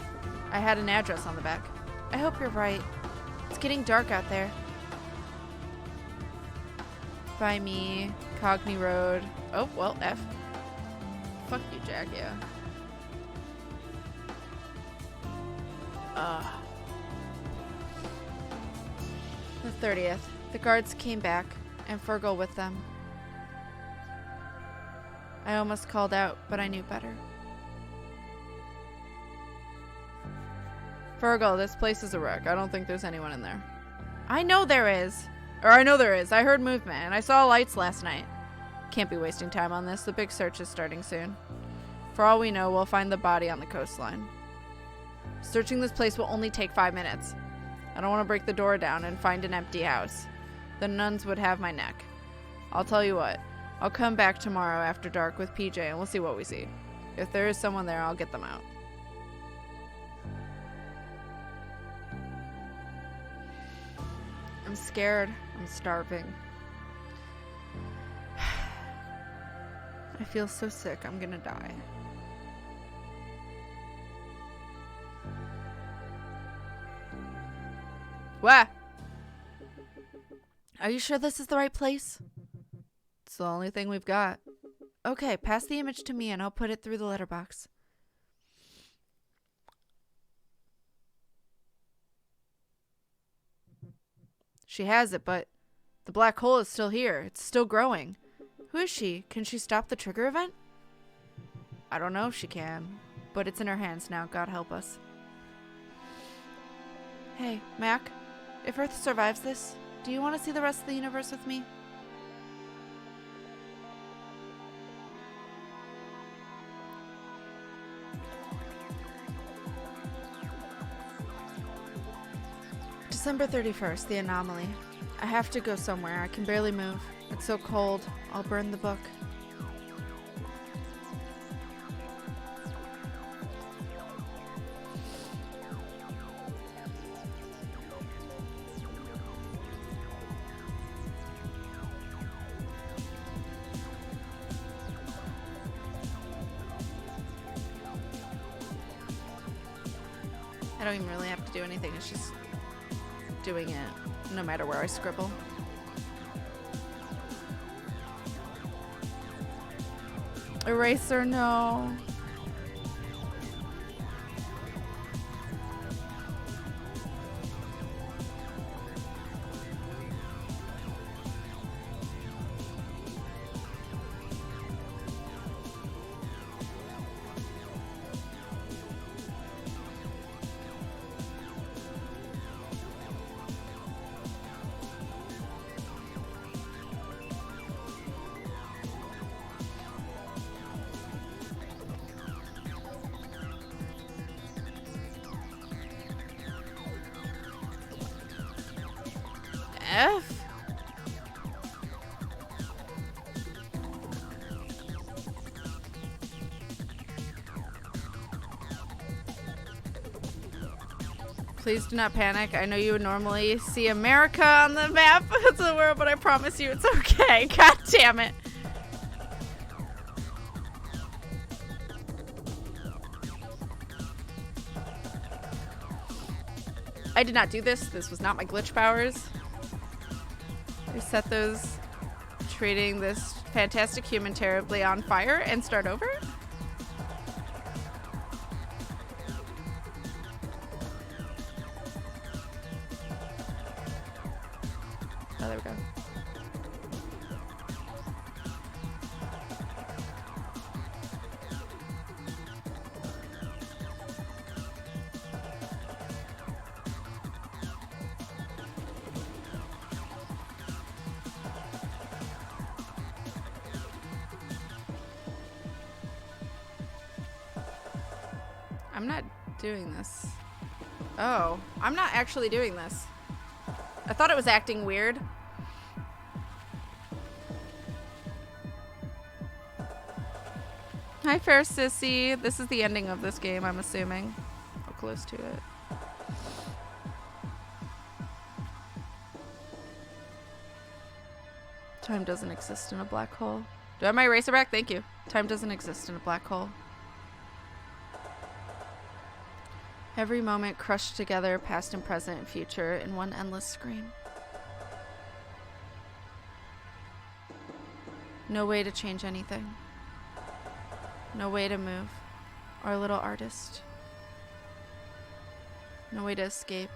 I had an address on the back. I hope you're right. It's getting dark out there. By me, Cogni Road. Oh, well, F. Fuck you, Jack, yeah. The 30th. The guards came back, and Fergal with them. I almost called out, but I knew better. Fergal, this place is a wreck. I don't think there's anyone in there. I know there is. Or I know there is. I heard movement, and I saw lights last night. Can't be wasting time on this. The big search is starting soon. For all we know, we'll find the body on the coastline. Searching this place will only take 5 minutes. I don't want to break the door down and find an empty house. The nuns would have my neck. I'll tell you what. I'll come back tomorrow after dark with PJ and we'll see what we see. If there is someone there, I'll get them out. I'm scared. I'm starving. I feel so sick. I'm gonna die. What? Are you sure this is the right place? It's the only thing we've got. Okay, pass the image to me and I'll put it through the letterbox. She has it, but the black hole is still here. It's still growing. Who is she? Can she stop the trigger event? I don't know if she can, but it's in her hands now. God help us. Hey, Mac, if Earth survives this, do you want to see the rest of the universe with me? December 31st, the anomaly. I have to go somewhere. I can barely move. It's so cold. I'll burn the book. I don't even really have to do anything. It's just doing it no matter where I scribble. Eraser, no. F? Please do not panic. I know you would normally see America on the map of the world, but I promise you it's okay. God damn it. I did not do this. This was not my glitch powers. Reset those, treating this fantastic human terribly on fire and start over. Oh, there we go. I'm not doing this. Oh, I'm not actually doing this. I thought it was acting weird. Hi, fair sissy. This is the ending of this game, I'm assuming. close to it. Time doesn't exist in a black hole. Do I have my eraser back? Thank you. Time doesn't exist in a black hole. Every moment crushed together, past and present and future, in one endless scream. No way to change anything. No way to move. Our little artist. No way to escape.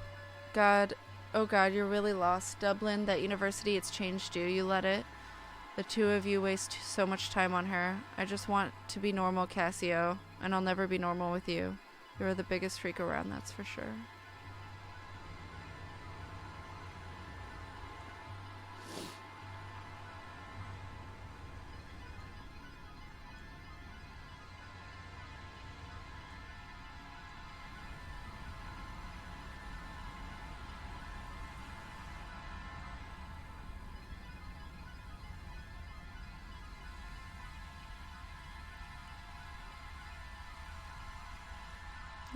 God, oh God, you're really lost. Dublin, that university, it's changed you. You let it. The two of you waste so much time on her. I just want to be normal, Kasio, and I'll never be normal with you. You're the biggest freak around, that's for sure.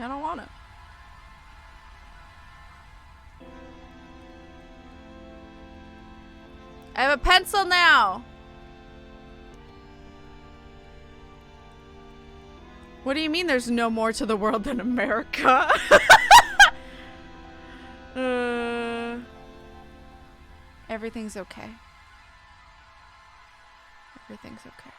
I don't want it. I have a pencil now. What do you mean there's no more to the world than America? Everything's okay. Everything's okay.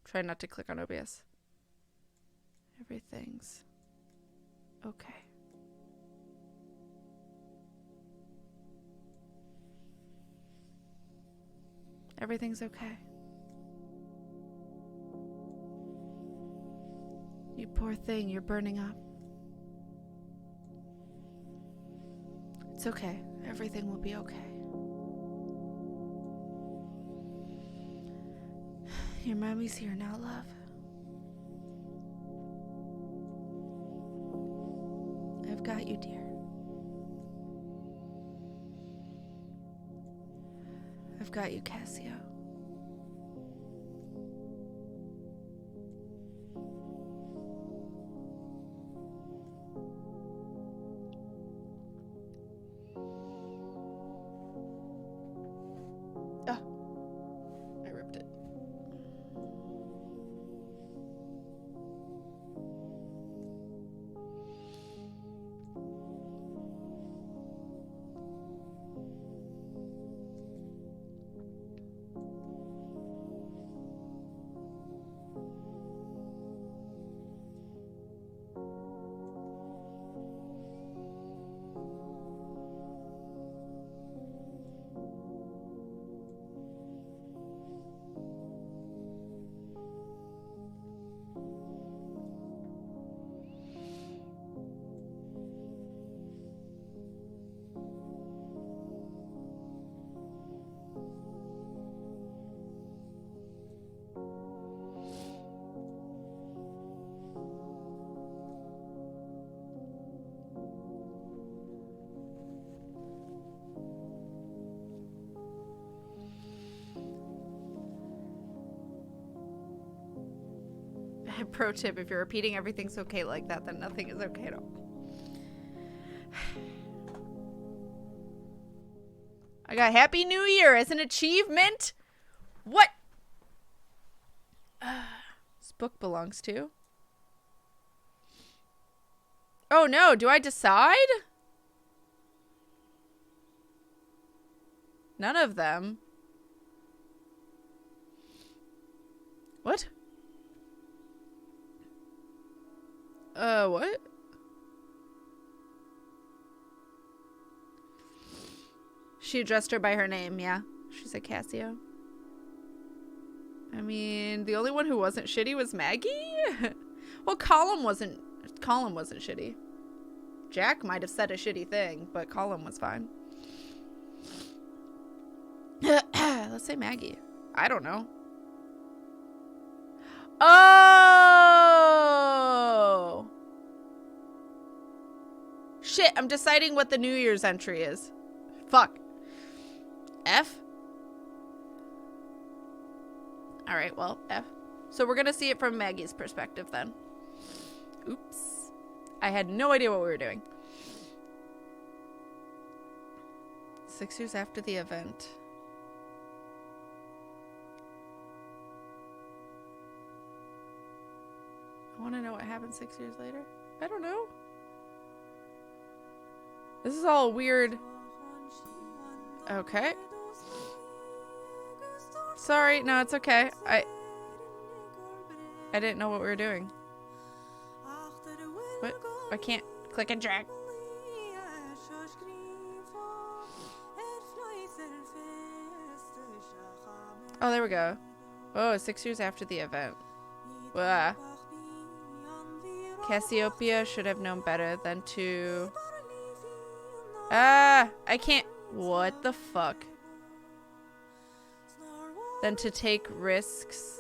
Try not to click on OBS. Everything's okay. Everything's okay. You poor thing, you're burning up. It's okay. Everything will be okay. Your mommy's here now, love. I've got you, dear. I've got you, Kasio. Pro tip, if you're repeating everything's okay like that, then nothing is okay at all. I got Happy New Year as an achievement. What? This book belongs to. Oh no, do I decide? None of them. What? What? She addressed her by her name, yeah. She said Kasio. I mean, the only one who wasn't shitty was Maggie? Well, Colin wasn't shitty. Jack might have said a shitty thing, but Colin was fine. Let's say Maggie. I don't know. Oh! Shit, I'm deciding what the New Year's entry is. Fuck. F? Alright, well, F. So we're gonna see it from Maggie's perspective then. Oops. I had no idea what we were doing. 6 years after the event. I want to know what happened 6 years later. I don't know. This is all weird. Okay. Sorry, no, it's okay. I didn't know what we were doing. What? I can't click and drag. Oh, there we go. Oh, 6 years after the event. Wah. Cassiopeia should have known better than to... I can't... What the fuck? Than to take risks.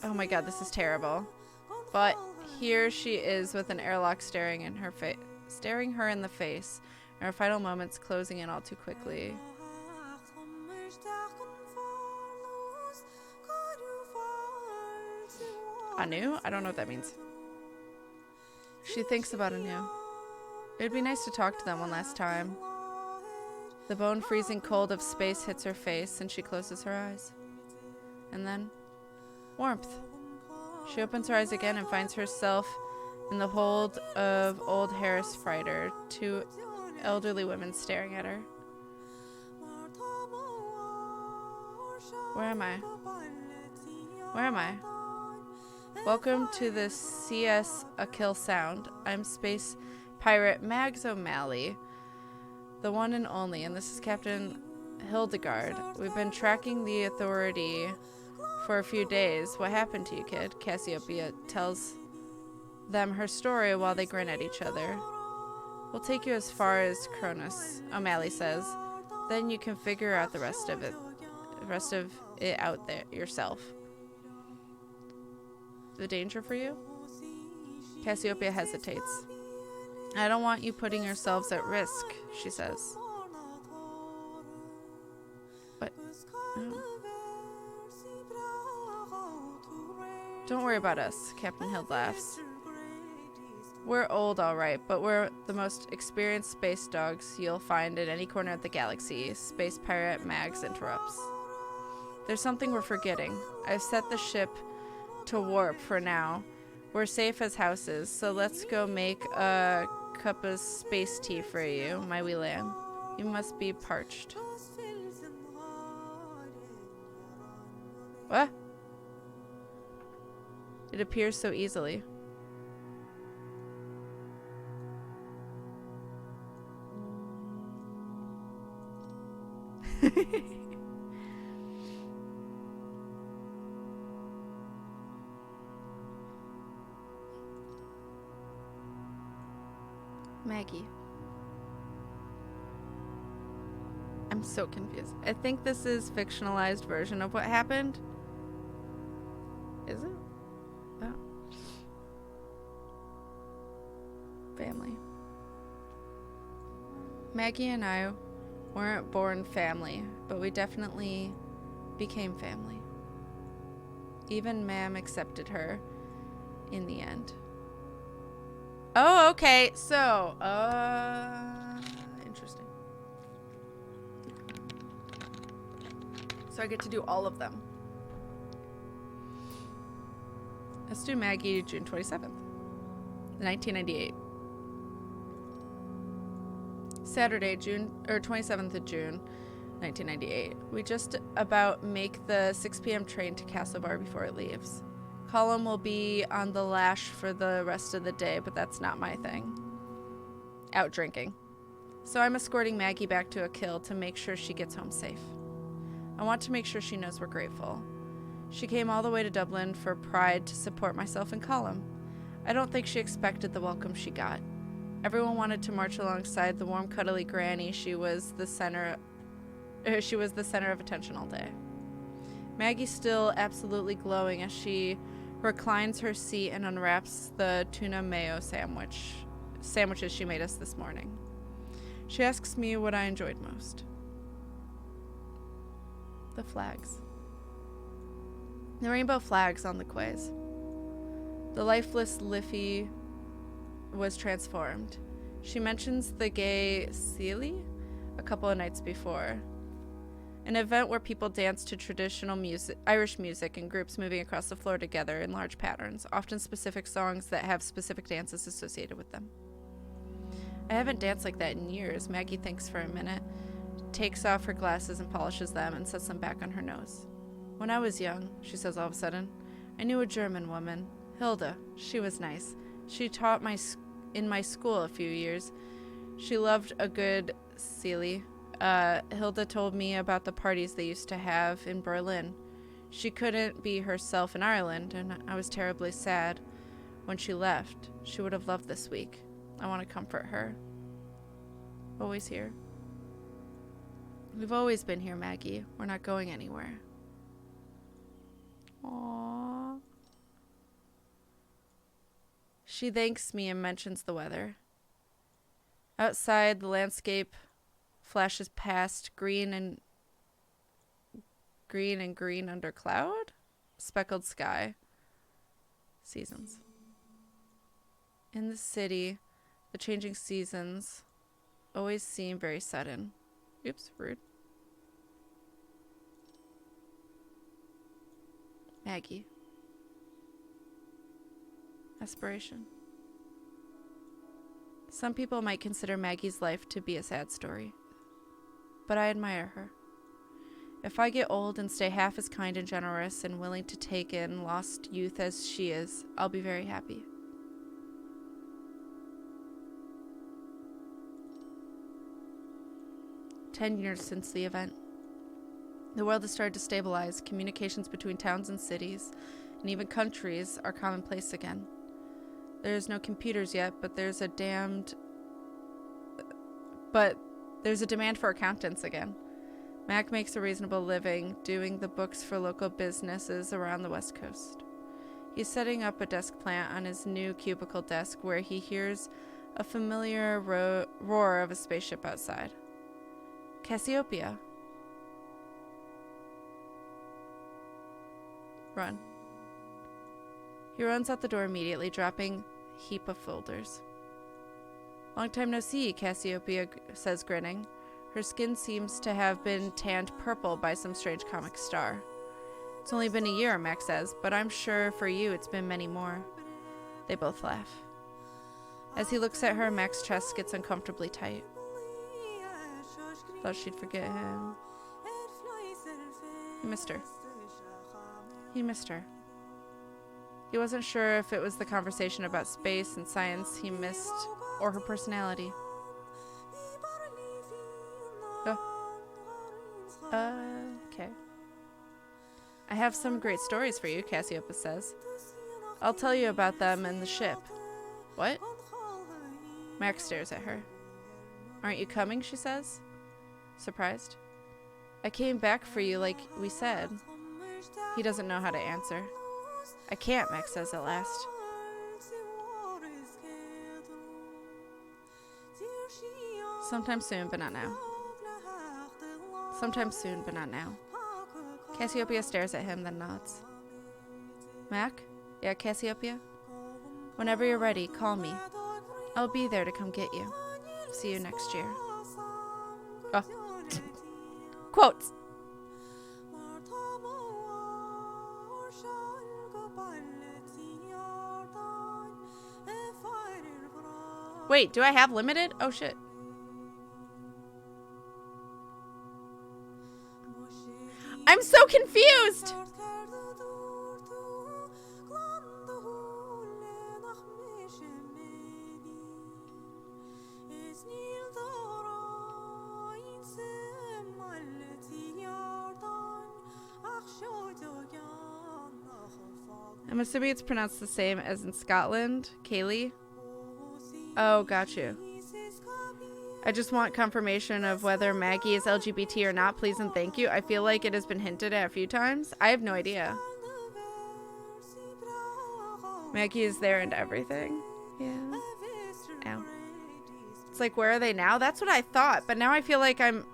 Oh my god, this is terrible. But here she is with an airlock staring her in the face, and her final moments closing in all too quickly. Anu? I don't know what that means. She thinks about Anu. It'd be nice to talk to them one last time. The bone-freezing cold of space hits her face, and she closes her eyes. And then, warmth. She opens her eyes again and finds herself in the hold of old Harris Freighter, two elderly women staring at her. Where am I? Where am I? Welcome to the CS Akil Sound. I'm space pirate Mags O'Malley, the one and only, and this is Captain Hildegard. We've been tracking the Authority for a few days. What happened to you, kid? Cassiopeia tells them her story while they grin at each other. We'll take you as far as Cronus, O'Malley says. Then you can figure out the rest of it out there yourself. The danger for you? Cassiopeia hesitates. I don't want you putting yourselves at risk, she says. What? Oh. Don't worry about us, Captain Hild laughs. We're old, all right, but we're the most experienced space dogs you'll find in any corner of the galaxy, Space Pirate Mags interrupts. There's something we're forgetting. I've set the ship to warp for now. We're safe as houses, so let's go make a cup of space tea for you, my wee lamb. You must be parched. What? It appears so easily. Maggie. I'm so confused. I think this is fictionalized version of what happened. Is it? Oh. Family. Maggie and I weren't born family, but we definitely became family. Even Ma'am accepted her in the end. Oh, okay. So, interesting. So I get to do all of them. Let's do Maggie June 27th, 1998. Saturday, 27th of June, 1998. We just about make the 6 p.m. train to Castlebar before it leaves. Colum will be on the lash for the rest of the day, but that's not my thing. Out drinking. So I'm escorting Maggie back to Akil to make sure she gets home safe. I want to make sure she knows we're grateful. She came all the way to Dublin for Pride to support myself and Colum. I don't think she expected the welcome she got. Everyone wanted to march alongside the warm, cuddly granny. She was the center of attention all day. Maggie's still absolutely glowing as she reclines her seat and unwraps the tuna mayo sandwich sandwiches she made us this morning. She asks me what I enjoyed most. The flags. The rainbow flags on the quays. The lifeless Liffey was transformed. She mentions the gay Sealy a couple of nights before. An event where people dance to traditional music, Irish music in groups moving across the floor together in large patterns, often specific songs that have specific dances associated with them. I haven't danced like that in years. Maggie thinks for a minute, takes off her glasses and polishes them and sets them back on her nose. When I was young, she says all of a sudden, I knew a German woman, Hilda. She was nice. She taught in my school a few years. She loved a good Sealy. Hilda told me about the parties they used to have in Berlin. She couldn't be herself in Ireland, and I was terribly sad when she left. She would have loved this week. I want to comfort her. Always here. We've always been here, Maggie. We're not going anywhere. Aww. She thanks me and mentions the weather. Outside, the landscape flashes past green under cloud, speckled sky. Seasons. In the city, the changing seasons always seem very sudden. Oops, rude. Maggie. Aspiration. Some people might consider Maggie's life to be a sad story, but I admire her. If I get old and stay half as kind and generous and willing to take in lost youth as she is, I'll be very happy. "10 years since the event. The world has started to stabilize. Communications between towns and cities, and even countries, are commonplace again. There's no computers yet, but there's a demand for accountants again. Mac makes a reasonable living doing the books for local businesses around the West Coast. He's setting up a desk plant on his new cubicle desk where he hears a familiar roar of a spaceship outside. Cassiopeia. Run. He runs out the door immediately, dropping a heap of folders. Long time no see, Cassiopeia says, grinning. Her skin seems to have been tanned purple by some strange comic star. It's only been a year, Max says, but I'm sure for you it's been many more. They both laugh. As he looks at her, Max's chest gets uncomfortably tight. Thought she'd forget him. He missed her. He missed her. He wasn't sure if it was the conversation about space and science he missed, or her personality. Okay. I have some great stories for you, Cassiopeia says. I'll tell you about them and the ship. What? Max stares at her. Aren't you coming, she says, surprised. I came back for you like we said. He doesn't know how to answer. I can't, Max says at last. Sometime soon, but not now. Sometime soon, but not now. Cassiopeia stares at him, then nods. Mac? Yeah, Cassiopeia? Whenever you're ready, call me. I'll be there to come get you. See you next year. Oh. Quotes. Wait, do I have limited? Oh shit. I'm so confused. I'm assuming it's pronounced the same as in Scotland. Kaylee. Oh, got you. I just want confirmation of whether Maggie is LGBT or not, please and thank you. I feel like it has been hinted at a few times. I have no idea. Maggie is there and everything. Yeah. Ow. It's like, where are they now? That's what I thought, but now I feel like I'm...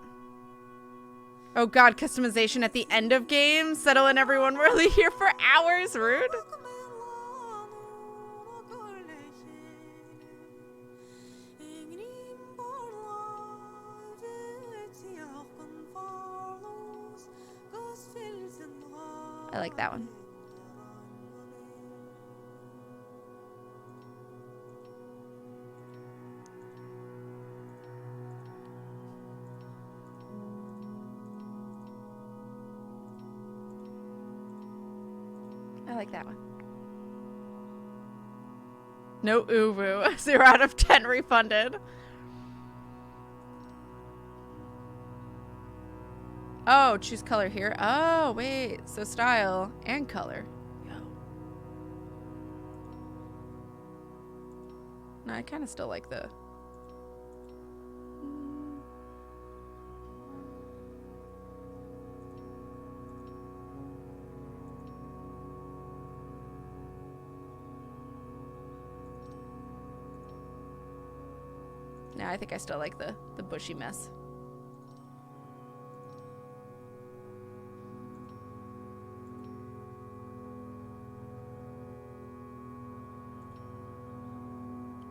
Oh god, customization at the end of games. Settle in, everyone. We're only here for hours. Rude. I like that one. I like that one. No uwu. 0 out of 10 refunded. Oh, choose color here. Oh, wait. So style and color. Yo. No, I kind of still like the... No, I think I still like the bushy mess.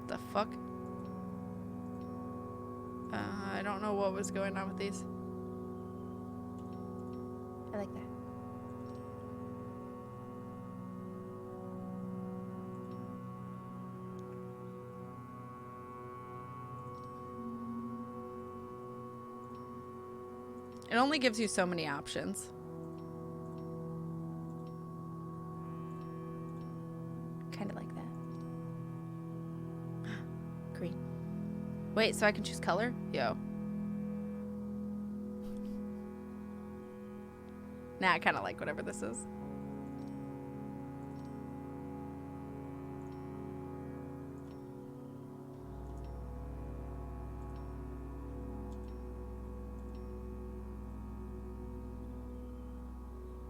The fuck? I don't know what was going on with these. I like that. It only gives you so many options. Kind of like that. Green. Wait, so I can choose color? Yo. Nah, I kind of like whatever this is.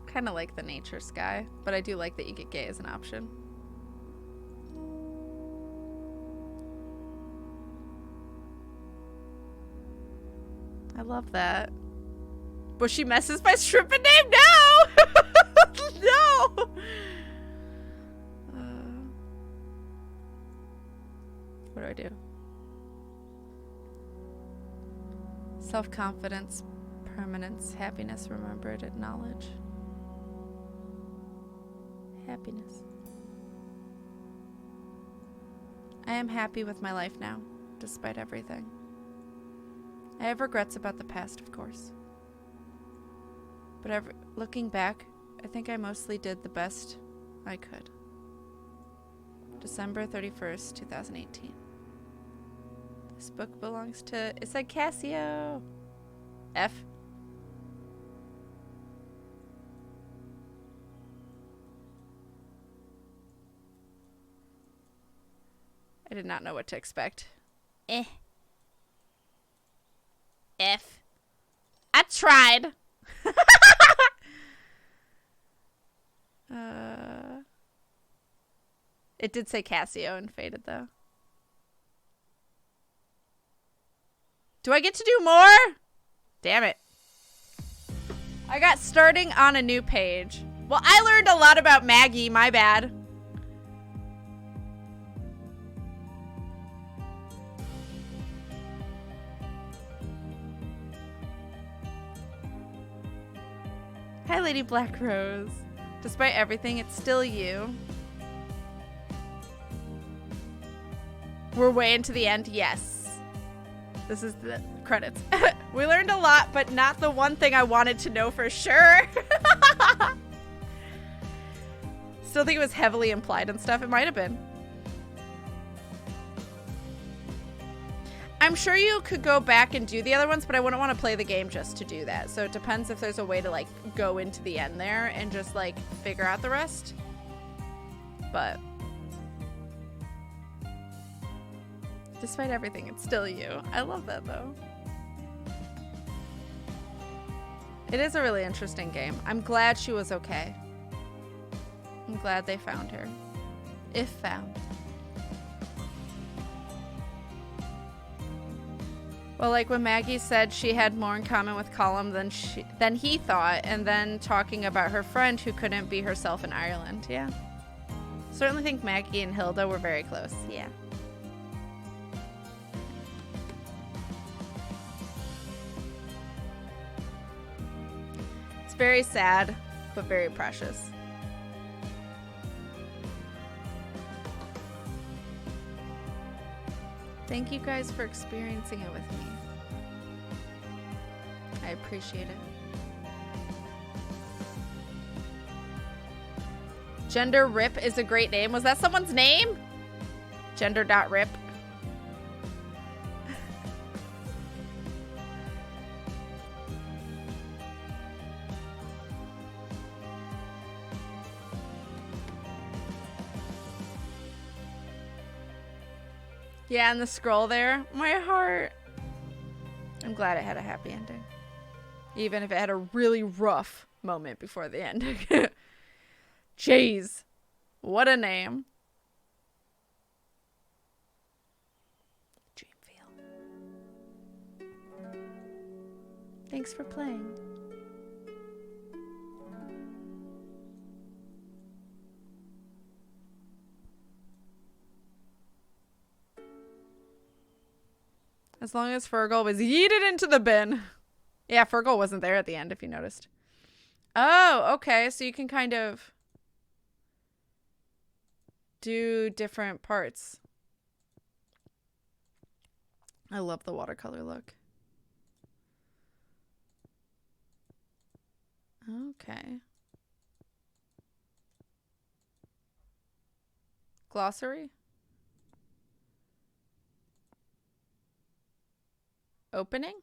Kind of like the nature sky, but I do like that you get gay as an option. I love that. Bushy messes by stripping name? No! No! What do I do? Self-confidence, permanence, happiness, remembered, acknowledge. Happiness. I am happy with my life now, despite everything. I have regrets about the past, of course. But looking back, I think I mostly did the best I could. December 31st, 2018. This book belongs to... It said Kasio. F. I did not know what to expect. F. I tried. It did say Kasio and faded though. Do I get to do more? Damn it. I got starting on a new page. Well, I learned a lot about Maggie, my bad. Hi, Lady Black Rose. Despite everything, it's still you. We're way into the end. Yes. This is the credits. We learned a lot, but not the one thing I wanted to know for sure. Still think it was heavily implied and stuff. It might have been. I'm sure you could go back and do the other ones, but I wouldn't want to play the game just to do that. So it depends if there's a way to like go into the end there and just like figure out the rest. But despite everything, it's still you. I love that though. It is a really interesting game. I'm glad she was okay. I'm glad they found her. If found. Well, like when Maggie said she had more in common with Colum than he thought, and then talking about her friend who couldn't be herself in Ireland. Yeah. Certainly think Maggie and Hilda were very close. Yeah. It's very sad, but very precious. Thank you guys for experiencing it with me. I appreciate it. Gender Rip is a great name. Was that someone's name? Gender.rip. Yeah, and the scroll there. My heart. I'm glad it had a happy ending. Even if it had a really rough moment before the ending. Jeez. What a name. Dreamfield. Thanks for playing. As long as Fergal was yeeted into the bin. Yeah, Fergal wasn't there at the end, if you noticed. Oh, okay. So you can kind of do different parts. I love the watercolor look. Okay. Glossary? Opening?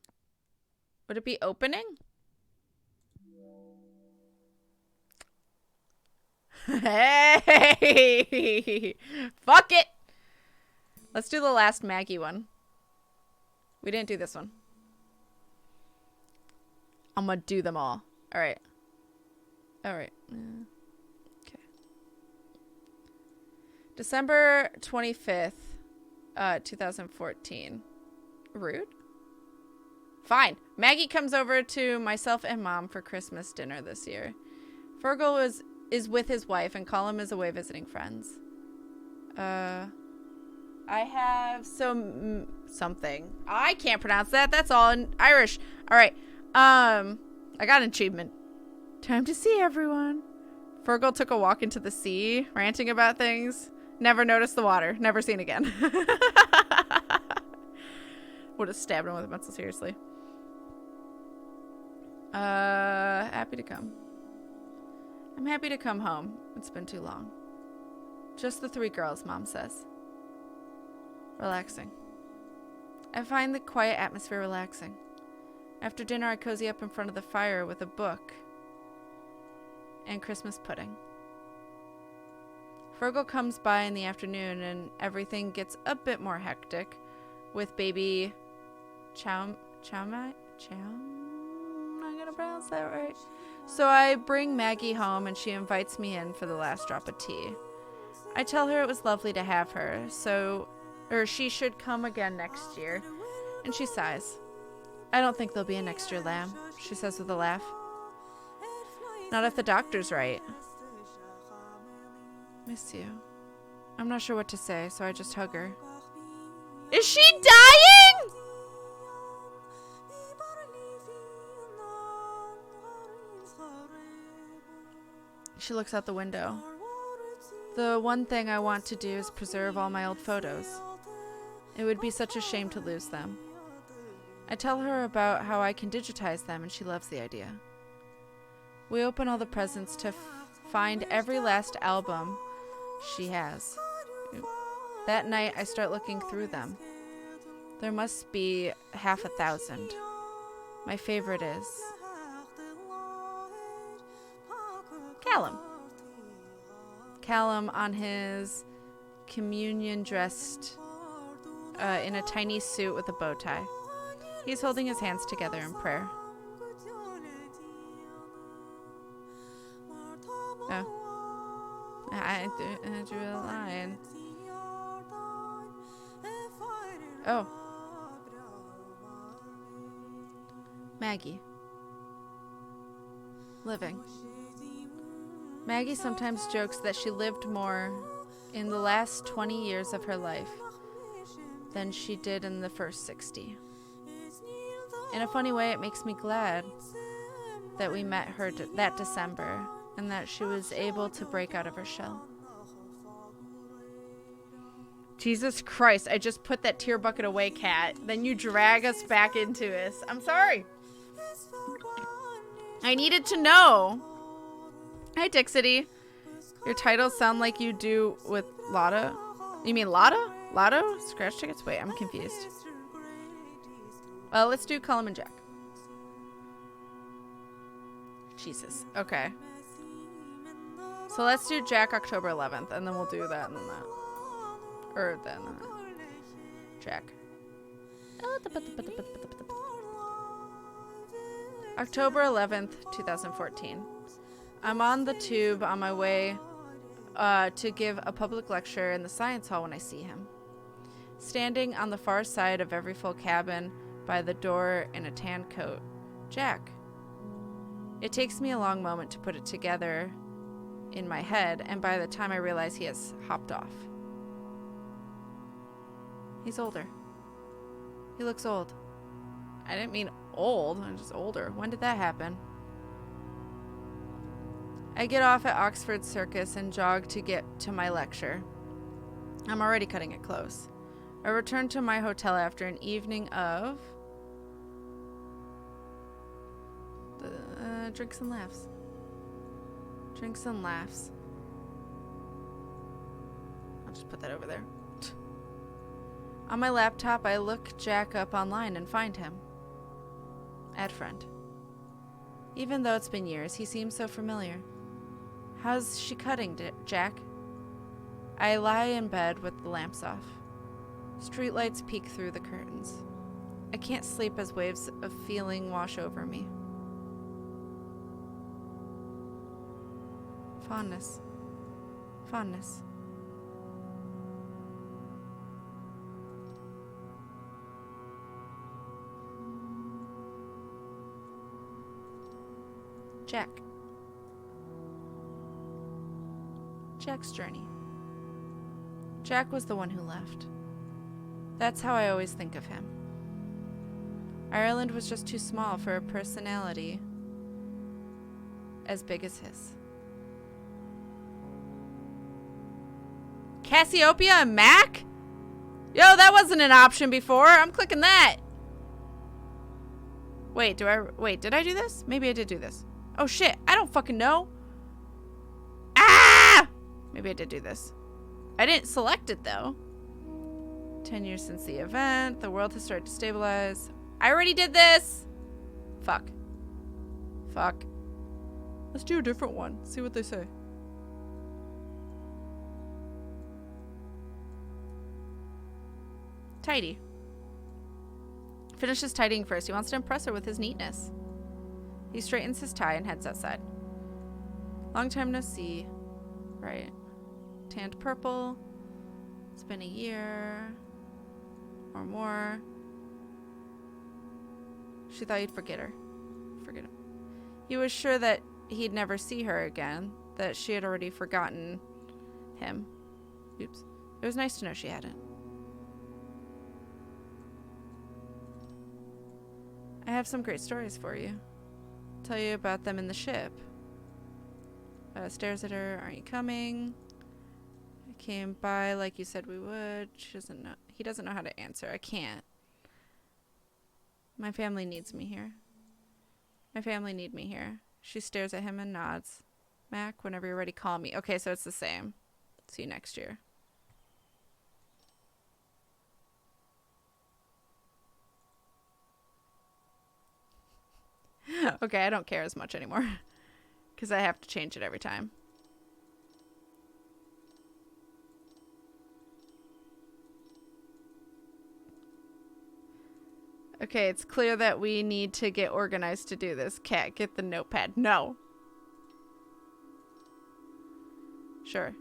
Would it be opening? Hey! Fuck it! Let's do the last Maggie one. We didn't do this one. I'm gonna do them all. Alright. Alright. Okay. December 25th, 2014. Rude? Fine. Maggie comes over to myself and Mom for Christmas dinner this year. Fergal is with his wife and Colum is away visiting friends. I have something. I can't pronounce that. That's all in Irish. All right. I got an achievement. Time to see everyone. Fergal took a walk into the sea, ranting about things. Never noticed the water. Never seen again. Would have stabbed him with a pencil, seriously. Happy to come. I'm happy to come home. It's been too long. Just the three girls, Mom says. Relaxing. I find the quiet atmosphere relaxing. After dinner, I cozy up in front of the fire with a book and Christmas pudding. Fergal comes by in the afternoon and everything gets a bit more hectic with baby I'm not gonna pronounce that right. So I bring Maggie home and she invites me in for the last drop of tea. I tell her it was lovely to have her, or she should come again next year, and she sighs. I don't think there'll be a next year, lamb, she says with a laugh. Not if the doctor's right. Miss you. I'm not sure what to say, so I just hug her. Is she dying? She looks out the window. The one thing I want to do is preserve all my old photos. It would be such a shame to lose them. I tell her about how I can digitize them, and she loves the idea. We open all the presents to find every last album she has. That night, I start looking through them. There must be 600. My favorite is Callum. Callum on his communion dressed in a tiny suit with a bow tie. He's holding his hands together in prayer. Oh. I drew a line. Oh. Maggie. Living. Maggie sometimes jokes that she lived more in the last 20 years of her life than she did in the first 60. In a funny way, it makes me glad that we met her that December and that she was able to break out of her shell. Jesus Christ, I just put that tear bucket away, Kat. Then you drag us back into this. I'm sorry. I needed to know. Hi, Dixity. Your titles sound like you do with Lotta. You mean Lotta? Lotto? Scratch tickets? Wait, I'm confused. Well, let's do Cullum and Jack. Jesus. Okay. So let's do Jack October 11th, and then we'll do that and then that. Or then Jack. October 11th, 2014. I'm on the tube on my way to give a public lecture in the science hall when I see him. Standing on the far side of every full cabin by the door in a tan coat. Jack. It takes me a long moment to put it together in my head, and by the time I realize he has hopped off. He's older. He looks old. I didn't mean old, I'm just older. When did that happen? I get off at Oxford Circus and jog to get to my lecture. I'm already cutting it close. I return to my hotel after an evening of drinks and laughs. Drinks and laughs. I'll just put that over there. On my laptop, I look Jack up online and find him. Add friend. Even though it's been years, he seems so familiar. How's she cutting, Jack? I lie in bed with the lamps off. Streetlights peek through the curtains. I can't sleep as waves of feeling wash over me. Fondness. Fondness. Jack. Jack's journey. Jack was the one who left. That's how I always think of him. Ireland was just too small for a personality as big as his. Cassiopeia and Mac? Yo, that wasn't an option before. I'm clicking that. Wait, did I do this? Maybe I did do this. Oh shit, I don't fucking know. Ah! Maybe I did do this. I didn't select it though. 10 years since the event. The world has started to stabilize. I already did this. Fuck. Fuck. Let's do a different one. See what they say. Tidy. Finishes tidying first. He wants to impress her with his neatness. He straightens his tie and heads outside. Long time no see. Right. Tanned purple. It's been a year. Or more. She thought he'd forget her. Forget him. He was sure that he'd never see her again. That she had already forgotten him. Oops. It was nice to know she hadn't. I have some great stories for you. Tell you about them in the ship. Stares at her. Aren't you coming? I came by like you said we would. She doesn't know. He doesn't know how to answer. I can't. My family needs me here. My family need me here. She stares at him and nods. Mac, whenever you're ready, call me. Okay, so it's the same. See you next year. Okay, I don't care as much anymore. Because I have to change it every time. Okay, it's clear that we need to get organized to do this. Cat, get the notepad. No. Sure.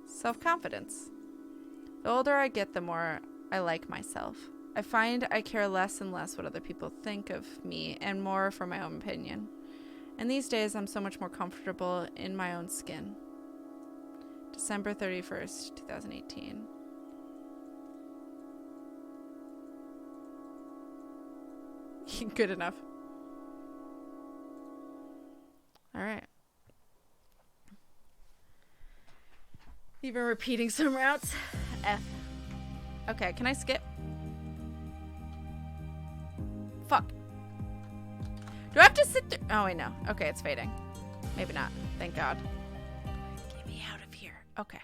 Self-confidence. The older I get, the more I like myself. I find I care less and less what other people think of me and more for my own opinion. And these days, I'm so much more comfortable in my own skin. December 31st, 2018. Good enough. All right. Even repeating some routes. F. Okay, can I skip? Fuck. Do I have to sit there? Oh, wait, no. Okay, it's fading. Maybe not. Thank God. Get me out of here. Okay.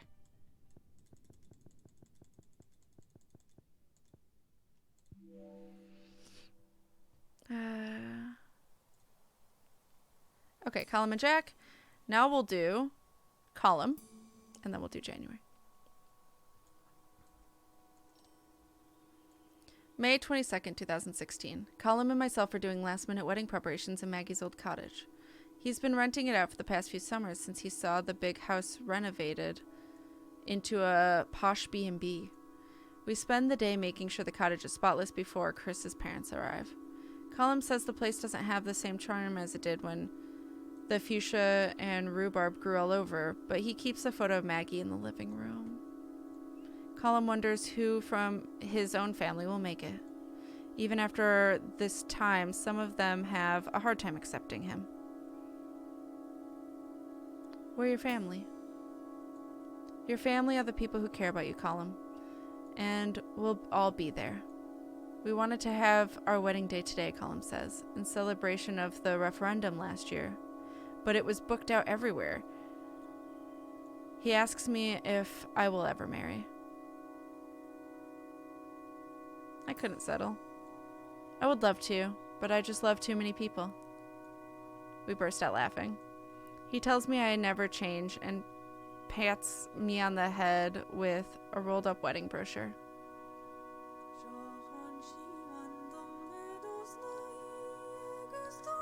Okay, Column and Jack. Now we'll do Column, and then we'll do January. May 22nd, 2016. Column and myself are doing last-minute wedding preparations in Maggie's old cottage. He's been renting it out for the past few summers since he saw the big house renovated into a posh B&B. We spend the day making sure the cottage is spotless before Chris's parents arrive. Column says the place doesn't have the same charm as it did when the fuchsia and rhubarb grew all over, but he keeps a photo of Maggie in the living room. Column wonders who from his own family will make it. Even after this time, some of them have a hard time accepting him. We're your family. Your family are the people who care about you, Column. And we'll all be there. We wanted to have our wedding day today, Column says, in celebration of the referendum last year. But it was booked out everywhere. He asks me if I will ever marry. I couldn't settle. I would love to, but I just love too many people. We burst out laughing. He tells me I never change and pats me on the head with a rolled up wedding brochure.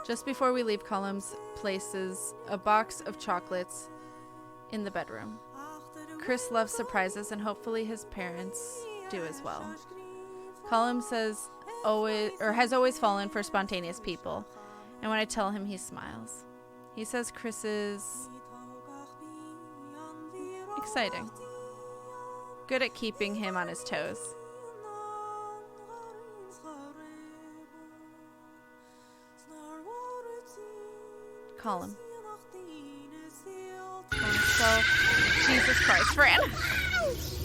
Just before we leave, Columns places a box of chocolates in the bedroom. Chris loves surprises, and hopefully his parents do as well. Column says has always fallen for spontaneous people, and when I tell him, he smiles. He says Chris is exciting, good at keeping him on his toes. Column. So, Jesus Christ, Fran.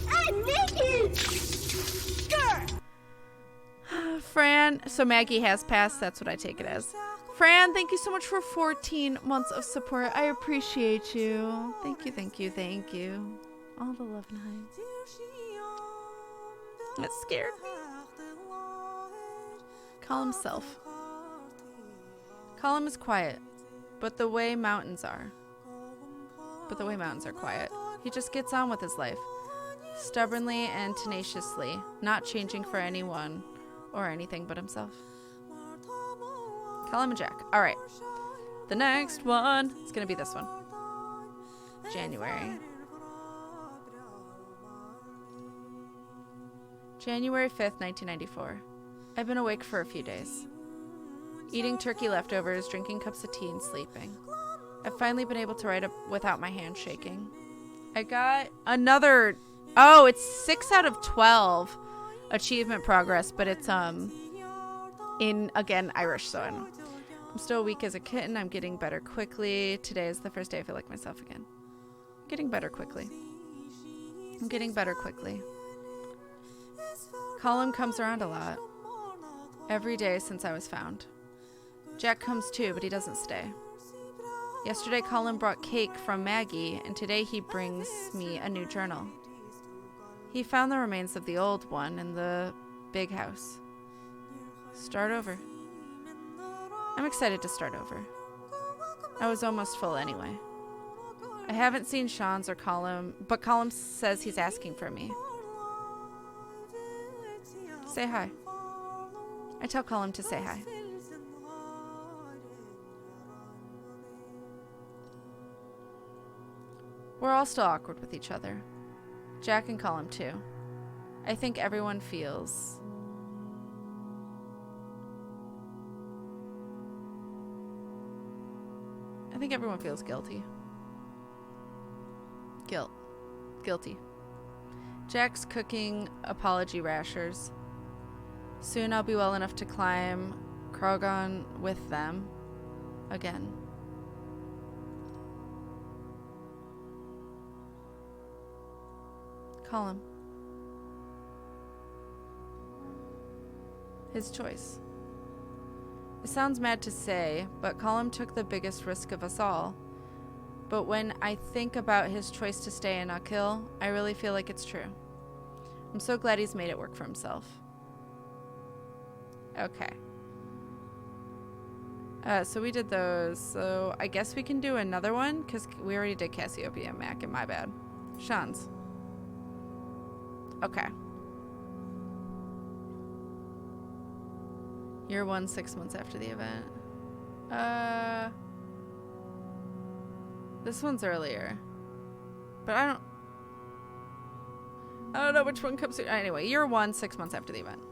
I'm naked! Fran, so Maggie has passed, that's what I take it as. Fran, thank you so much for 14 months of support. I appreciate you. Thank you, thank you, thank you. All the love and hugs. That scared me. Column self. Column is quiet, but the way mountains are quiet. He just gets on with his life, stubbornly and tenaciously, not changing for anyone or anything but himself. Column and Jack. All right. The next one is going to be this one. January 5th, 1994. I've been awake for a few days. Eating turkey leftovers, drinking cups of tea, and sleeping. I've finally been able to write without my hand shaking. I got another... Oh, it's 6 out of 12 achievement progress, but it's in, again, Irish, so I'm still weak as a kitten. I'm getting better quickly. Today is the first day I feel like myself again. I'm getting better quickly. Column comes around a lot. Every day since I was found. Jack comes too, but he doesn't stay. Yesterday, Colin brought cake from Maggie, and today he brings me a new journal. He found the remains of the old one in the big house. Start over. I'm excited to start over. I was almost full anyway. I haven't seen Sean's or Colin, but Colin says he's asking for me. Say hi. I tell Colin to say hi. We're all still awkward with each other. Jack and Colin too. I think everyone feels I think everyone feels guilty. Guilty. Jack's cooking apology rashers. Soon I'll be well enough to climb Krogon with them again. Call him. His choice. It sounds mad to say, but Colum took the biggest risk of us all. But when I think about his choice to stay in Akil, I really feel like it's true. I'm so glad he's made it work for himself. Okay. So we did those. So I guess we can do another one, because we already did Cassiopeia and Mac, and my bad. Sean's. Okay. Year 1, 6 months after the event. This one's earlier. But I don't know which one comes soon. Anyway, year 1, 6 months after the event.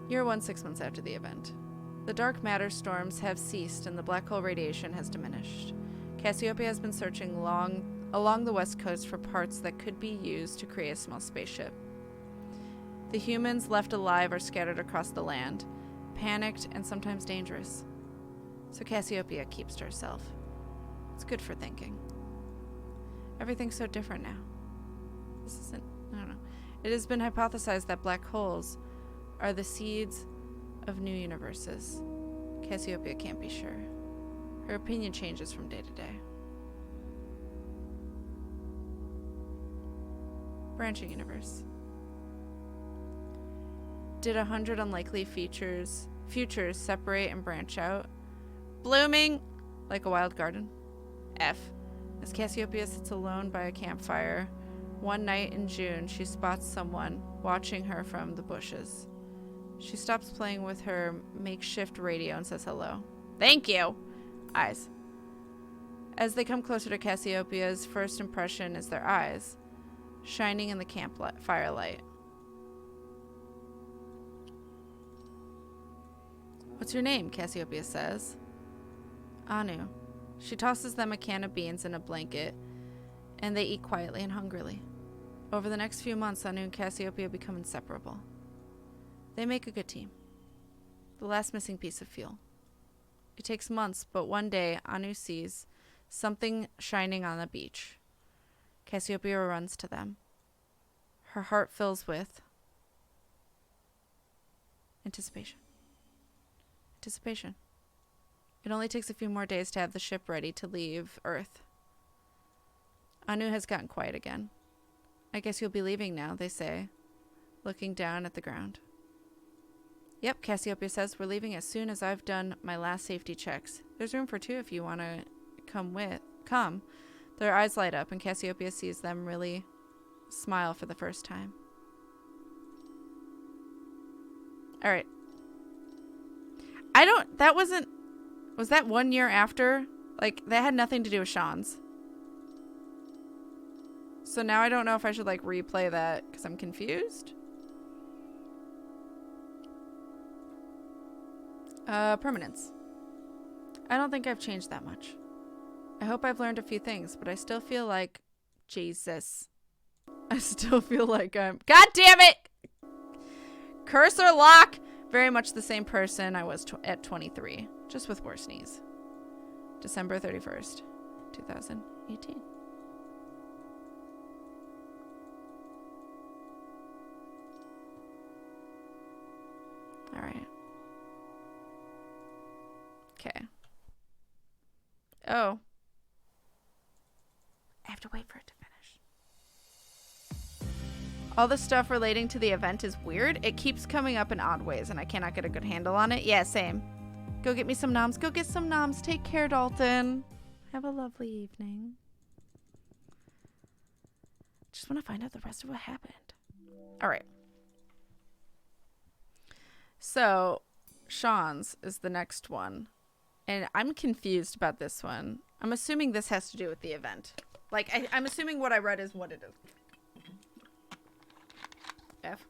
Year 1, 6 months after the event. The dark matter storms have ceased and the black hole radiation has diminished. Cassiopeia has been searching along the west coast for parts that could be used to create a small spaceship. The humans left alive are scattered across the land, panicked and sometimes dangerous. So Cassiopeia keeps to herself. It's good for thinking. Everything's so different now. I don't know. It has been hypothesized that black holes are the seeds of new universes. Cassiopeia can't be sure. Her opinion changes from day to day. Branching universe. Did 100 unlikely futures separate and branch out, blooming like a wild garden? F. As Cassiopeia sits alone by a campfire, one night in June, she spots someone watching her from the bushes. She stops playing with her makeshift radio and says hello. Thank you! Eyes. As they come closer to Cassiopeia's first impression is their eyes, shining in the firelight. What's your name? Cassiopeia says. Anu. She tosses them a can of beans and a blanket, and they eat quietly and hungrily. Over the next few months, Anu and Cassiopeia become inseparable. They make a good team. The last missing piece of fuel. It takes months, but one day, Anu sees something shining on the beach. Cassiopeia runs to them. Her heart fills with anticipation. Anticipation. It only takes a few more days to have the ship ready to leave Earth. Anu has gotten quiet again. I guess you'll be leaving now, they say, looking down at the ground. Yep, Cassiopeia says, we're leaving as soon as I've done my last safety checks. There's room for two if you want to come. Their eyes light up, and Cassiopeia sees them really smile for the first time. All right. Was that 1 year after? Like, that had nothing to do with Sean's. So now I don't know if I should, like, replay that because I'm confused. Permanence. I don't think I've changed that much. I hope I've learned a few things, but I still feel like... Jesus. I still feel like I'm... God damn it! Cursor lock! Very much the same person I was at 23. Just with worse knees. December 31st, 2018. All right. Okay. Oh. I have to wait for it to finish. All the stuff relating to the event is weird. It keeps coming up in odd ways, and I cannot get a good handle on it. Yeah, same. Go get me some noms. Go get some noms. Take care, Dalton. Have a lovely evening. Just want to find out the rest of what happened. All right. So, Sean's is the next one. And I'm confused about this one. I'm assuming this has to do with the event. Like, I'm assuming what I read is what it is. F.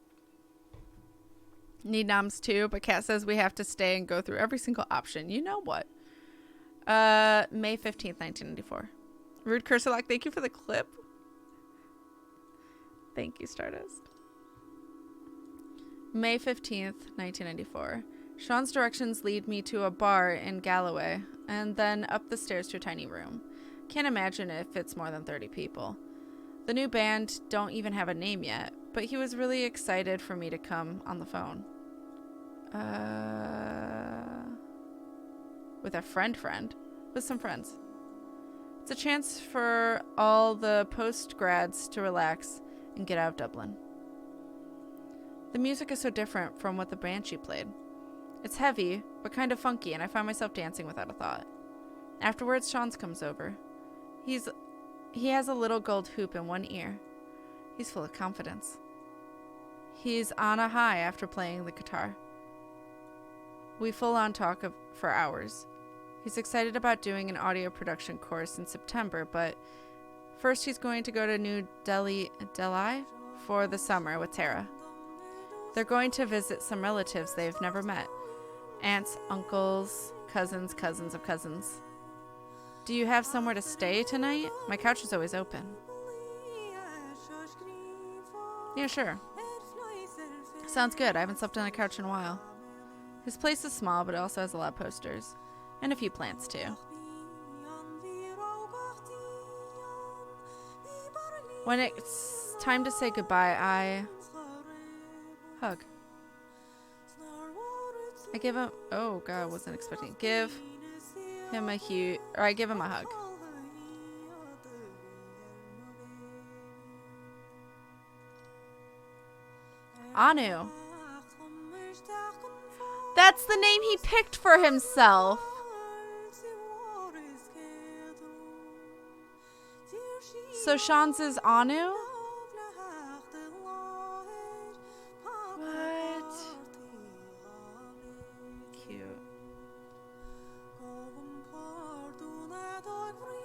Need noms too, but Kat says we have to stay and go through every single option. You know what? May 15th, 1994. Rude Cursor Lock, thank you for the clip. Thank you, Stardust. May 15th, 1994. Sean's directions lead me to a bar in Galloway, and then up the stairs to a tiny room. Can't imagine it fits more than 30 people. The new band don't even have a name yet, but he was really excited for me to come on the phone. With a friend. With some friends. It's a chance for all the post-grads to relax and get out of Dublin. The music is so different from what the Banshee played. It's heavy, but kind of funky, and I find myself dancing without a thought. Afterwards, Sean's comes over. He has a little gold hoop in one ear. He's full of confidence. He's on a high after playing the guitar. We full-on talk for hours. He's excited about doing an audio production course in September, but first he's going to go to New Delhi for the summer with Tara. They're going to visit some relatives they've never met. Aunts, uncles, cousins of cousins. Do you have somewhere to stay tonight? My couch is always open. Yeah, sure. Sounds good. I haven't slept on a couch in a while. His place is small, but it also has a lot of posters. And a few plants, too. When it's time to say goodbye, I hug. I give him... Oh, God, I wasn't expecting... Give him a huge... Or I give him a hug. Anu. That's the name he picked for himself. So Sean's is Anu? What? Cute.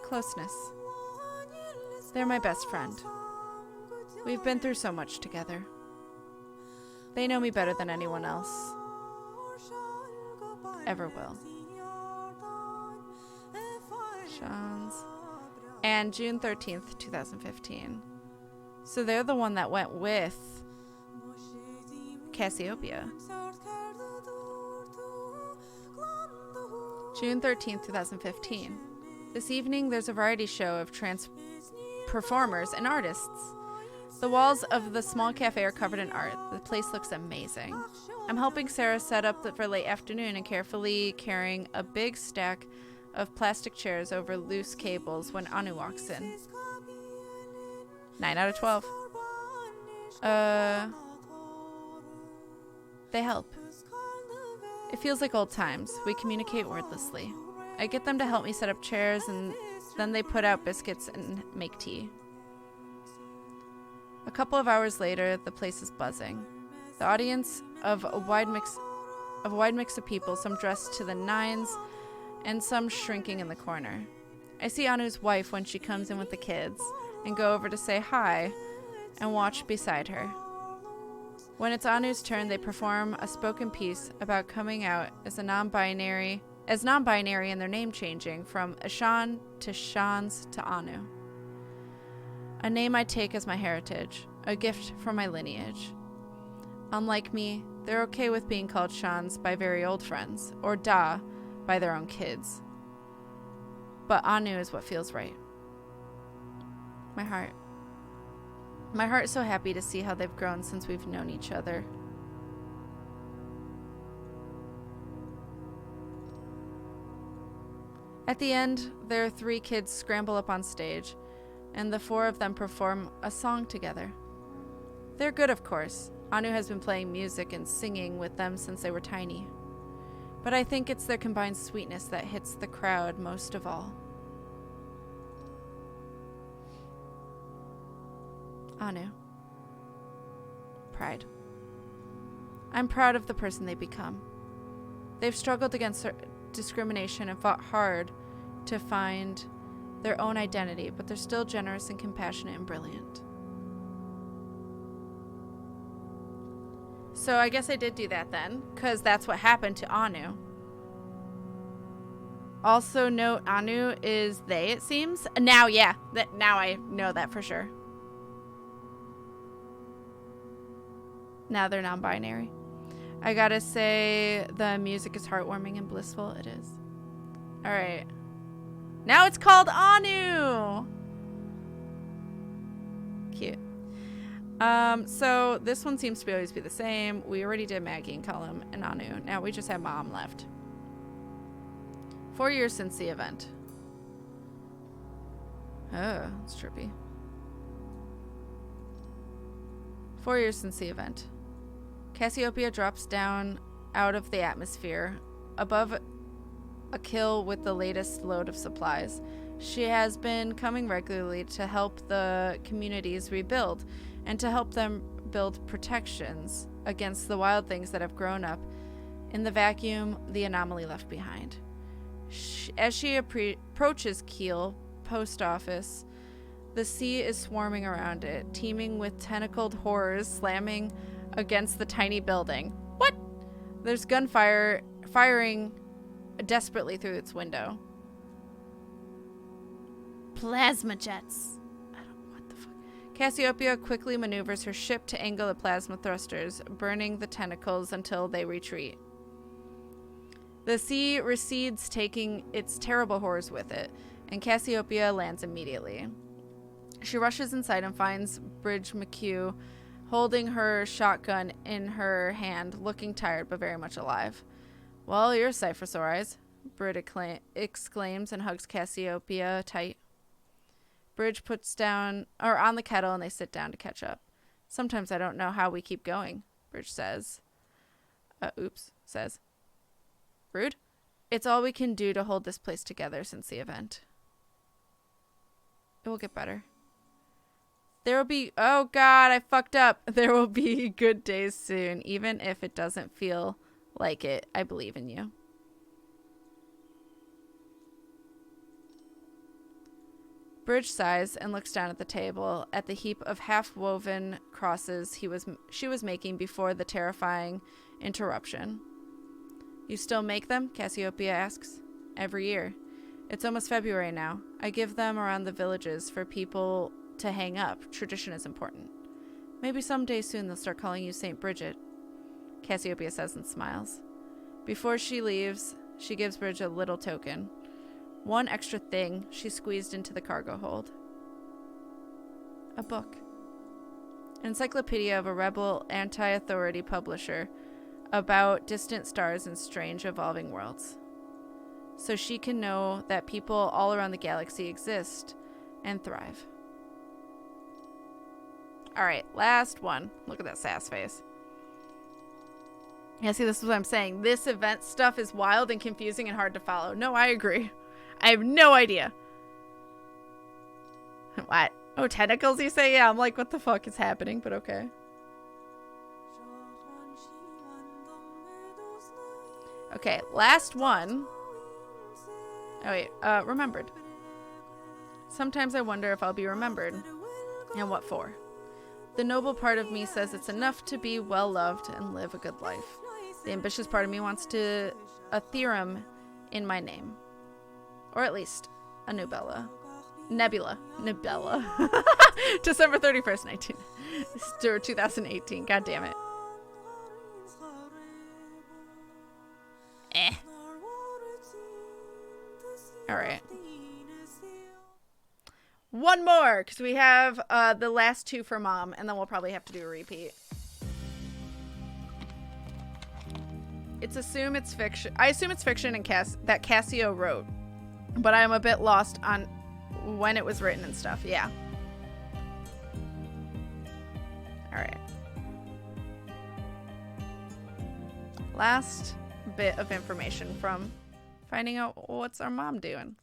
Closeness. They're my best friend. We've been through so much together. They know me better than anyone else ever will. Sean's. And June 13th, 2015. So they're the one that went with Cassiopeia. June 13th, 2015. This evening, there's a variety show of trans performers and artists. The walls of the small cafe are covered in art. The place looks amazing. I'm helping Sarah set up for late afternoon and carefully carrying a big stack of plastic chairs over loose cables when Anu walks in. 9 out of 12. They help. It feels like old times. We communicate wordlessly. I get them to help me set up chairs, and then they put out biscuits and make tea. A couple of hours later, the place is buzzing. The audience of a wide mix of people, some dressed to the nines, and some shrinking in the corner. I see Anu's wife when she comes in with the kids, and go over to say hi, and watch beside her. When it's Anu's turn, they perform a spoken piece about coming out as non-binary and their name changing from Ashan to Shans to Anu. A name I take as my heritage, a gift from my lineage. Unlike me, they're okay with being called Shans by very old friends, or Da by their own kids. But Anu is what feels right. My heart is so happy to see how they've grown since we've known each other. At the end, their 3 kids scramble up on stage, and the 4 of them perform a song together. They're good, of course. Anu has been playing music and singing with them since they were tiny. But I think it's their combined sweetness that hits the crowd most of all. Anu. Pride. I'm proud of the person they've become. They've struggled against discrimination and fought hard to find their own identity, but they're still generous and compassionate and brilliant. So I guess I did do that then, because that's what happened to Anu. Also note Anu is they, it seems. Now, yeah. Now I know that for sure. Now they're non-binary. I gotta say, the music is heartwarming and blissful. It is. Alright. Now it's called Anu! Cute. So this one seems to always be the same. We already did Maggie and Cullum and Anu. Now we just have Mom left. 4 years since the event. Oh, it's trippy. 4 years since the event. Cassiopeia drops down out of the atmosphere above a kill with the latest load of supplies. She has been coming regularly to help the communities rebuild and to help them build protections against the wild things that have grown up in the vacuum the anomaly left behind. As she approaches Kiel post office, the sea is swarming around it, teeming with tentacled horrors slamming against the tiny building. What? There's gunfire firing desperately through its window. Plasma jets. What the fuck? Cassiopeia quickly maneuvers her ship to angle the plasma thrusters, burning the tentacles until they retreat. The sea recedes, taking its terrible horrors with it, and Cassiopeia lands immediately. She rushes inside and finds Bridge McHugh holding her shotgun in her hand, looking tired but very much alive. Well, you're a sight for sore eyes, Bridge exclaims and hugs Cassiopeia tight. Bridge puts down on the kettle and they sit down to catch up. Sometimes I don't know how we keep going, Bridge says. Says. Rude? It's all we can do to hold this place together since the event. It will get better. There will be... Oh, God, I fucked up. There will be good days soon, even if it doesn't feel like it. I believe in you. Bridge sighs and looks down at the table, at the heap of half-woven crosses she was making before the terrifying interruption. You still make them? Cassiopeia asks. Every year. It's almost February now. I give them around the villages for people to hang up. Tradition is important. Maybe someday soon they'll start calling you St. Bridget, Cassiopeia says and smiles. Before she leaves, she gives Bridge a little token. One extra thing she squeezed into the cargo hold. A book. An encyclopedia of a rebel anti-authority publisher about distant stars and strange evolving worlds. So she can know that people all around the galaxy exist and thrive. Alright, last one. Look at that sass face. Yeah, see, this is what I'm saying. This event stuff is wild and confusing and hard to follow. No, I agree. I have no idea. What? Oh, tentacles, you say? Yeah, I'm like, what the fuck is happening? But okay. Okay, last one. Oh, wait. Remembered. Sometimes I wonder if I'll be remembered. And what for? The noble part of me says it's enough to be well-loved and live a good life. The ambitious part of me wants a theorem in my name. Or at least a Nebula. December 31st, 2018. God damn it. Alright. One more, because we have the last two for Mom, and then we'll probably have to do a repeat. I assume it's fiction and that Kasio wrote, but I'm a bit lost on when it was written and stuff. Yeah. Alright. Last bit of information from finding out what's our mom doing.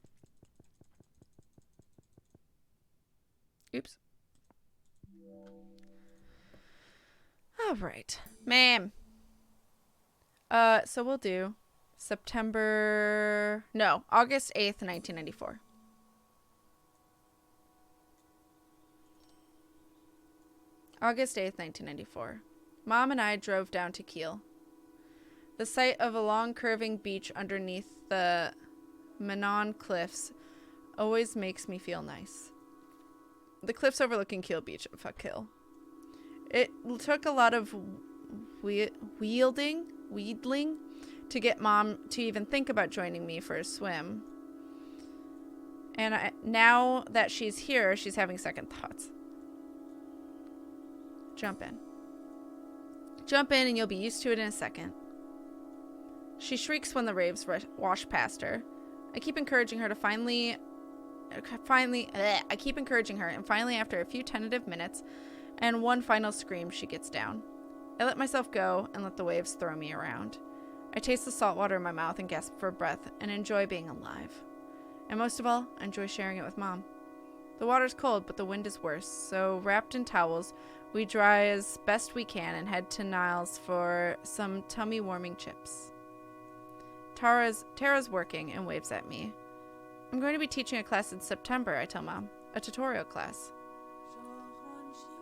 Oops. All right, ma'am. So we'll do August 8th, 1994. August 8th, 1994. Mom and I drove down to Kiel. The sight of a long curving beach underneath the Manon cliffs always makes me feel nice. The cliffs overlooking Kiel Beach. Fuck Kiel. It took a lot of wheedling to get Mom to even think about joining me for a swim. And now that she's here, she's having second thoughts. Jump in. Jump in and you'll be used to it in a second. She shrieks when the waves wash past her. I keep encouraging her, and finally, after a few tentative minutes and one final scream, she gets down. I let myself go and let the waves throw me around. I taste the salt water in my mouth and gasp for breath and enjoy being alive. And most of all, I enjoy sharing it with Mom. The water's cold, but the wind is worse, so wrapped in towels, we dry as best we can and head to Niles for some tummy-warming chips. Tara's working and waves at me. I'm going to be teaching a class in September, I tell Mom. A tutorial class.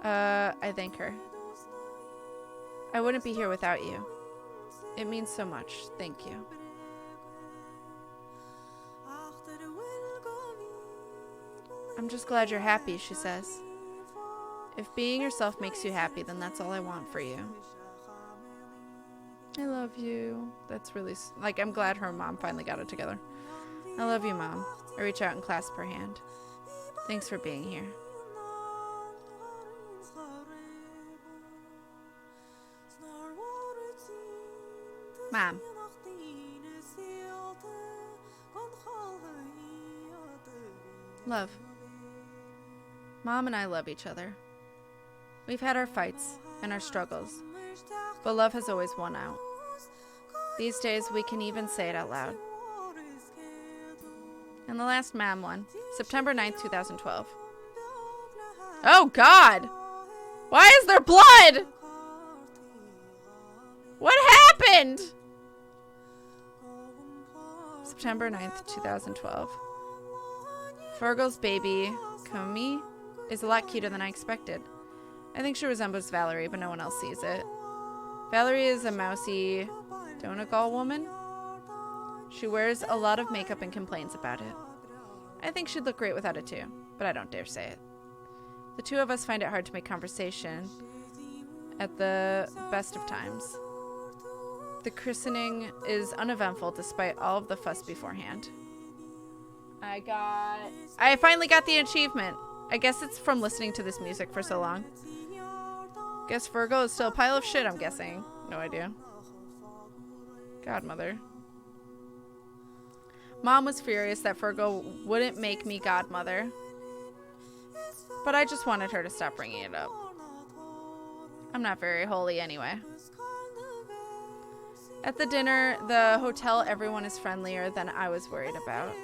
I thank her. I wouldn't be here without you. It means so much. Thank you. I'm just glad you're happy, she says. If being yourself makes you happy, then that's all I want for you. I love you. That's really... Like, I'm glad her mom finally got it together. I love you, Mom. I reach out and clasp her hand. Thanks for being here. Mom. Love. Mom and I love each other. We've had our fights and our struggles, but love has always won out. These days, we can even say it out loud. And the last Mam one, September 9th, 2012. Oh, God! Why is there blood? What happened? September 9th, 2012. Fergal's baby, Kumi, is a lot cuter than I expected. I think she resembles Valerie, but no one else sees it. Valerie is a mousy Donegal woman. She wears a lot of makeup and complains about it. I think she'd look great without it too, but I don't dare say it. The two of us find it hard to make conversation at the best of times. The christening is uneventful despite all of the fuss beforehand. I finally got the achievement. I guess it's from listening to this music for so long. Guess Virgo is still a pile of shit, I'm guessing. No idea. Godmother. Mom was furious that Virgo wouldn't make me godmother, but I just wanted her to stop bringing it up. I'm not very holy anyway. At the dinner, the hotel, everyone is friendlier than I was worried about.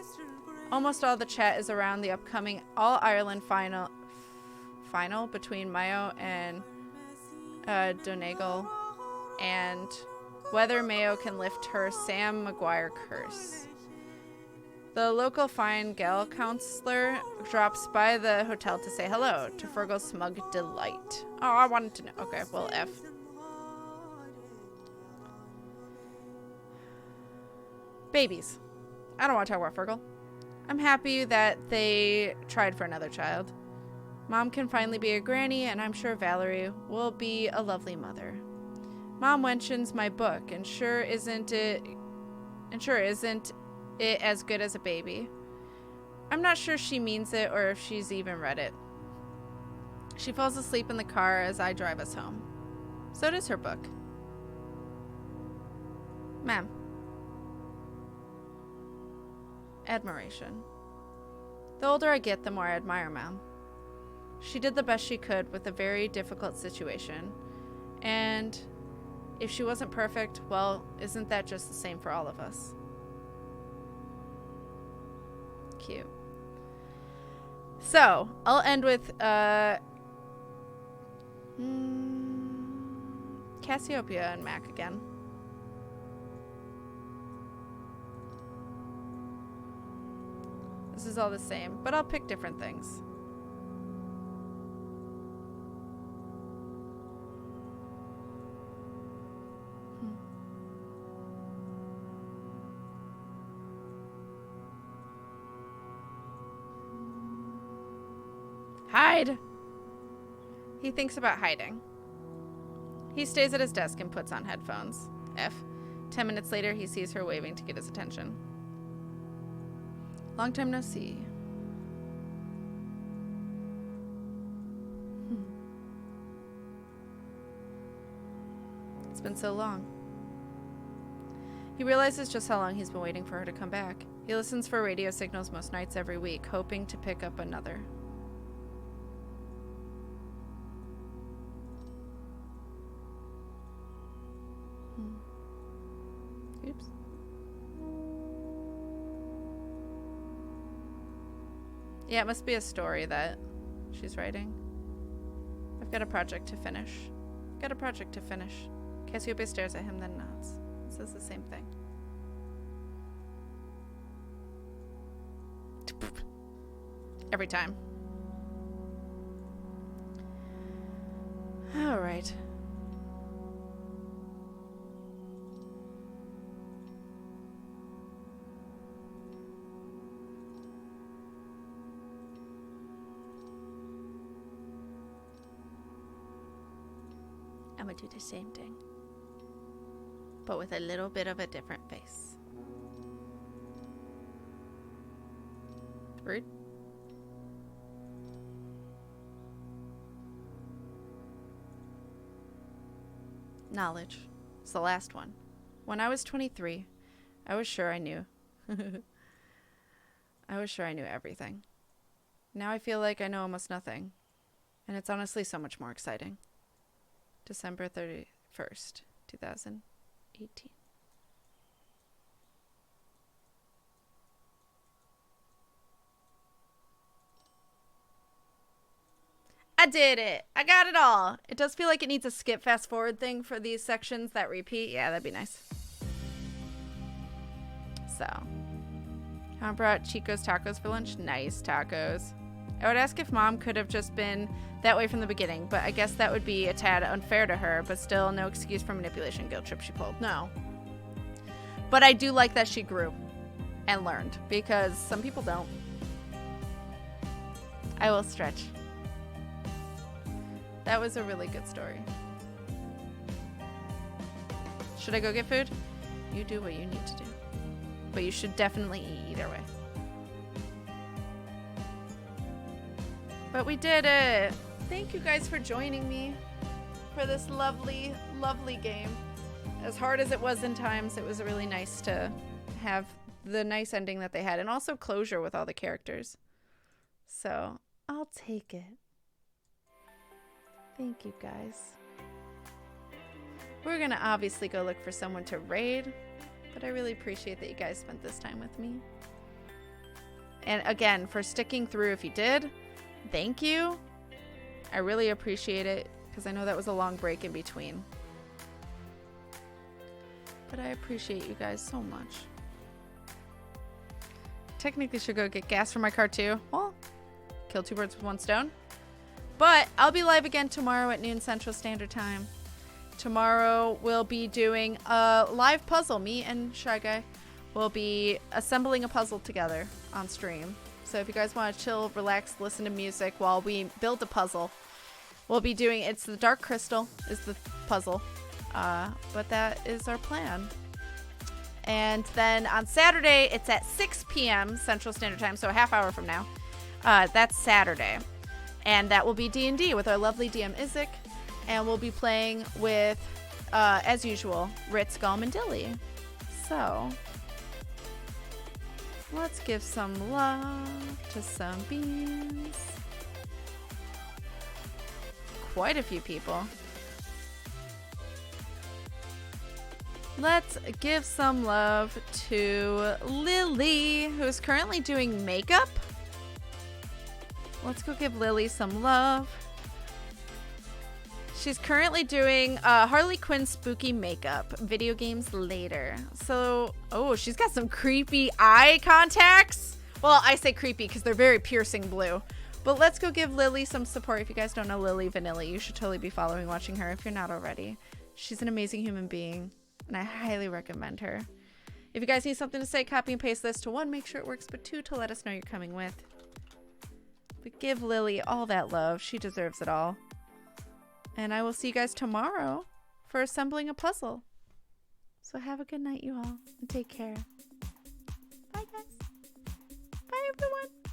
Almost all the chat is around the upcoming All-Ireland final between Mayo and Donegal, and whether Mayo can lift her Sam Maguire curse. The local Fine Gael counselor drops by the hotel to say hello to Fergal's smug delight. Oh, I wanted to know. Okay, well, F. Babies. I don't want to talk about Fergal. I'm happy that they tried for another child. Mom can finally be a granny, and I'm sure Valerie will be a lovely mother. Mom mentions my book, and sure isn't it as good as a baby. I'm not sure she means it or if she's even read it. She falls asleep in the car as I drive us home. So does her book. Ma'am. Admiration. The older I get, the more I admire Mom. She did the best she could with a very difficult situation. And if she wasn't perfect, well, isn't that just the same for all of us? Cute. So, I'll end with Cassiopeia and Mac again. This is all the same, but I'll pick different things. Hide! He thinks about hiding. He stays at his desk and puts on headphones. F. 10 minutes later, he sees her waving to get his attention. Long time no see. It's been so long. He realizes just how long he's been waiting for her to come back. He listens for radio signals most nights every week, hoping to pick up another. Oops. Yeah, it must be a story that she's writing. I've got a project to finish. Got a project to finish. Kasio stares at him, then nods. Says the same thing. Every time. All right. I'm gonna do the same thing, but with a little bit of a different face. Rude. Knowledge. It's the last one. When I was 23, I was sure I knew. I was sure I knew everything. Now I feel like I know almost nothing. And it's honestly so much more exciting. December 31st, 2018. I did it. I got it all. It does feel like it needs a skip fast forward thing for these sections that repeat. Yeah, that'd be nice. So, I brought Chico's tacos for lunch. Nice tacos. I would ask if Mom could have just been that way from the beginning, but I guess that would be a tad unfair to her, but still no excuse for manipulation guilt trip she pulled. No. But I do like that she grew and learned, because some people don't. I will stretch. That was a really good story. Should I go get food? You do what you need to do. But you should definitely eat either way. But we did it! Thank you guys for joining me for this lovely, lovely game. As hard as it was in times, it was really nice to have the nice ending that they had, and also closure with all the characters. So, I'll take it. Thank you guys. We're gonna obviously go look for someone to raid, but I really appreciate that you guys spent this time with me. And again, for sticking through if you did, thank you. I really appreciate it, because I know that was a long break in between. But I appreciate you guys so much. Technically should go get gas for my car too. Well, kill two birds with one stone. But I'll be live again tomorrow at noon Central Standard Time. Tomorrow we'll be doing a live puzzle. Me and Shy Guy will be assembling a puzzle together on stream. So if you guys want to chill, relax, listen to music while we build a puzzle, we'll be doing, it's the Dark Crystal is the puzzle. But that is our plan. And then on Saturday, it's at 6 p.m. Central Standard Time, so a half hour from now. That's Saturday. And that will be D&D with our lovely DM Isaac. And we'll be playing with, as usual, Ritz, Gulm, and Dilly. So, let's give some love to some beans. Quite a few people. Let's give some love to Lily, who's currently doing makeup. Let's go give Lily some love. She's currently doing Harley Quinn spooky makeup. Video games later. So, oh, she's got some creepy eye contacts. Well, I say creepy because they're very piercing blue. But let's go give Lily some support. If you guys don't know Lily Vanilla, you should totally be following, watching her if you're not already. She's an amazing human being, and I highly recommend her. If you guys need something to say, copy and paste this to 1, make sure it works, but 2, to let us know you're coming with. But give Lily all that love. She deserves it all. And I will see you guys tomorrow for assembling a puzzle. So have a good night, you all, and take care. Bye, guys. Bye, everyone.